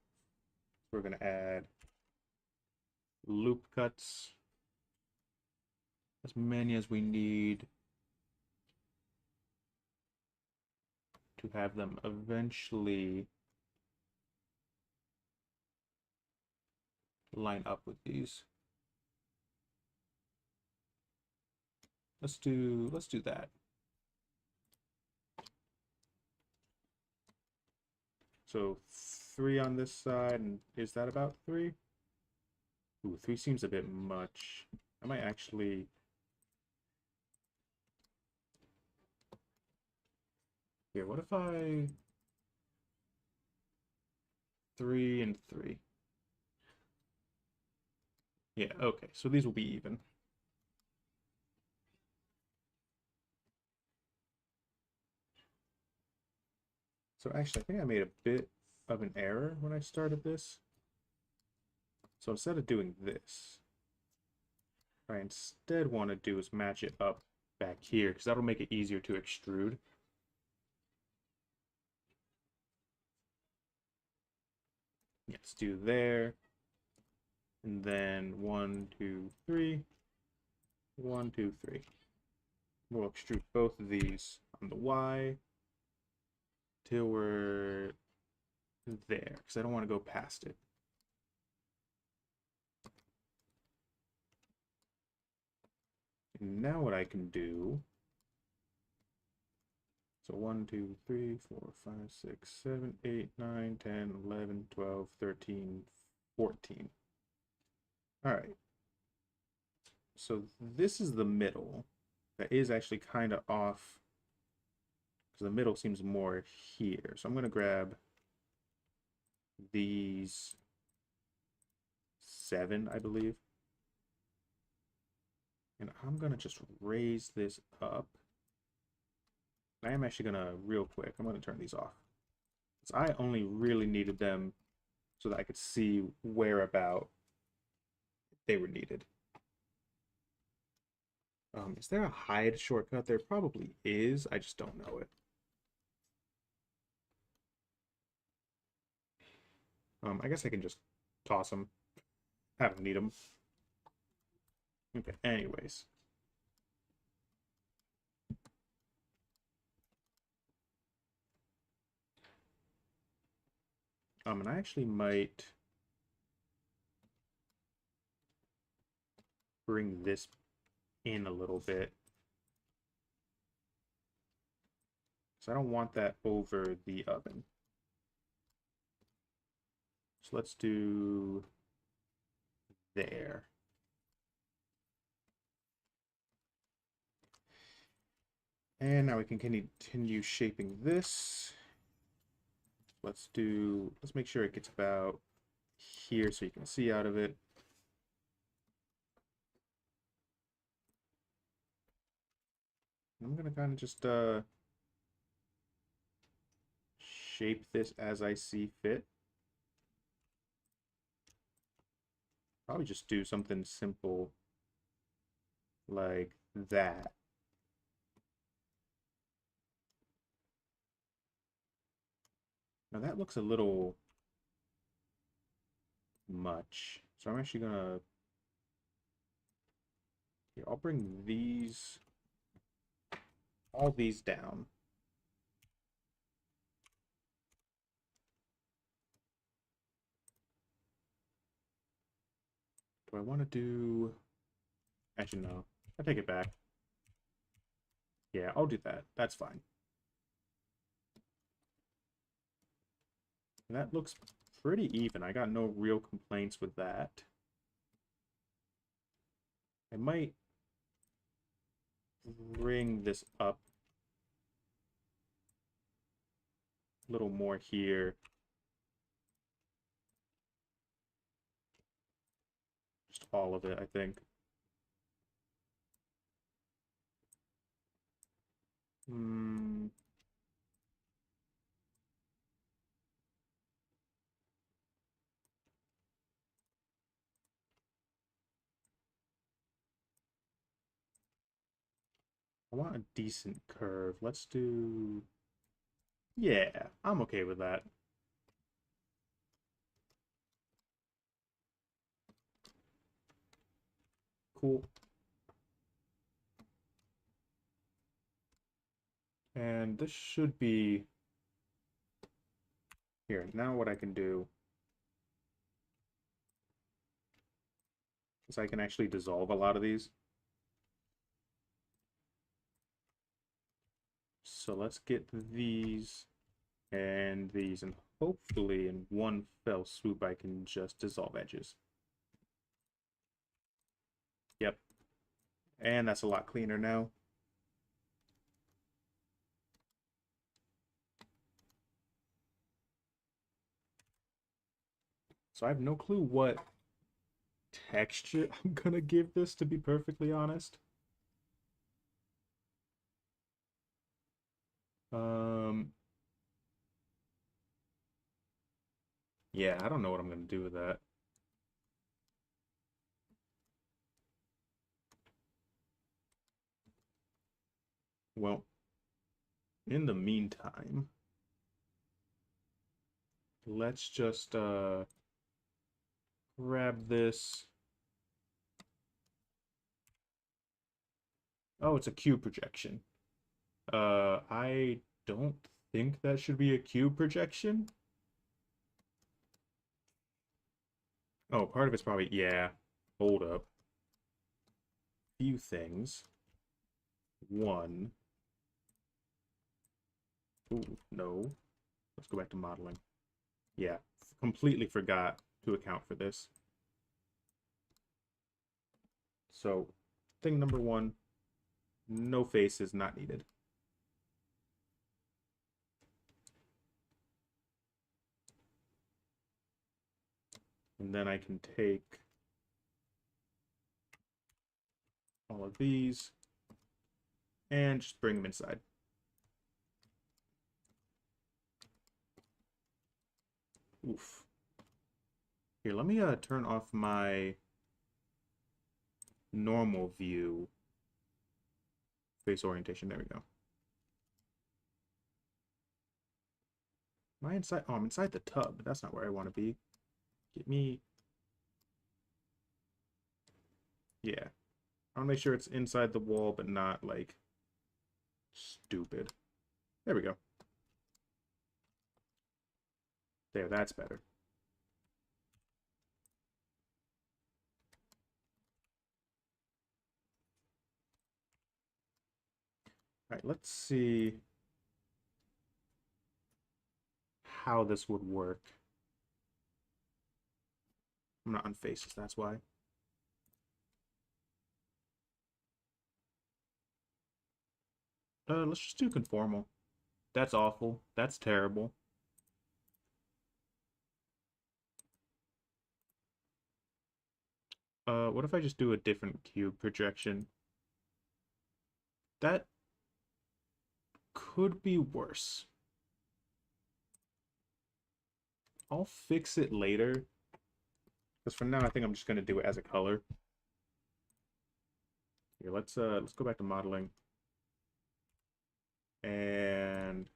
we're going to add loop cuts, as many as we need to have them eventually line up with these. Let's do that. So 3 on this side, and is that about 3? Ooh, 3 seems a bit much. I might actually... Here, what if I... 3 and 3? Yeah, okay, so these will be even. So actually, I think I made a bit of an error when I started this. So instead of doing this, what I instead want to do is match it up back here, because that'll make it easier to extrude. Yeah, let's do there. And then 1, 2, 3. 1, 2, 3. We'll extrude both of these on the Y till we're there, because I don't want to go past it. And now what I can do, so 1, 2, 3, 4, 5, 6, 7, 8, 9, 10, 11, 12, 13, 14. All right. So this is the middle. That is actually kind of off, because the middle seems more here. So I'm going to grab these 7, I believe. And I'm going to just raise this up. I am actually going to, real quick, I'm going to turn these off. Because I only really needed them so that I could see whereabout they were needed. Is there a hide shortcut? There probably is. I just don't know it. I guess I can just toss them. I don't need them. Okay, anyways. And I actually might bring this in a little bit. So I don't want that over the oven. So let's do there. And now we can continue shaping this. Let's make sure it gets about here so you can see out of it. I'm gonna kind of just shape this as I see fit. Probably just do something simple like that. Now that looks a little much. So I'm actually gonna, here, I'll bring these, all these down. Do I want to do, actually no, I take it back. Yeah, I'll do that. That's fine. And that looks pretty even. I got no real complaints with that. I might bring this up a little more here. Just all of it, I think. I want a decent curve. Let's do... Yeah, I'm okay with that. Cool. And this should be... Here, now what I can do is I can actually dissolve a lot of these. So let's get these and these, and hopefully in one fell swoop I can just dissolve edges. Yep. And that's a lot cleaner now. So I have no clue what texture I'm gonna give this, to be perfectly honest. Um, yeah, I don't know what I'm gonna do with that. Well, in the meantime, let's just grab this. Oh, it's a cube projection. I don't think that should be a cube projection. Oh, part of it's probably, yeah. Hold up. Few things. One. Ooh, no. Let's go back to modeling. Yeah, completely forgot to account for this. So, thing number one, no face is not needed. And then I can take all of these and just bring them inside. Oof. Here, let me turn off my normal view face orientation. There we go. Am I inside? Oh, I'm inside the tub. That's not where I want to be. Get me... Yeah. I want to make sure it's inside the wall, but not, like, stupid. There we go. There, that's better. All right, let's see how this would work. I'm not on faces, that's why. Let's just do conformal. That's awful. That's terrible. What if I just do a different cube projection? That could be worse. I'll fix it later. Because for now, I think I'm just gonna do it as a color. Here, let's go back to modeling. And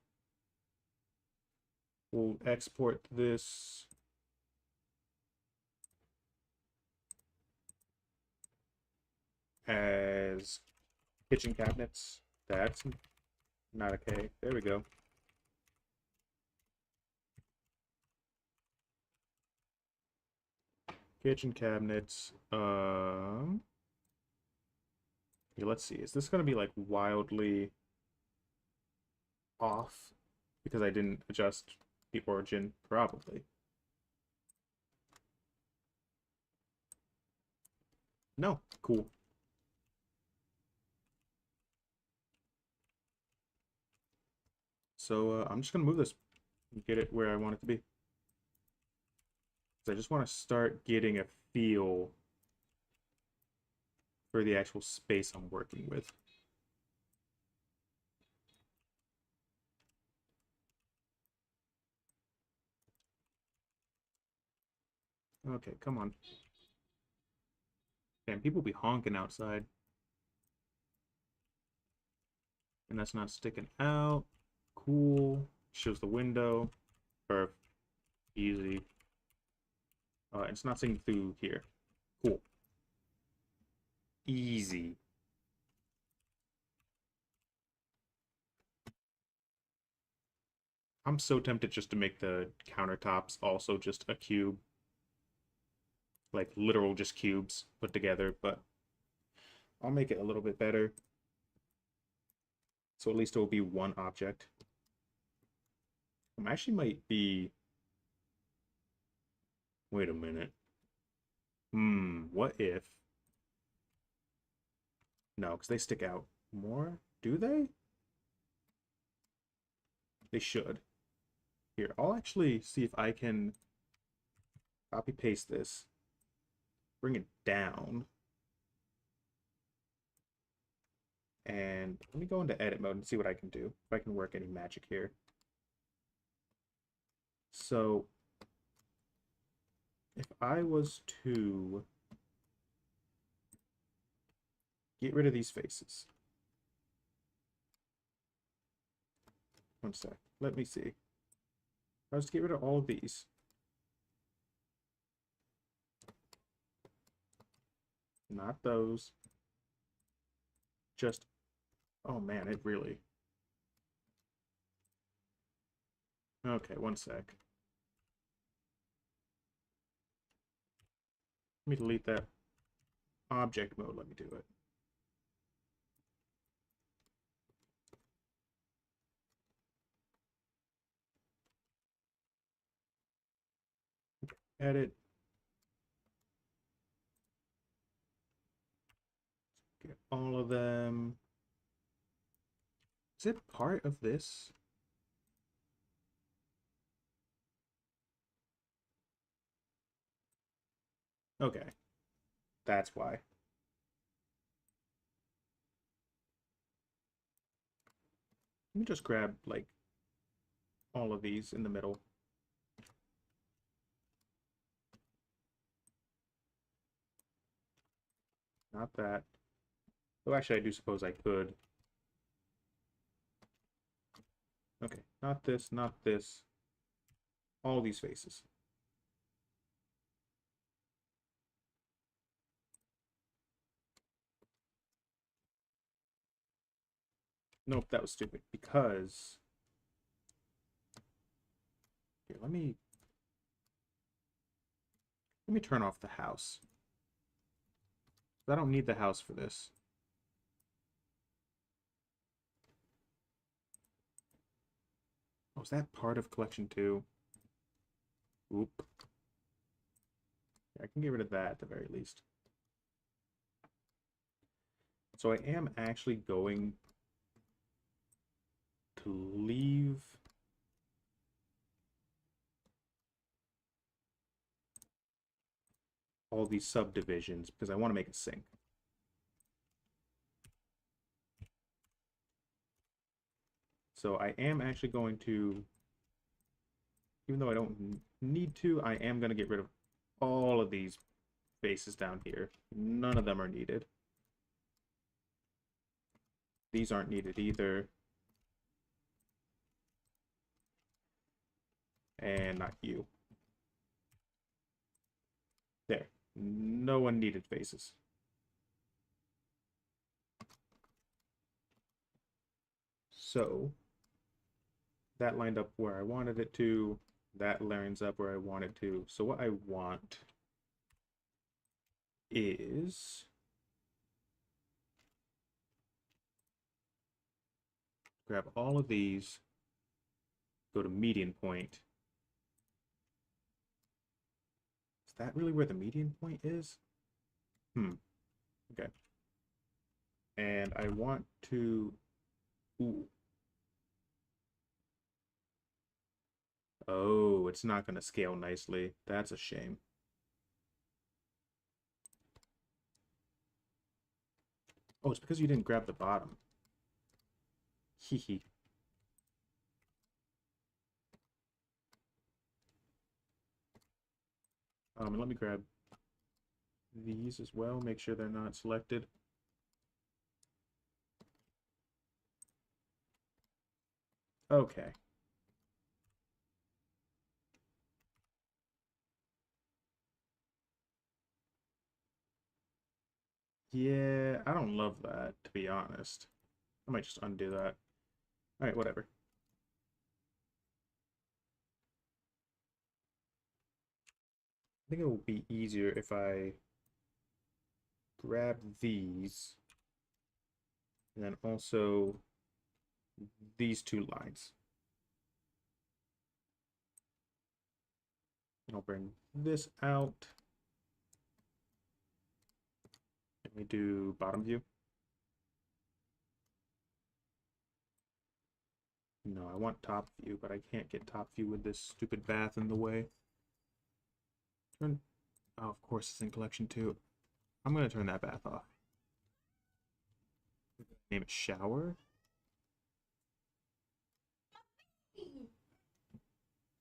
we'll export this as kitchen cabinets. That's not okay. There we go. Kitchen cabinets. Here, let's see. Is this gonna be like wildly off because I didn't adjust the origin? Probably. No. Cool. So I'm just gonna move this and get it where I want it to be. So I just want to start getting a feel for the actual space I'm working with. Okay, come on. Damn, people be honking outside. And that's not sticking out. Cool. Shows the window. Perfect. Easy. It's not seeing through here. Cool. Easy. I'm so tempted just to make the countertops also just a cube. Like literal just cubes put together, but I'll make it a little bit better. So at least it will be one object. I actually might be... Wait a minute. What if... No, because they stick out more. Do they? They should. Here, I'll actually see if I can copy paste this. Bring it down. And let me go into edit mode and see what I can do. If I can work any magic here. So, if I was to get rid of these faces. One sec. Let me see. If I was to get rid of all of these. Not those. Just, oh man, it really. Okay, one sec. Let me delete that object mode. Let me do it. Edit. Get all of them. Is it part of this? Okay. That's why. Let me just grab, like, all of these in the middle. Not that. Oh, actually, I do suppose I could. Okay, not this, not this. All these faces. Nope, that was stupid. Because... Here, let me turn off the house. I don't need the house for this. Oh, is that part of collection 2? Oop. Yeah, I can get rid of that at the very least. So I am actually going to leave all these subdivisions because I want to make a sync. So I am actually going to, even though I don't need to, I am going to get rid of all of these faces down here. None of them are needed. These aren't needed either. And not you. There. No one needed faces. So that lined up where I wanted it to. That lines up where I want it to. So what I want is grab all of these, go to median point. Is that really where the median point is? Okay. And I want to... Ooh. Oh, it's not going to scale nicely. That's a shame. Oh, it's because you didn't grab the bottom. Hee. And let me grab these as well. Make sure they're not selected. Okay. Yeah, I don't love that, to be honest. I might just undo that. Alright, whatever. I think it will be easier if I grab these and then also these two lines. And I'll bring this out. Let me do bottom view. No, I want top view, but I can't get top view with this stupid bath in the way. Turn. Oh, of course it's in collection too. I'm gonna turn that bath off. Name it shower.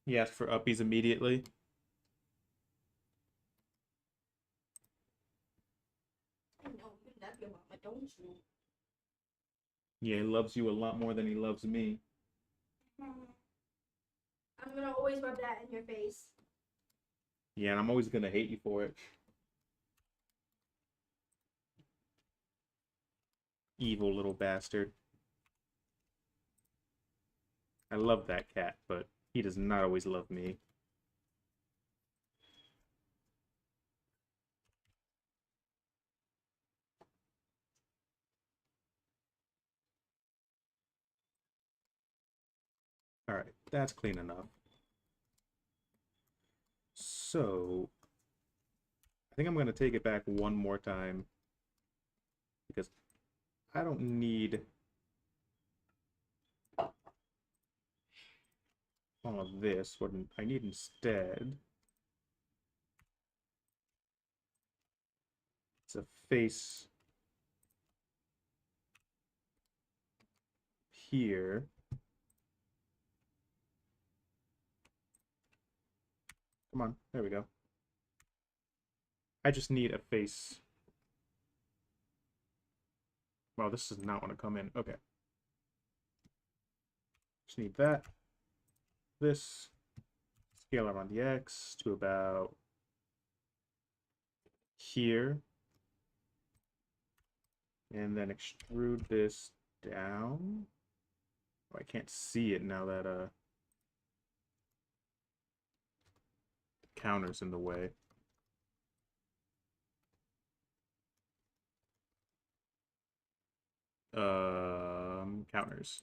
He asked for uppies immediately. I know, you love your mama, don't you? Yeah, he loves you a lot more than he loves me. I'm gonna always rub that in your face. Yeah, and I'm always gonna hate you for it. Evil little bastard. I love that cat, but he does not always love me. Alright, that's clean enough. So, I think I'm going to take it back one more time because I don't need all of this. What I need instead is a face here. Come on, there we go. I just need a face. Well, this does not want to come in. Okay. Just need that. This. Scale around the X to about here. And then extrude this down. Oh, I can't see it now that the counter's in the way. Counters.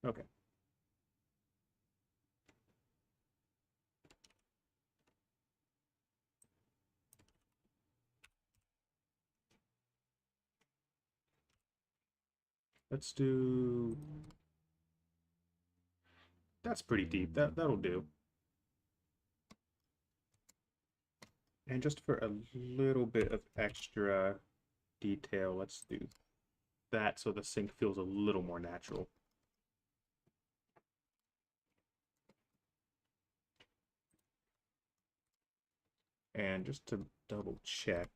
Okay. Let's do... That's pretty deep. That'll do. And just for a little bit of extra detail, let's do that so the sink feels a little more natural. And just to double check,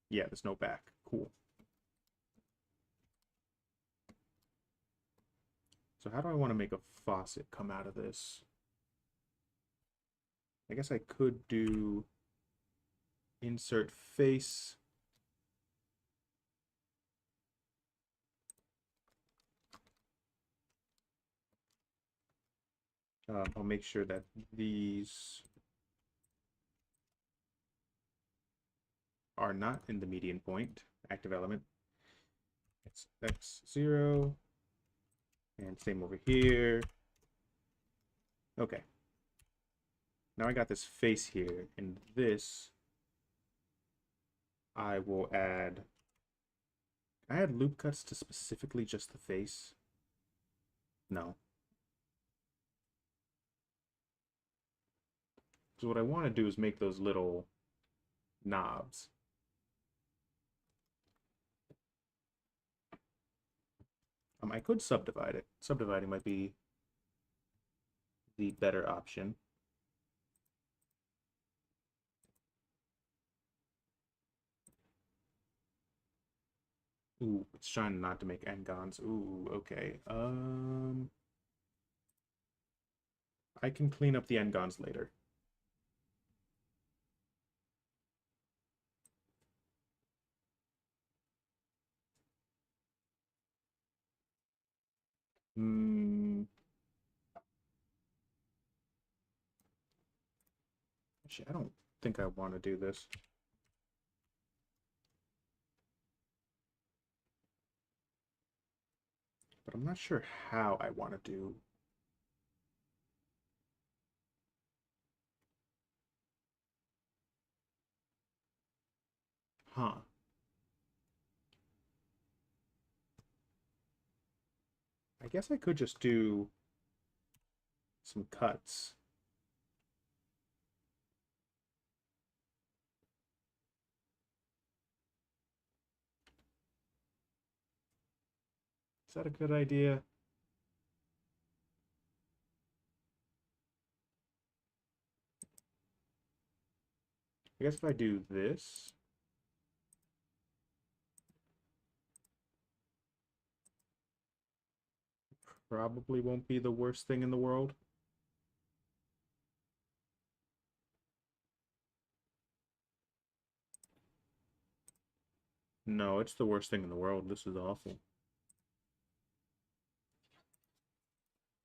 yeah, there's no back. Cool. So how do I want to make a faucet come out of this? I guess I could do insert face. I'll make sure that these are not in the median point. Active element. It's X0. And same over here. Okay. Now I got this face here, and this I will add. I add loop cuts to specifically just the face. No. So what I want to do is make those little knobs. I could subdivide it. Subdividing might be the better option. Ooh, it's trying not to make N-gons. Ooh, okay. I can clean up the N-gons later. Hmm. Actually, I don't think I want to do this. But I'm not sure how I want to do. Huh. I guess I could just do some cuts. Is that a good idea? I guess if I do this, probably won't be the worst thing in the world. No, it's the worst thing in the world. This is awful.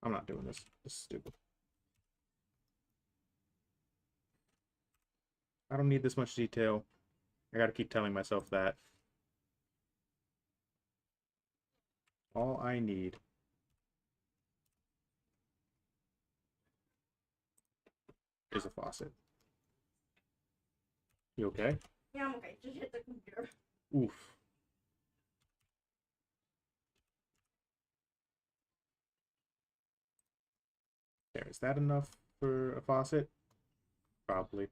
I'm not doing this. This is stupid. I don't need this much detail. I gotta keep telling myself that. All I need is a faucet. You okay? Yeah, I'm okay. Just hit the computer. Oof. There, is that enough for a faucet? Probably.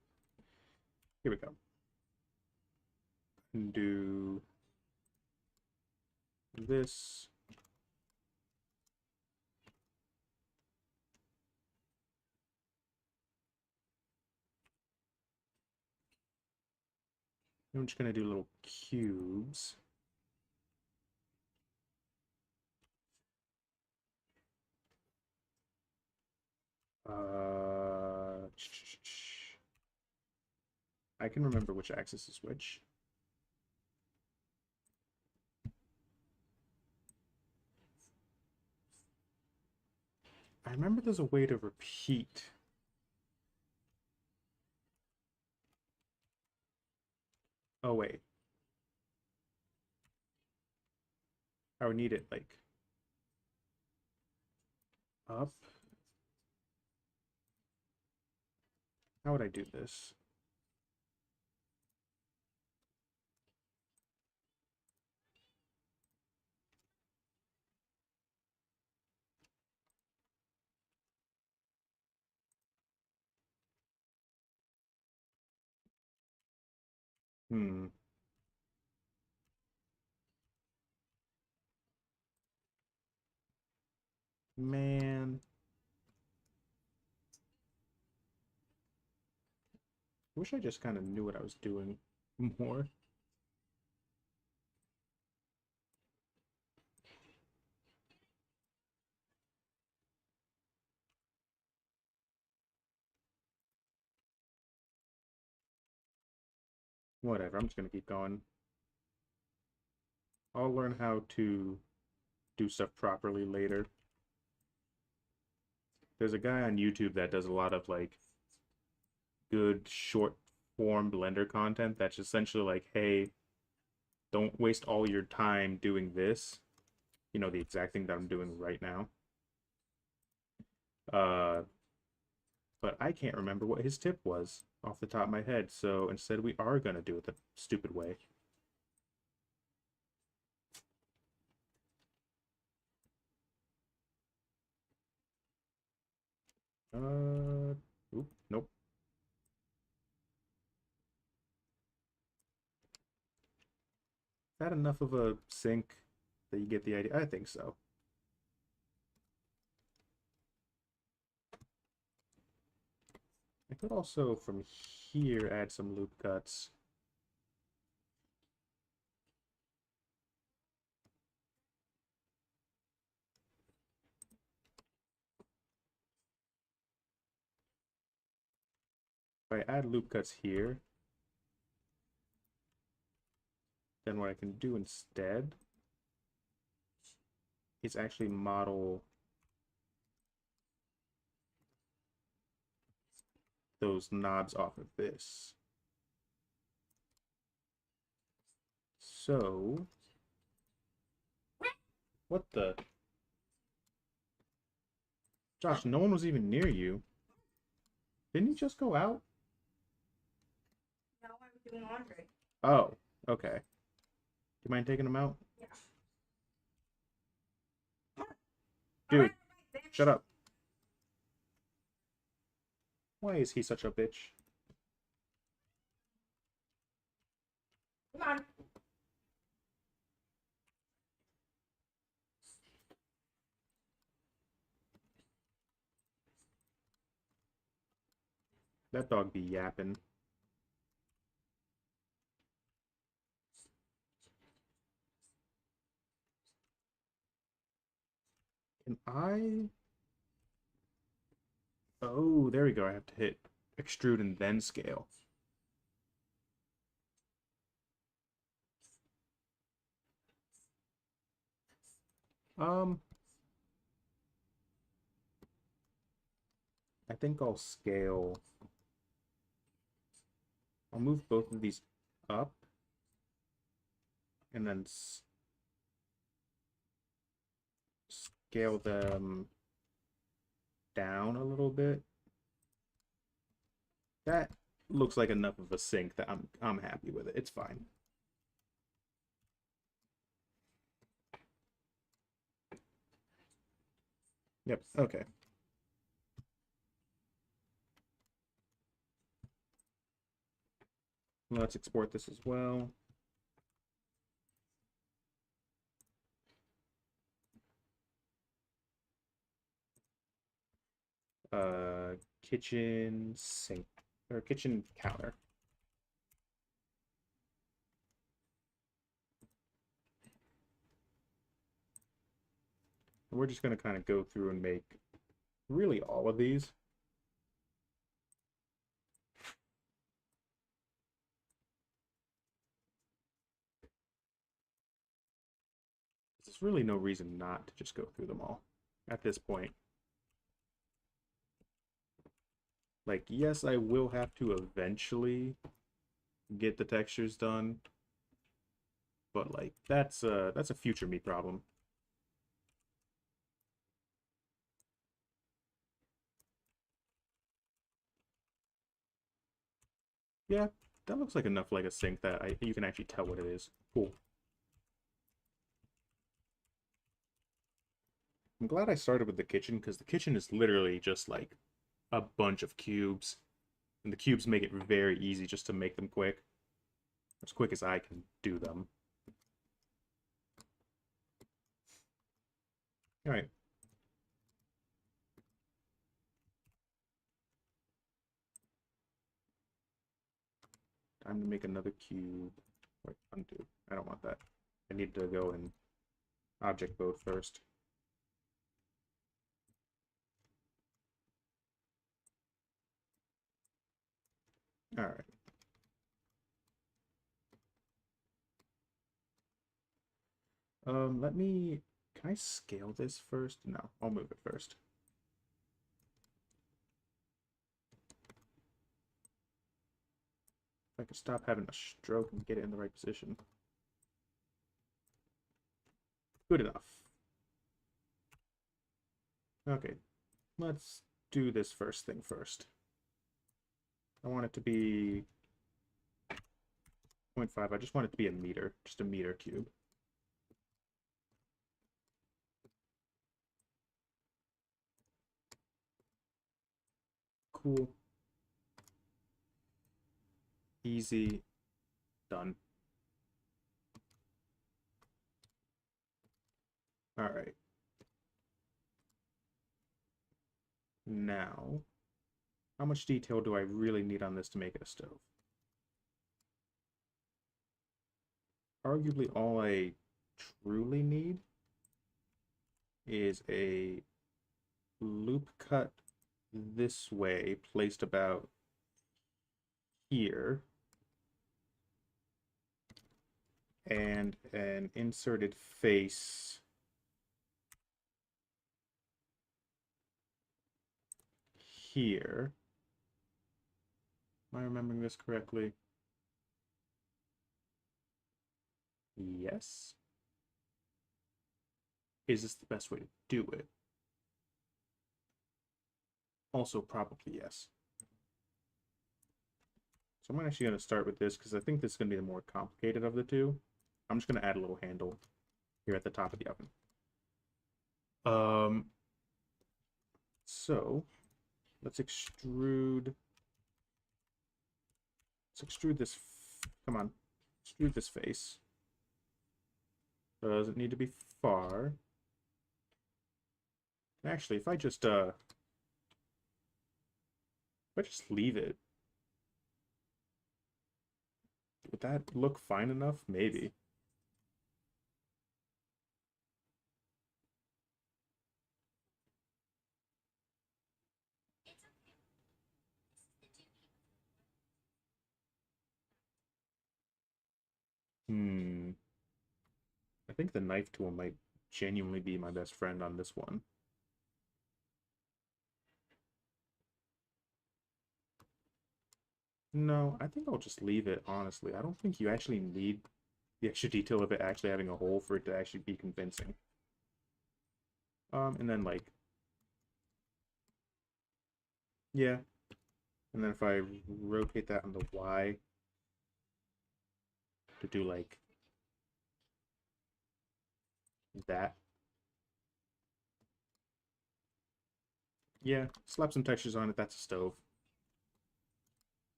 Here we go. Do this. I'm just gonna do little cubes. Uh, I can remember which axis is which. I remember there's a way to repeat. Oh, wait. I would need it, like, up. How would I do this? Hmm. Man. Wish I just kind of knew what I was doing more. Whatever, I'm just gonna keep going. I'll learn how to do stuff properly later. There's a guy on YouTube that does a lot of like good short form Blender content that's essentially like, hey, don't waste all your time doing this. You know, the exact thing that I'm doing right now. Uh, but I can't remember what his tip was off the top of my head, so instead we are gonna do it the stupid way. Oop, nope. Is that enough of a sync that you get the idea? I think so. I could also, from here, add some loop cuts. I add loop cuts here, then what I can do instead is actually model those knobs off of this. So, what the? Josh, no one was even near you. Didn't you just go out? No, I'm doing laundry. Oh, okay. Do you mind taking them out? Yeah. Dude, shut up. Why is he such a bitch? Come on. That dog be yapping. Can I? Oh, there we go. I have to hit extrude and then scale. Um, I think I'll scale. I'll move both of these up and then scale them down a little bit. That looks like enough of a sync that I'm happy with it. It's fine. Yep, okay. Let's export this as well. Kitchen sink or kitchen counter. And we're just going to kind of go through and make really all of these. There's really no reason not to just go through them all at this point. Like, yes, I will have to eventually get the textures done, but like that's a future me problem. Yeah, that looks like enough like a sync that you can actually tell what it is. Cool. I'm glad I started with the kitchen because the kitchen is literally just like a bunch of cubes, and the cubes make it very easy just to make them as quick as I can do them. All right. Time to make another cube. Wait, undo. I don't want that. I need to go in object mode first. All right. Let me. Can I scale this first? No, I'll move it first. If I could stop having a stroke and get it in the right position. Good enough. Okay, let's do this first thing first. I want it to be 0.5. I just want it to be a meter, just a meter cube. Cool. Easy. Done. All right. Now, how much detail do I really need on this to make it a stove? Arguably all I truly need is a loop cut this way, placed about here and an inserted face here. Am I remembering this correctly? Yes. Is this the best way to do it? Also, probably yes. So I'm actually going to start with this because I think this is going to be the more complicated of the two. I'm just going to add a little handle here at the top of the oven. So let's extrude. Let's extrude this. Come on, extrude this face. Doesn't need to be far. Actually, if I just leave it, would that look fine enough? Maybe. Hmm. I think the knife tool might genuinely be my best friend on this one. No, I think I'll just leave it, honestly. I don't think you actually need the extra detail of it actually having a hole for it to actually be convincing. And then, like, yeah. And then if I rotate that on the Y to do, like, that. Yeah, slap some textures on it, that's a stove.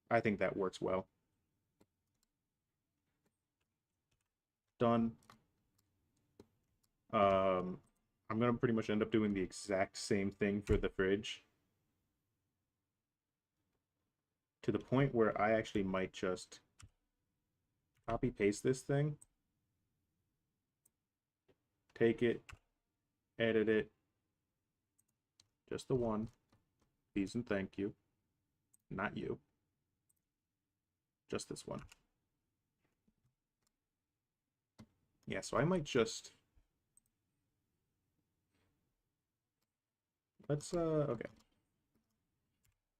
I think that works well. Done. I'm gonna pretty much end up doing the exact same thing for the fridge. To the point where I actually might just copy paste this thing, take it, edit it, just the one, please and thank you, not you, just this one. Yeah, so I might just, okay.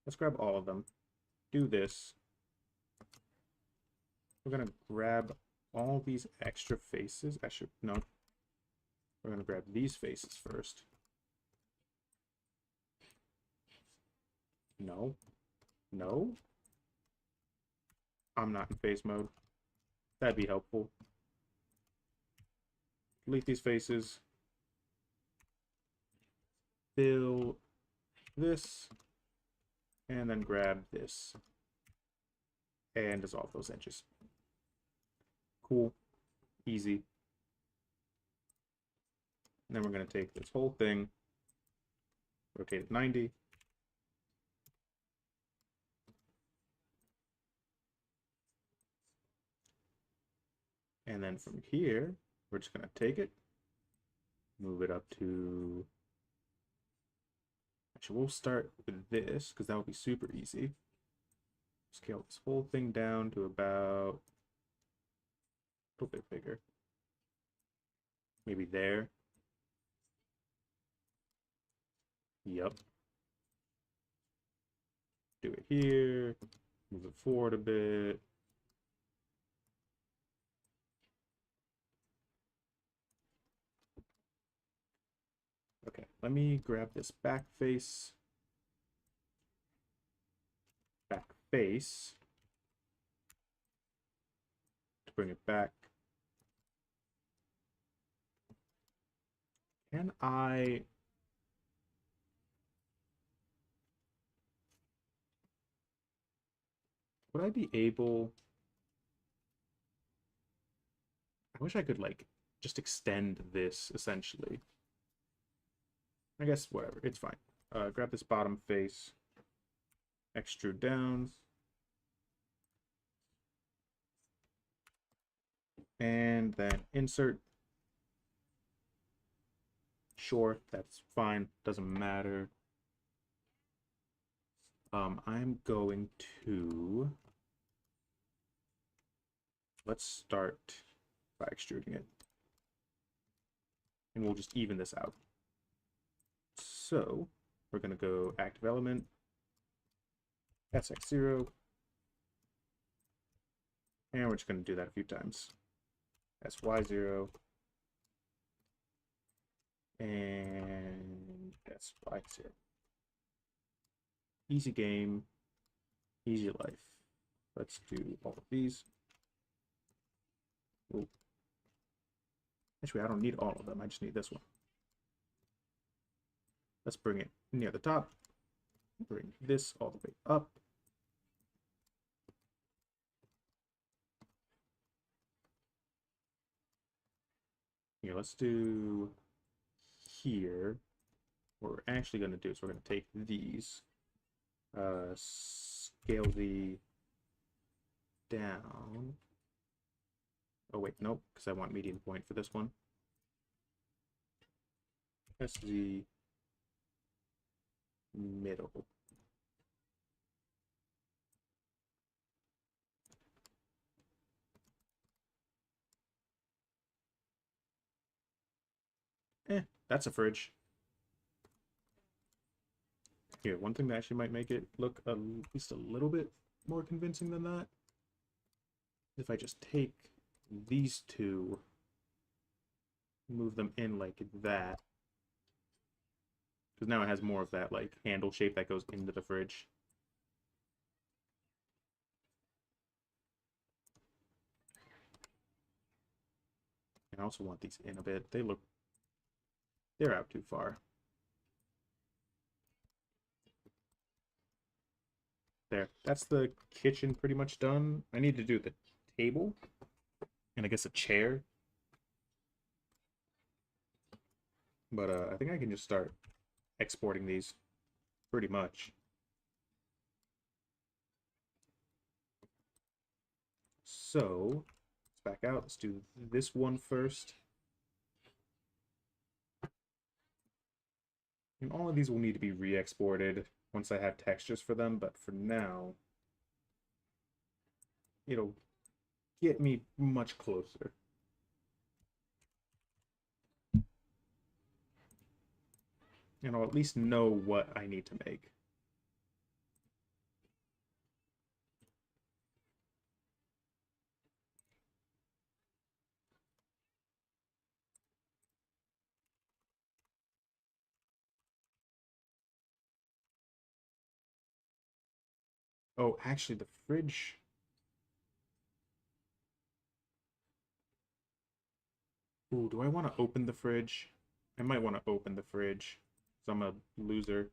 Let's grab all of them, do this. We're gonna grab all these extra faces. Actually, no. We're gonna grab these faces first. No. No. I'm not in face mode. That'd be helpful. Delete these faces. Fill this. And then grab this. And dissolve those edges. Cool. Easy. And then we're going to take this whole thing, rotate it 90. And then from here, we're just going to take it, move it up to... Actually, we'll start with this, because that would be super easy. Scale this whole thing down to about a little bit bigger. Maybe there. Yep. Do it here. Move it forward a bit. Okay, let me grab this back face. Back face. To bring it back. Can I... Would I be able... I wish I could, like, just extend this, essentially. I guess, whatever, it's fine. Grab this bottom face. Extrude downs. And then insert. Sure, that's fine. Doesn't matter. I'm going to let's start by extruding it. And we'll just even this out. So we're going to go active element, SX0, and we're just going to do that a few times. SY0, and SY0. Easy game, easy life. Let's do all of these. Ooh. Actually, I don't need all of them. I just need this one. Let's bring it near the top. Bring this all the way up. Here, let's do here. What we're actually going to do is we're going to take these, scale the down. Oh wait, nope, because I want median point for this one. SZ middle. That's a fridge. Here, one thing that actually might make it look at least a little bit more convincing than that, if I just take these two, move them in like that, because now it has more of that like handle shape that goes into the fridge. And I also want these in a bit. They're out too far. There, that's the kitchen pretty much done. I need to do the table and I guess a chair. But I think I can just start exporting these pretty much. So let's back out. Let's do this one first. And all of these will need to be re-exported once I have textures for them, but for now, it'll get me much closer. And I'll at least know what I need to make. Oh, actually, the fridge. Ooh, do I want to open the fridge? I might want to open the fridge, so I'm a loser.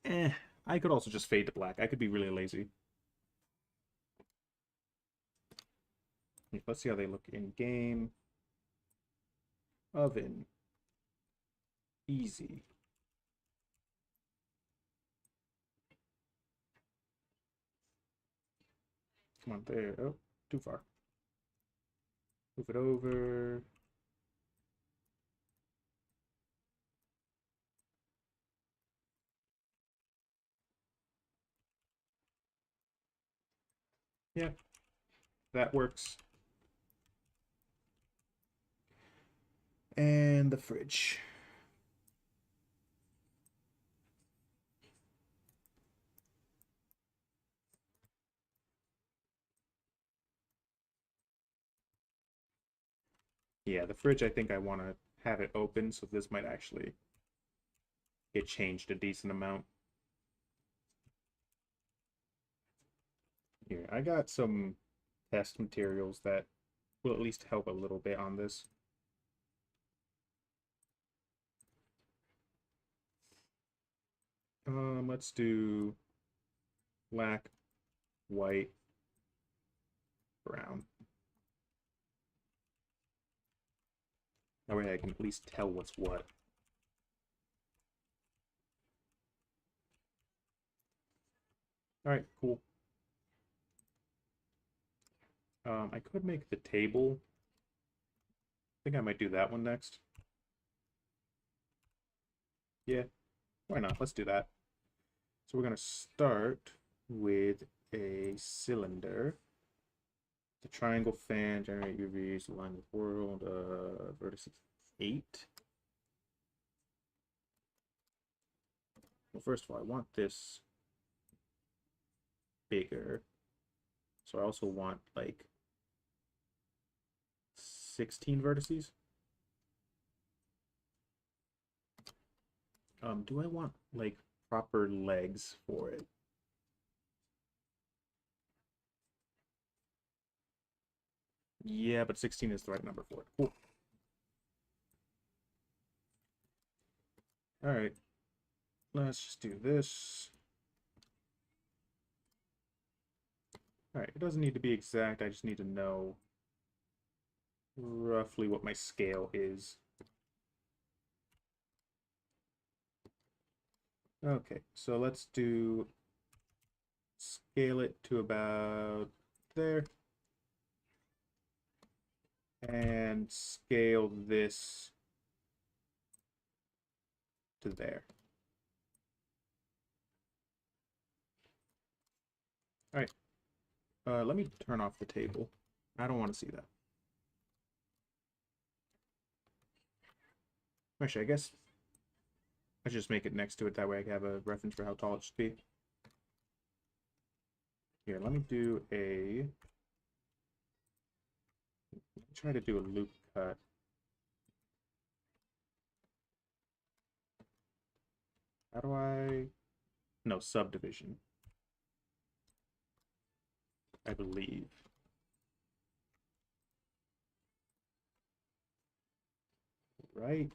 I could also just fade to black. I could be really lazy. Let's see how they look in game. Oven. Easy. Come on, there. Oh, too far. Move it over. Yeah, that works. And the fridge. Yeah, the fridge, I think I want to have it open, so this might actually get changed a decent amount. Here, I got some test materials that will at least help a little bit on this. Let's do black, white, brown. That way I can at least tell what's what. Alright, cool. I could make the table. I think I might do that one next. Yeah, why not? Let's do that. So we're going to start with a cylinder. The triangle fan, generate UVs, align with world, vertices 8. Well, first of all, I want this bigger. So I also want like 16 vertices. Do I want like proper legs for it? Yeah, but 16 is the right number for it. Cool. All right. Let's just do this. All right, it doesn't need to be exact. I just need to know roughly what my scale is. Okay, so let's do scale it to about there. And scale this to there. All right, let me turn off the table. I don't want to see that. Actually, I guess I should just make it next to it. That way I can have a reference for how tall it should be. Here, let me do a... try to do a loop cut. How do I... No, subdivision. I believe. Right?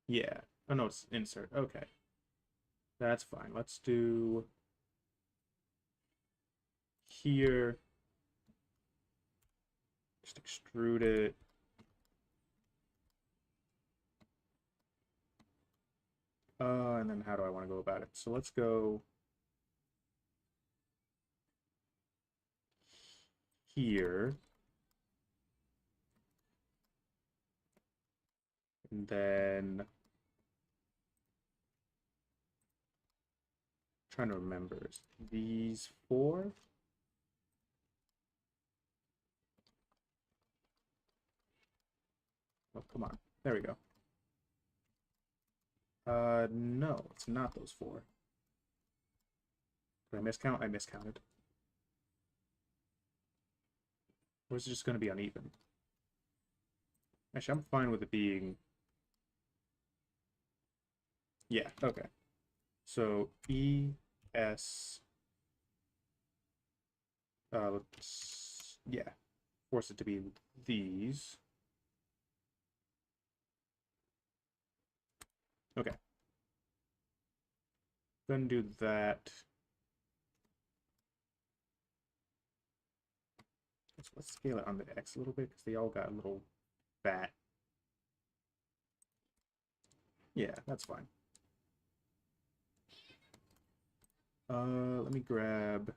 Yeah. Oh, no, it's insert. Okay. That's fine. Let's do... here. Just extrude it. And then how do I want to go about it? So let's go here. And then trying to remember these 4. Oh, come on. There we go. No, it's not those 4. Did I miscount? I miscounted. Or is it just going to be uneven? Actually, I'm fine with it being... yeah, okay. So E, S... let's... yeah. Force it to be these. Okay. Then do that. Let's scale it on the X a little bit because they all got a little fat. Yeah, that's fine. Let me grab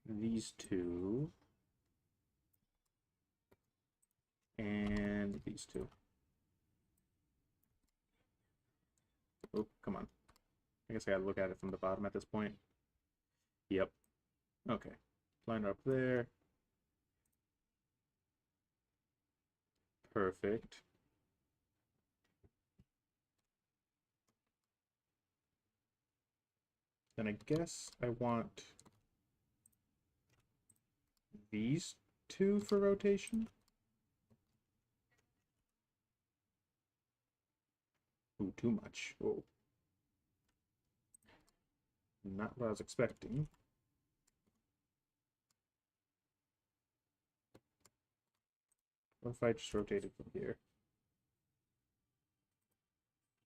these 2 and these 2. Oh, come on. I guess I gotta look at it from the bottom at this point. Yep. Okay. Line up there. Perfect. Then I guess I want these 2 for rotation. Ooh, too much. Oh. Not what I was expecting. What if I just rotate it from here?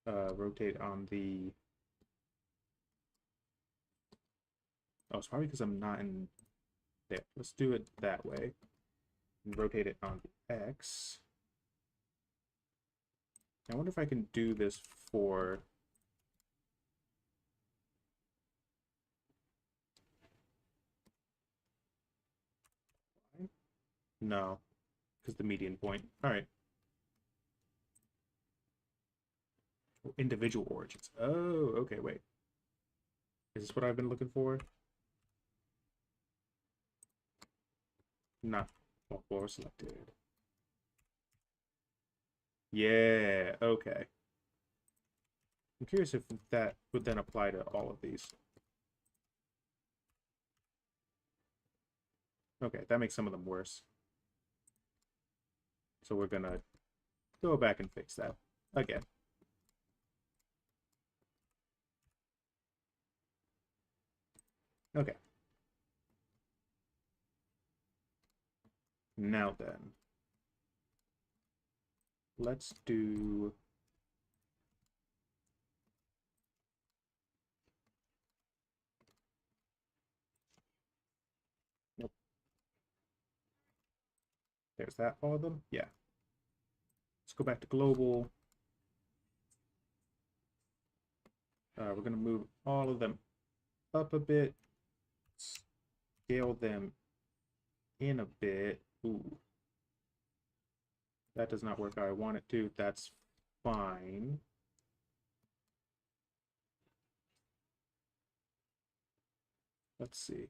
Rotate on the... oh, it's probably because I'm not in there. Let's do it that way. And rotate it on the X. I wonder if I can do this for... no, because the median point. All right. Oh, individual origins. Oh, okay, wait. Is this what I've been looking for? Not all floor selected. Yeah, okay. I'm curious if that would then apply to all of these. Okay, that makes some of them worse. So we're gonna go back and fix that again. Okay. Now then, let's do nope. There's that, all of them? Yeah. Let's go back to global. We're gonna move all of them up a bit, scale them in a bit. Ooh, that does not work how I want it to. That's fine. Let's see.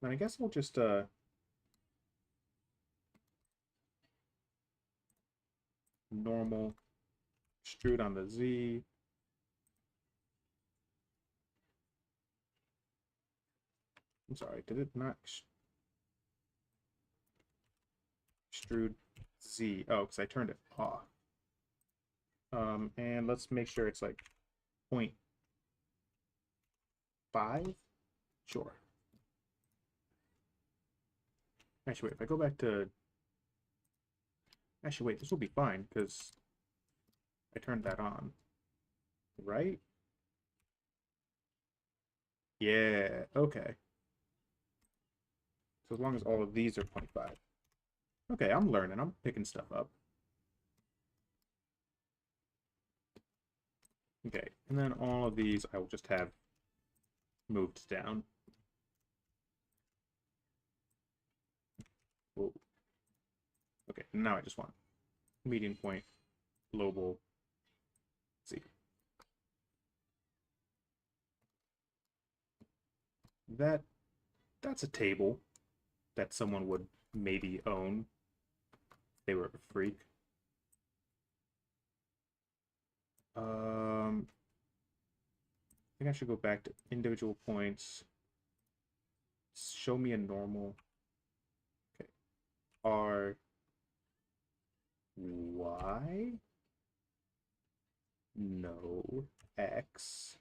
And I guess I'll just normal extrude on the Z. I'm sorry, did it not extrude Z? Oh, because I turned it off. And let's make sure it's like 0.5. Sure. Actually, wait, if I go back to... Actually, wait, this will be fine, because I turned that on. Right? Yeah, okay. So as long as all of these are 0.5. Okay, I'm learning. I'm picking stuff up. Okay, and then all of these I will just have moved down. Whoa. Okay, now I just want median point, global, Z. That's a table that someone would maybe own if they were a freak. I think I should go back to individual points. Show me a normal. Okay. R Y? No. X.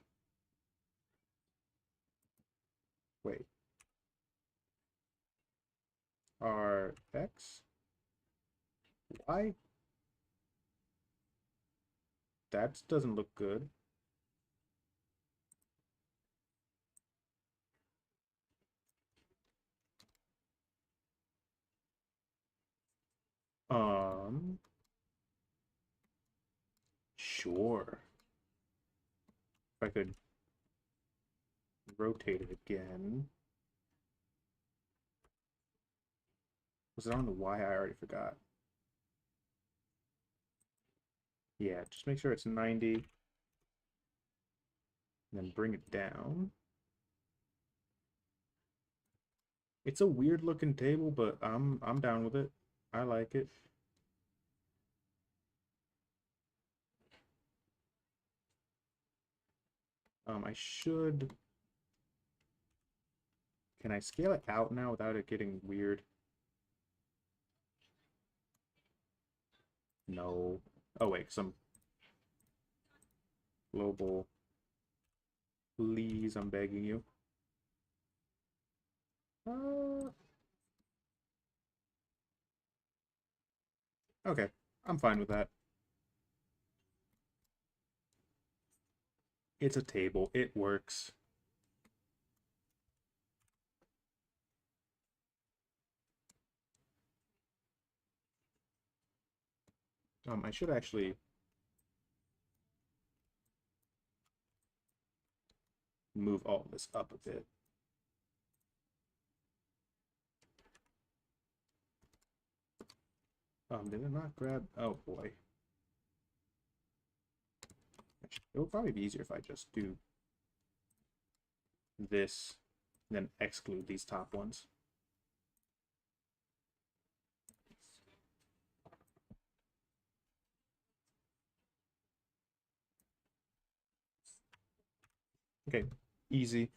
Wait. R X? Y? That doesn't look good. Sure. If I could rotate it again. Was it on the Y? I already forgot. Yeah, just make sure it's 90. And then bring it down. It's a weird looking table, but I'm down with it. I like it. I should... Can I scale it out now without it getting weird? No. Oh wait, some global. Please, I'm begging you. Okay, I'm fine with that. It's a table. It works. I should actually move all this up a bit. Did it not grab? Oh boy. It would probably be easier if I just do this, and then exclude these top ones. Okay, easy.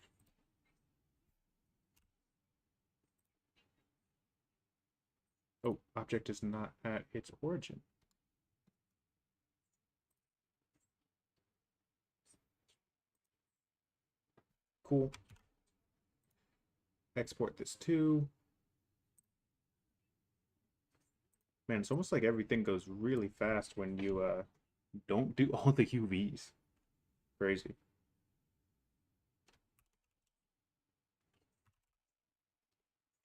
Oh, object is not at its origin. Cool. Export this too. Man, it's almost like everything goes really fast when you don't do all the UVs. Crazy.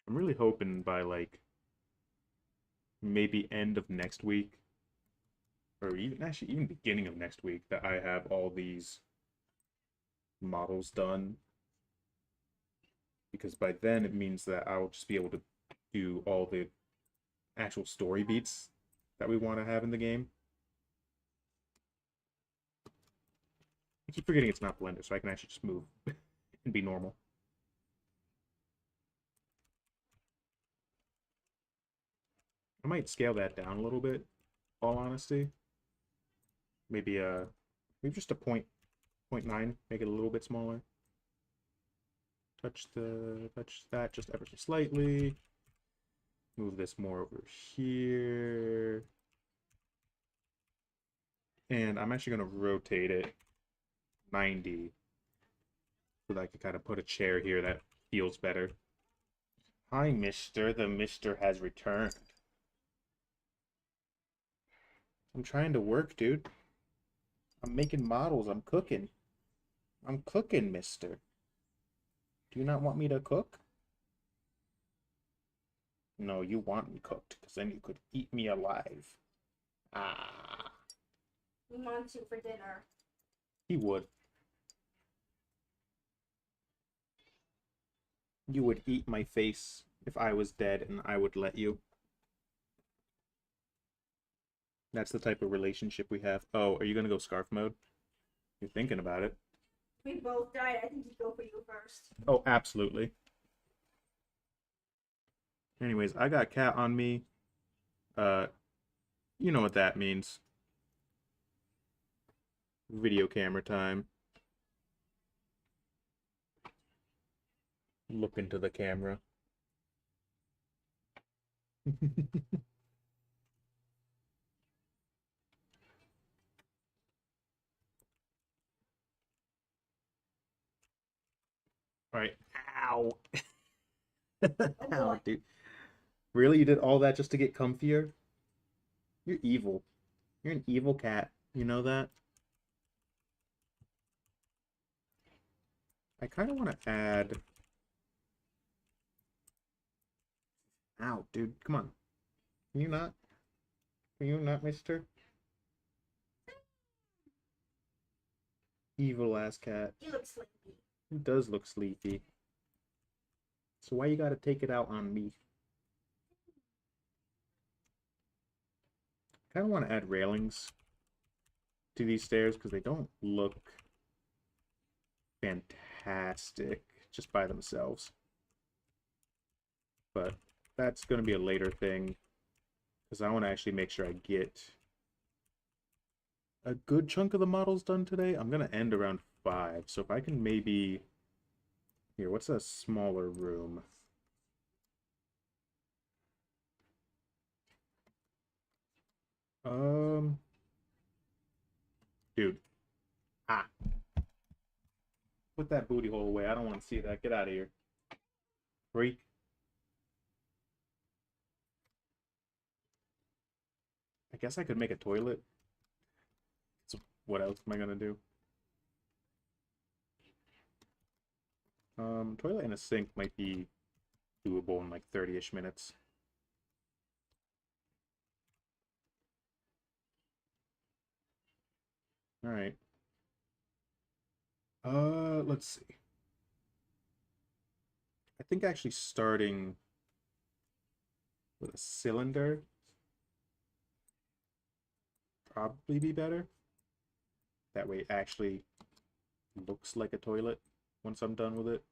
I'm really hoping by like maybe end of next week, or even beginning of next week, that I have all these models done. Because by then it means that I'll just be able to do all the actual story beats that we want to have in the game. I keep forgetting it's not Blender, so I can actually just move and be normal. I might scale that down a little bit, all honesty. Maybe maybe just a point 0.9, make it a little bit smaller. Touch that just ever so slightly. Move this more over here. And I'm actually going to rotate it 90 so that I can kind of put a chair here that feels better. Hi, mister. The mister has returned. I'm trying to work, dude. I'm making models. I'm cooking. I'm cooking, mister. Do you not want me to cook? No, you want me cooked, because then you could eat me alive. Ah. We want to for dinner. He would. You would eat my face if I was dead, and I would let you. That's the type of relationship we have. Oh, are you gonna go scarf mode? You're thinking about it. We both died. I think he'd go for you first. Oh, absolutely. Anyways, I got cat on me. Uh, you know what that means. Video camera time. Look into the camera. Alright. Ow. Oh Ow, boy. dude. Really? You did all that just to get comfier? You're evil. You're an evil cat. You know that? I kind of want to add... Ow, dude. Come on. Can you not? Can you not, mister? Evil ass cat. You look sleepy. He does look sleepy. So why you gotta take it out on me? Kind of want to add railings to these stairs because they don't look fantastic just by themselves. But that's going to be a later thing because I want to actually make sure I get a good chunk of the models done today. I'm going to end around 5. So if I can maybe... Here, what's a smaller room? Dude. Ah. Put that booty hole away. I don't want to see that. Get out of here. Freak. I guess I could make a toilet. So what else am I gonna do? Toilet and a sink might be doable in like 30-ish minutes. All right. Let's see. I think actually starting with a cylinder probably be better. That way it actually looks like a toilet once I'm done with it.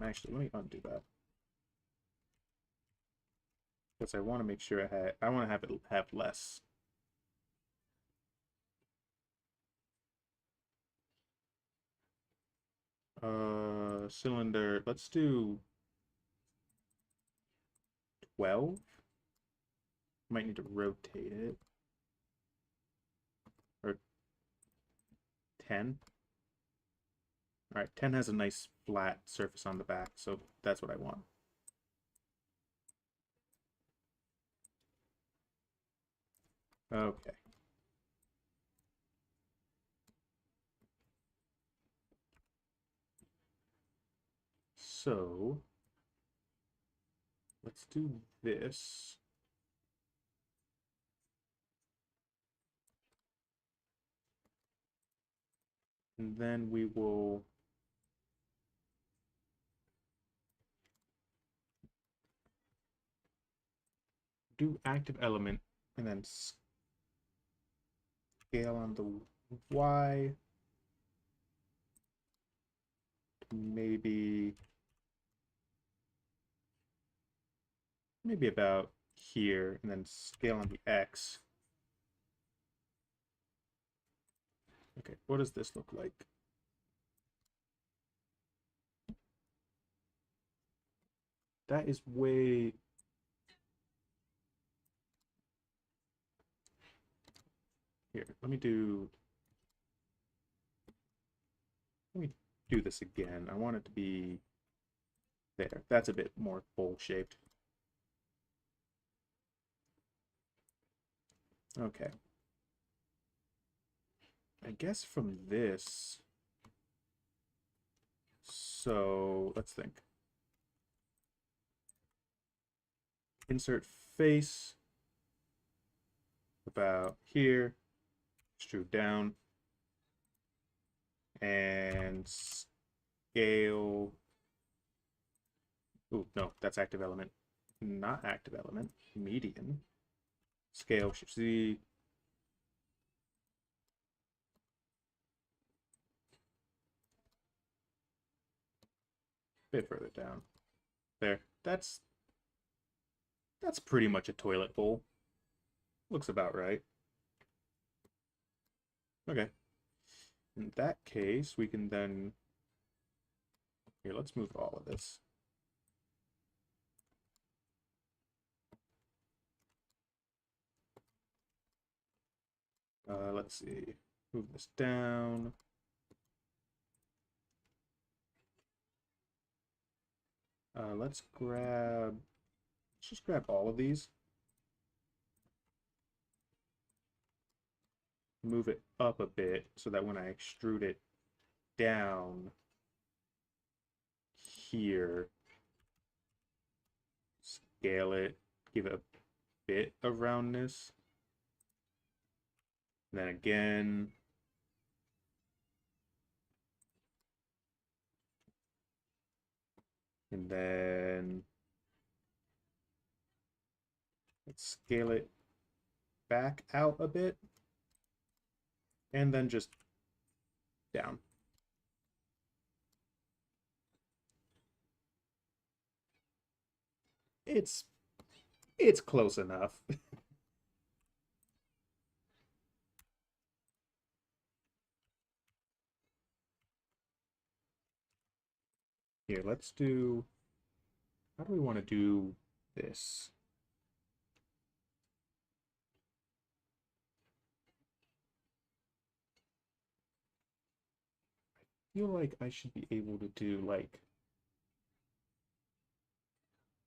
Actually, let me undo that. Because I want to make sure I want to have it have less. Cylinder, let's do 12. Might need to rotate it. Or 10. Alright, 10 has a nice flat surface on the back, so that's what I want. Okay. So, let's do this. And then we will do active element and then scale on the Y. Maybe about here, and then scale on the X. Okay, what does this look like? That is way... Here, let me do this again. I want it to be there. That's a bit more bowl-shaped. Okay. I guess from this... So, let's think. Insert face about here, extrude down, and scale. Ooh, no, that's active element. Not active element. Median. Scale should see. A bit further down. There. That's pretty much a toilet bowl. Looks about right. Okay. In that case, we can then... Here, let's move all of this. Let's see. Move this down. Let's just grab all of these. Move it up a bit so that when I extrude it down here, scale it, give it a bit of roundness. And then again, and then let's scale it back out a bit, and then just down. It's close enough. Here, let's do, how do we want to do this? I feel like I should be able to do like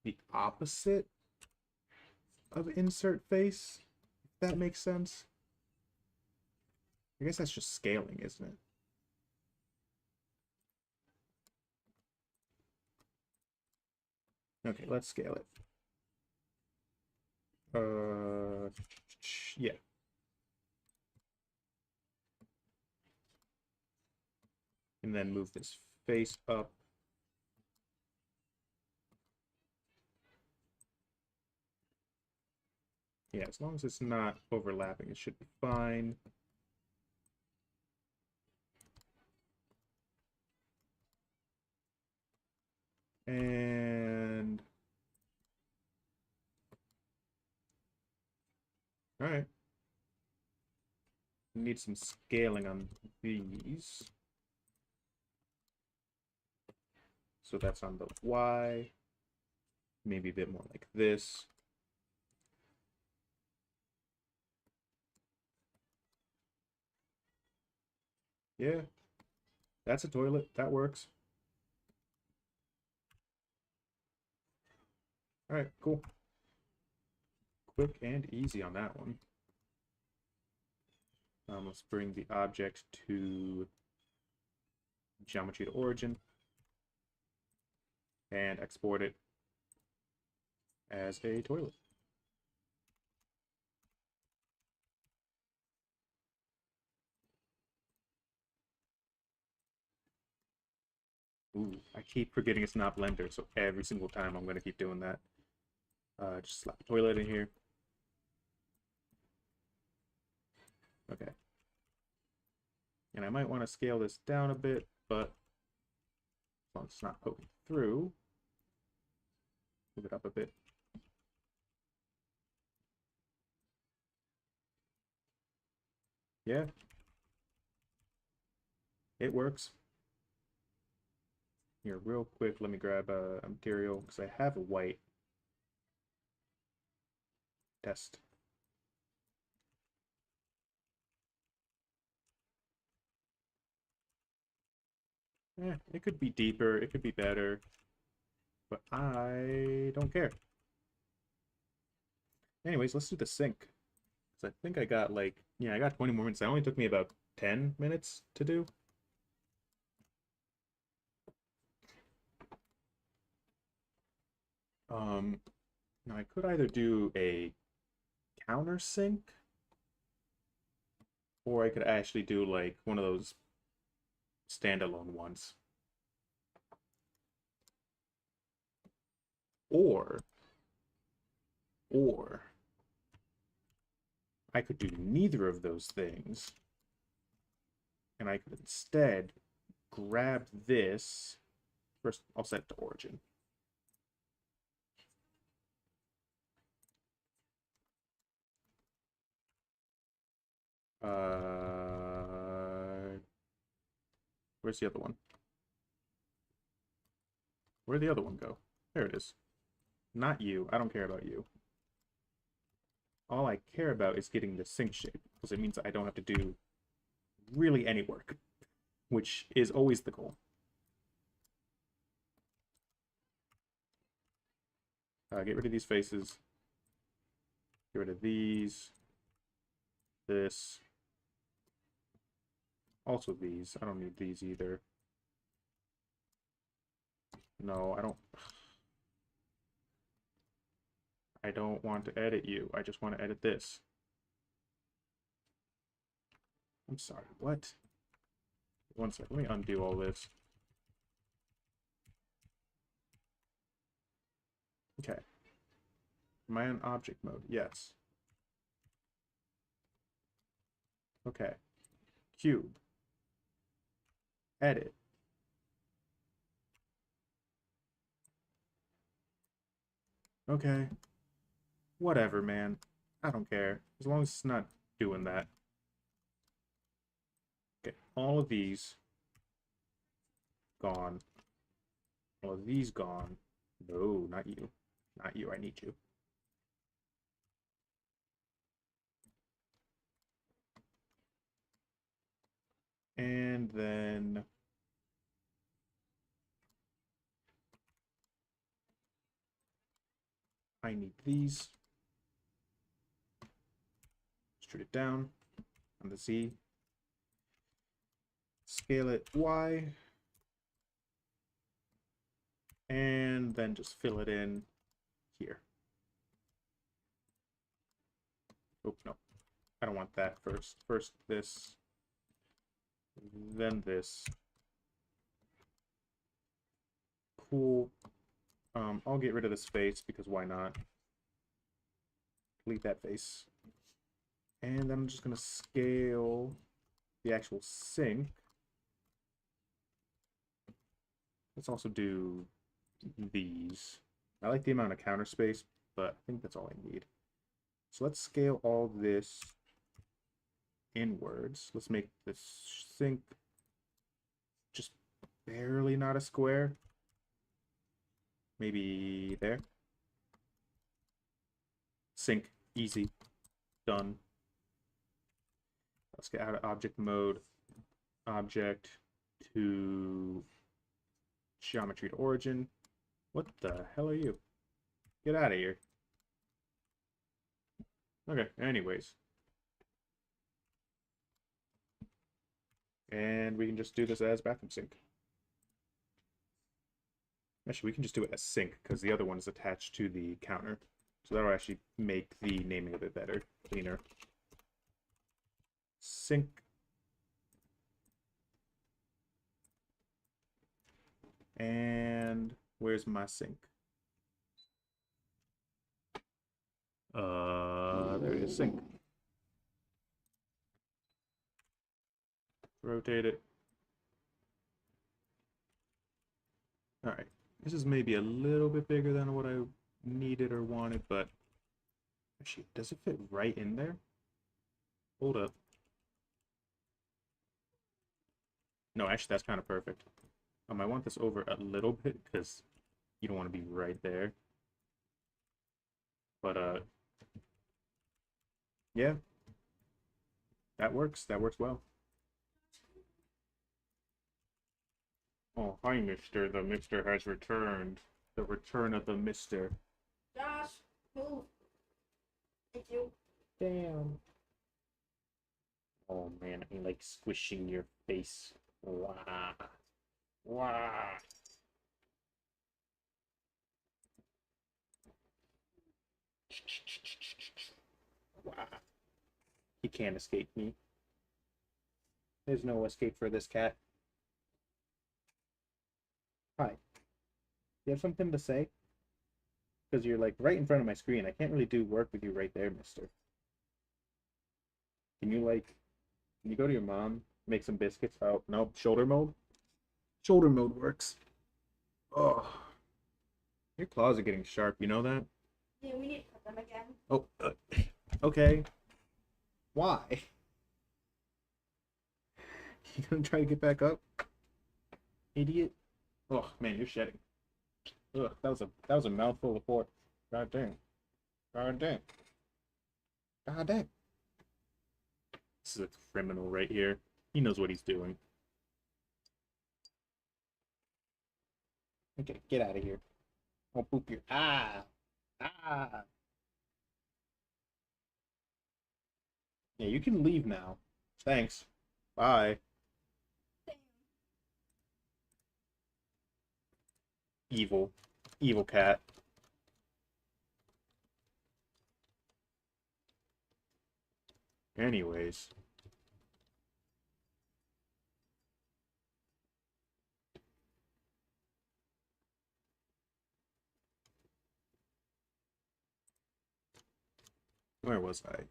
the opposite of insert face, if that makes sense. I guess that's just scaling, isn't it? Okay, let's scale it. Yeah. And then move this face up. Yeah, as long as it's not overlapping, it should be fine. And all right, need some scaling on these. So that's on the Y, maybe a bit more like this. Yeah, that's a toilet. That works. All right, cool. Quick and easy on that one. Let's bring the object to geometry to origin and export it as a toilet. Ooh, I keep forgetting it's not Blender, so every single time I'm going to keep doing that. Just slap a toilet in here. Okay. And I might want to scale this down a bit, but as long as it's not poking through, move it up a bit. Yeah, it works. Here, real quick, let me grab a material because I have a white test. It could be deeper, it could be better, but I don't care. Anyways, let's do the sync. Because I think I got like, yeah, I got 20 more minutes. It only took me about 10 minutes to do. Now I could either do a countersink, or I could actually do like one of those standalone ones. Or, or I could do neither of those things, and I could instead grab this. First, I'll set it to origin. Where's the other one? Where'd the other one go? There it is. Not you. I don't care about you. All I care about is getting the sync shape, because it means I don't have to do really any work, which is always the goal. Get rid of these faces. Get rid of these. This. Also these. I don't need these either. No, I don't. I don't want to edit you. I just want to edit this. I'm sorry, what? One sec, let me undo all this. Okay. Am I in object mode? Yes. Okay. Cube. Edit. Okay. Whatever, man. I don't care. As long as it's not doing that. Okay, all of these gone. All of these gone. No, not you. Not you, I need you. And then I need these. Extrude it down on the Z. Scale it Y. And then just fill it in here. Oh, no. I don't want that first. First this. Then this. Cool. I'll get rid of the space because why not? delete that face. And then I'm just going to scale the actual sink. Let's also do these. I like the amount of counter space, but I think that's all I need. So let's scale all this inwards. Let's make this sink just barely not a square. Maybe there. Sink, easy, done. Let's get out of object mode, object to geometry to origin. What the hell are you? Get out of here. Okay, anyways. And we can just do this as bathroom sink. Actually, we can just do it as sink because the other one is attached to the counter. So that'll actually make the naming a bit better, cleaner. Sink. And where's my sink? There it is, sink. Rotate it. All right. This is maybe a little bit bigger than what I needed or wanted, but actually, does it fit right in there? Hold up. No, actually, that's kind of perfect. I want this over a little bit because you don't want to be right there. But, yeah, that works. That works well. Oh, hi, mister. The mister has returned. The return of the mister. Josh, move. Thank you. Damn. Oh, man, I like squishing your face. Wow. Wow. Wow. He can't escape me. There's no escape for this cat. Hi. You have something to say? Because you're like right in front of my screen. I can't really do work with you right there, mister. Can you go to your mom, make some biscuits? Oh, no, shoulder mode? Shoulder mode works. Oh. Your claws are getting sharp, you know that? Yeah, we need to cut them again. Oh, okay. Why? You gonna try to get back up? Idiot. Oh man, you're shedding. Ugh, that was a mouthful of pork. God damn. God damn. God damn. This is a criminal right here. He knows what he's doing. Okay, get out of here. I'll poop your ah. Yeah, you can leave now. Thanks. Bye. Evil. Evil cat. Anyways. Where was I?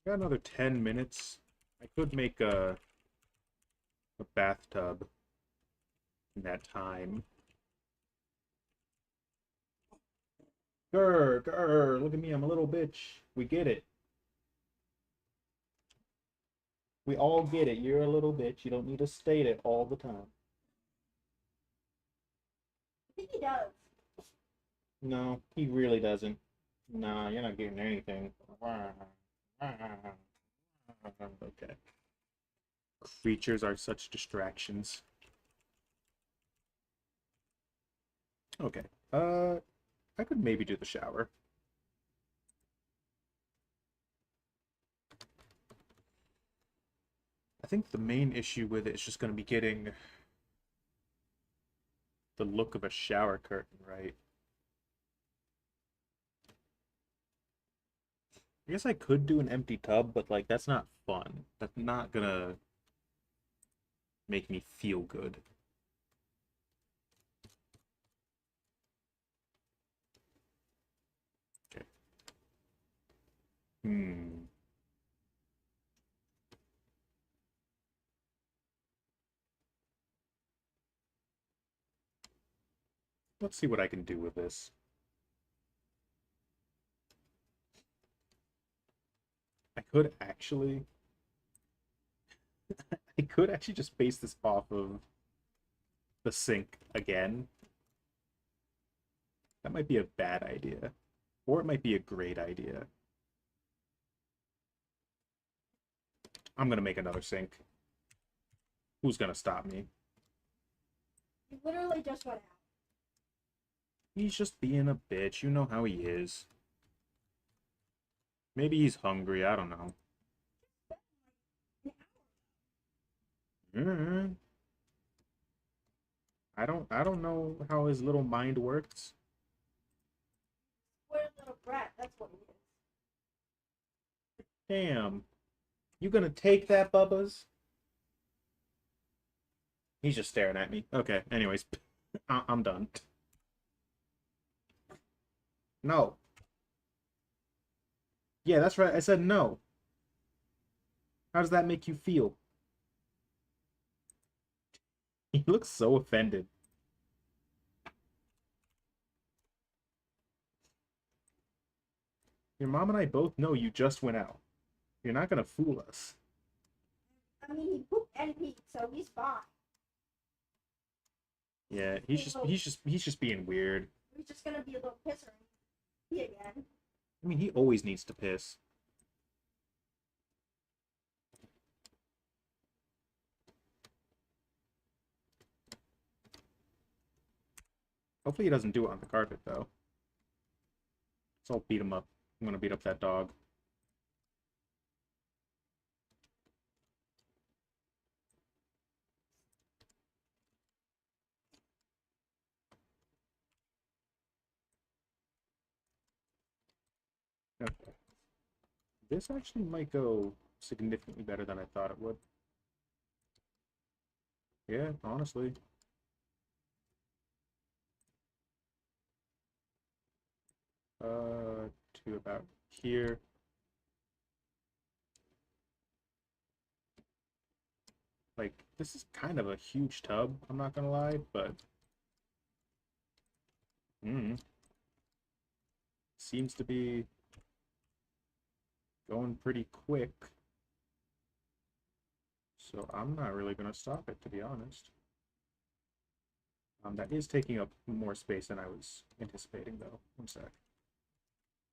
Got another 10 minutes. I could make a bathtub in that time. Grr, look at me, I'm a little bitch. We get it. We all get it. You're a little bitch. You don't need to state it all the time. I think he does. No, he really doesn't. Nah, you're not getting anything. Okay. Creatures are such distractions. Okay. I could maybe do the shower. I think the main issue with it is just going to be getting the look of a shower curtain, right? I guess I could do an empty tub, but like that's not fun. That's not gonna make me feel good. Okay, Let's see what I can do with this. I could actually... I could actually just base this off of the sink again. That might be a bad idea. Or it might be a great idea. I'm gonna make another sink. Who's gonna stop me? You literally just went out. He's just being a bitch. You know how he is. Maybe he's hungry. I don't know. Mm. I don't know how his little mind works. What a little brat. That's what it is. Damn. You gonna take that, Bubba's? He's just staring at me. Okay, anyways. I'm done. No. Yeah, that's right. I said no. How does that make you feel? He looks so offended. Your mom and I both know you just went out. You're not gonna fool us. I mean, he pooped and peed, so he's fine. Yeah, he's just being weird. He's just gonna be a little pisser and pee again. I mean, he always needs to piss. Hopefully he doesn't do it on the carpet, though. So I'll beat him up. I'm gonna beat up that dog. Okay. This actually might go significantly better than I thought it would. Yeah, honestly. To about here. Like, this is kind of a huge tub, I'm not gonna lie, but... seems to be going pretty quick. So I'm not really gonna stop it, to be honest. That is taking up more space than I was anticipating, though. One sec.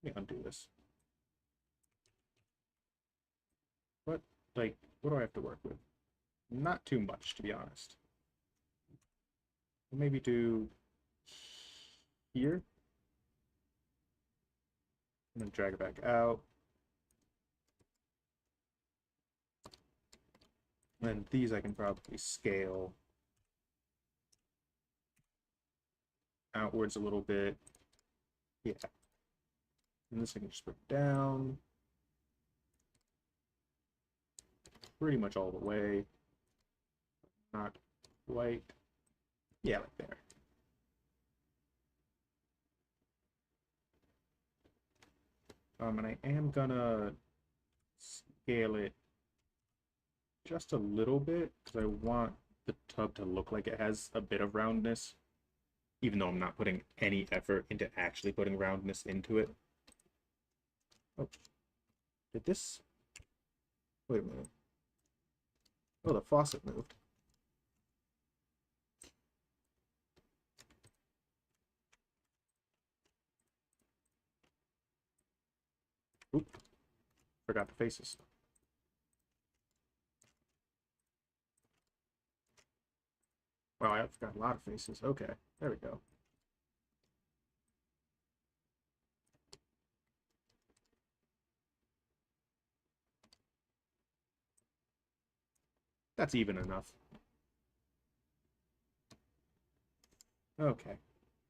Let me undo this. What, like, what do I have to work with? Not too much, to be honest. Maybe do here. And then drag it back out. And these I can probably scale outwards a little bit. Yeah. And this I can just put down. Pretty much all the way. Not quite. Yeah, like there. And I am gonna scale it just a little bit because I want the tub to look like it has a bit of roundness, even though I'm not putting any effort into actually putting roundness into it. Oh, did this? Wait a minute. Oh, the faucet moved. Oop, forgot the faces. Wow, I forgot a lot of faces. Okay, there we go. That's even enough. Okay.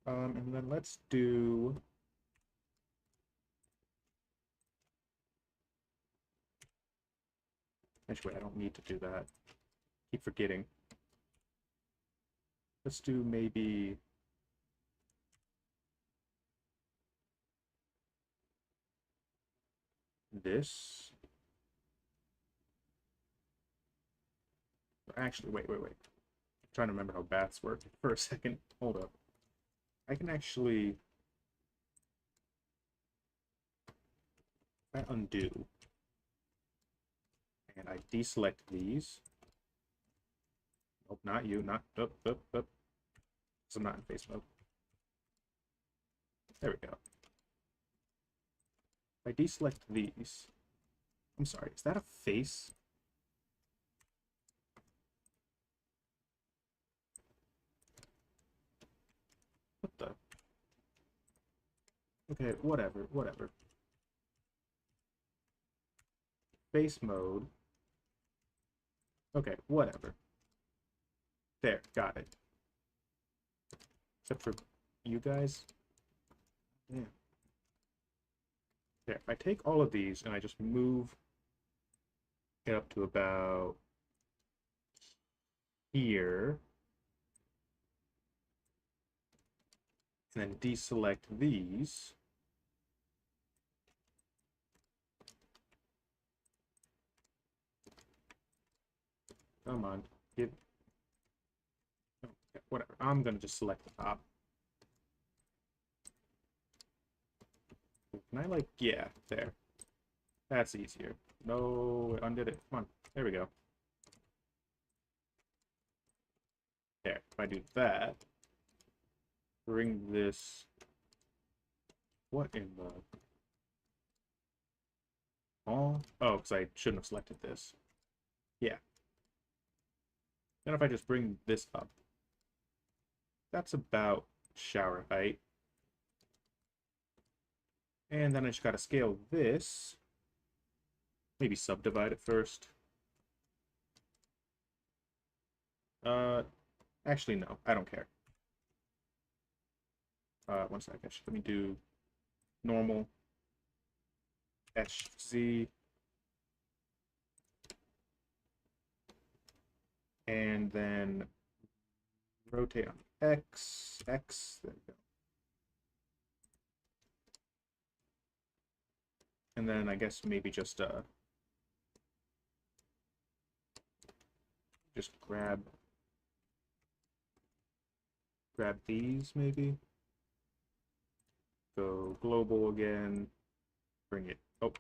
And then let's do... Actually, I don't need to do that. Keep forgetting. Let's do maybe... this. Actually, wait. I'm trying to remember how baths work for a second. Hold up. I can actually I undo and I deselect these. Nope, not you, not up, up, up. Because I'm not in face mode. There we go. I deselect these. I'm sorry, is that a face? What the? Okay, whatever, whatever. Face mode. Okay, whatever. There, got it. Except for you guys. Yeah. There, if I take all of these and I just move it up to about here, and then deselect these. Come on, give. Oh, yeah, whatever. I'm gonna just select the top. Can I like? Yeah, there. That's easier. No, it undid it. Come on. There we go. There. If I do that, bring this. What in the? Oh, because I shouldn't have selected this. Yeah. Then if I just bring this up, that's about shower height. And then I just got to scale this. Maybe subdivide it first. Actually, no. I don't care. One sec. Actually, let me do normal. HZ. And then rotate on X. X. There we go. And then I guess maybe just grab these maybe. Go global again. Bring it. Oh.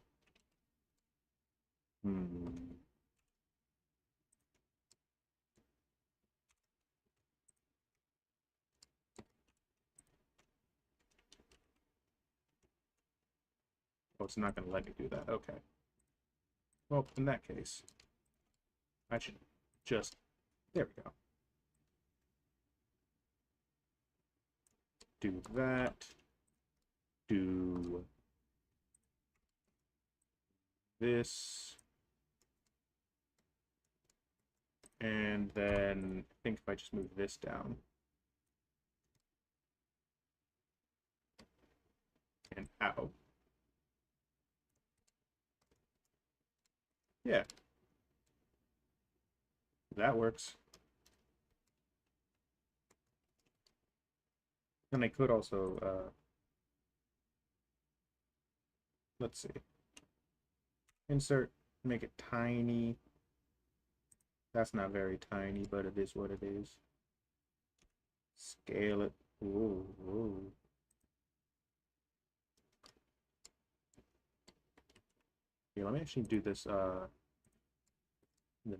Oh, it's not going to let me do that. Okay. Well, in that case, I should just... There we go. Do that. Do this. And then I think if I just move this down. And out. Yeah. That works. And I could also, let's see. Insert, make it tiny. That's not very tiny, but it is what it is. Scale it. Ooh, ooh. Yeah, let me actually do this, the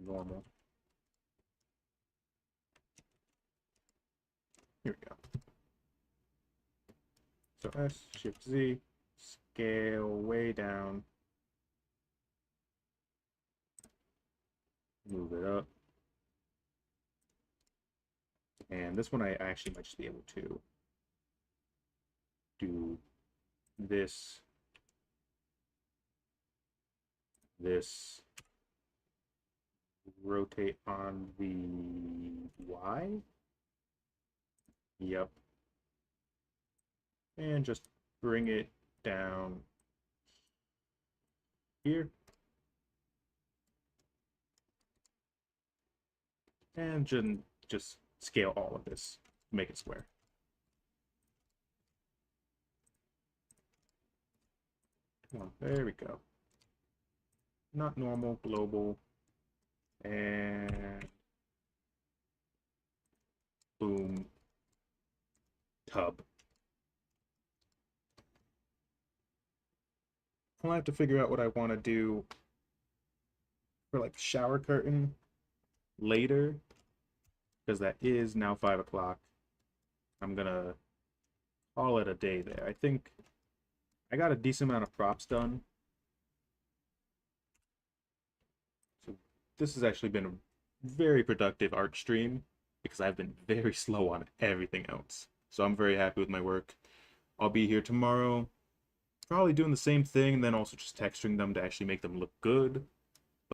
normal. Here we go. So S, Shift Z, scale way down. Move it up. And this one I actually might just be able to do this, rotate on the Y. Yep. And just bring it down here. And just scale all of this, make it square. Oh, there we go. Not normal, global, and boom, tub. I'll have to figure out what I want to do for like the shower curtain later, because that is now 5 o'clock. I'm gonna call it a day there. I think I got a decent amount of props done. So this has actually been a very productive art stream because I've been very slow on everything else. So I'm very happy with my work. I'll be here tomorrow, probably doing the same thing, and then also just texturing them to actually make them look good.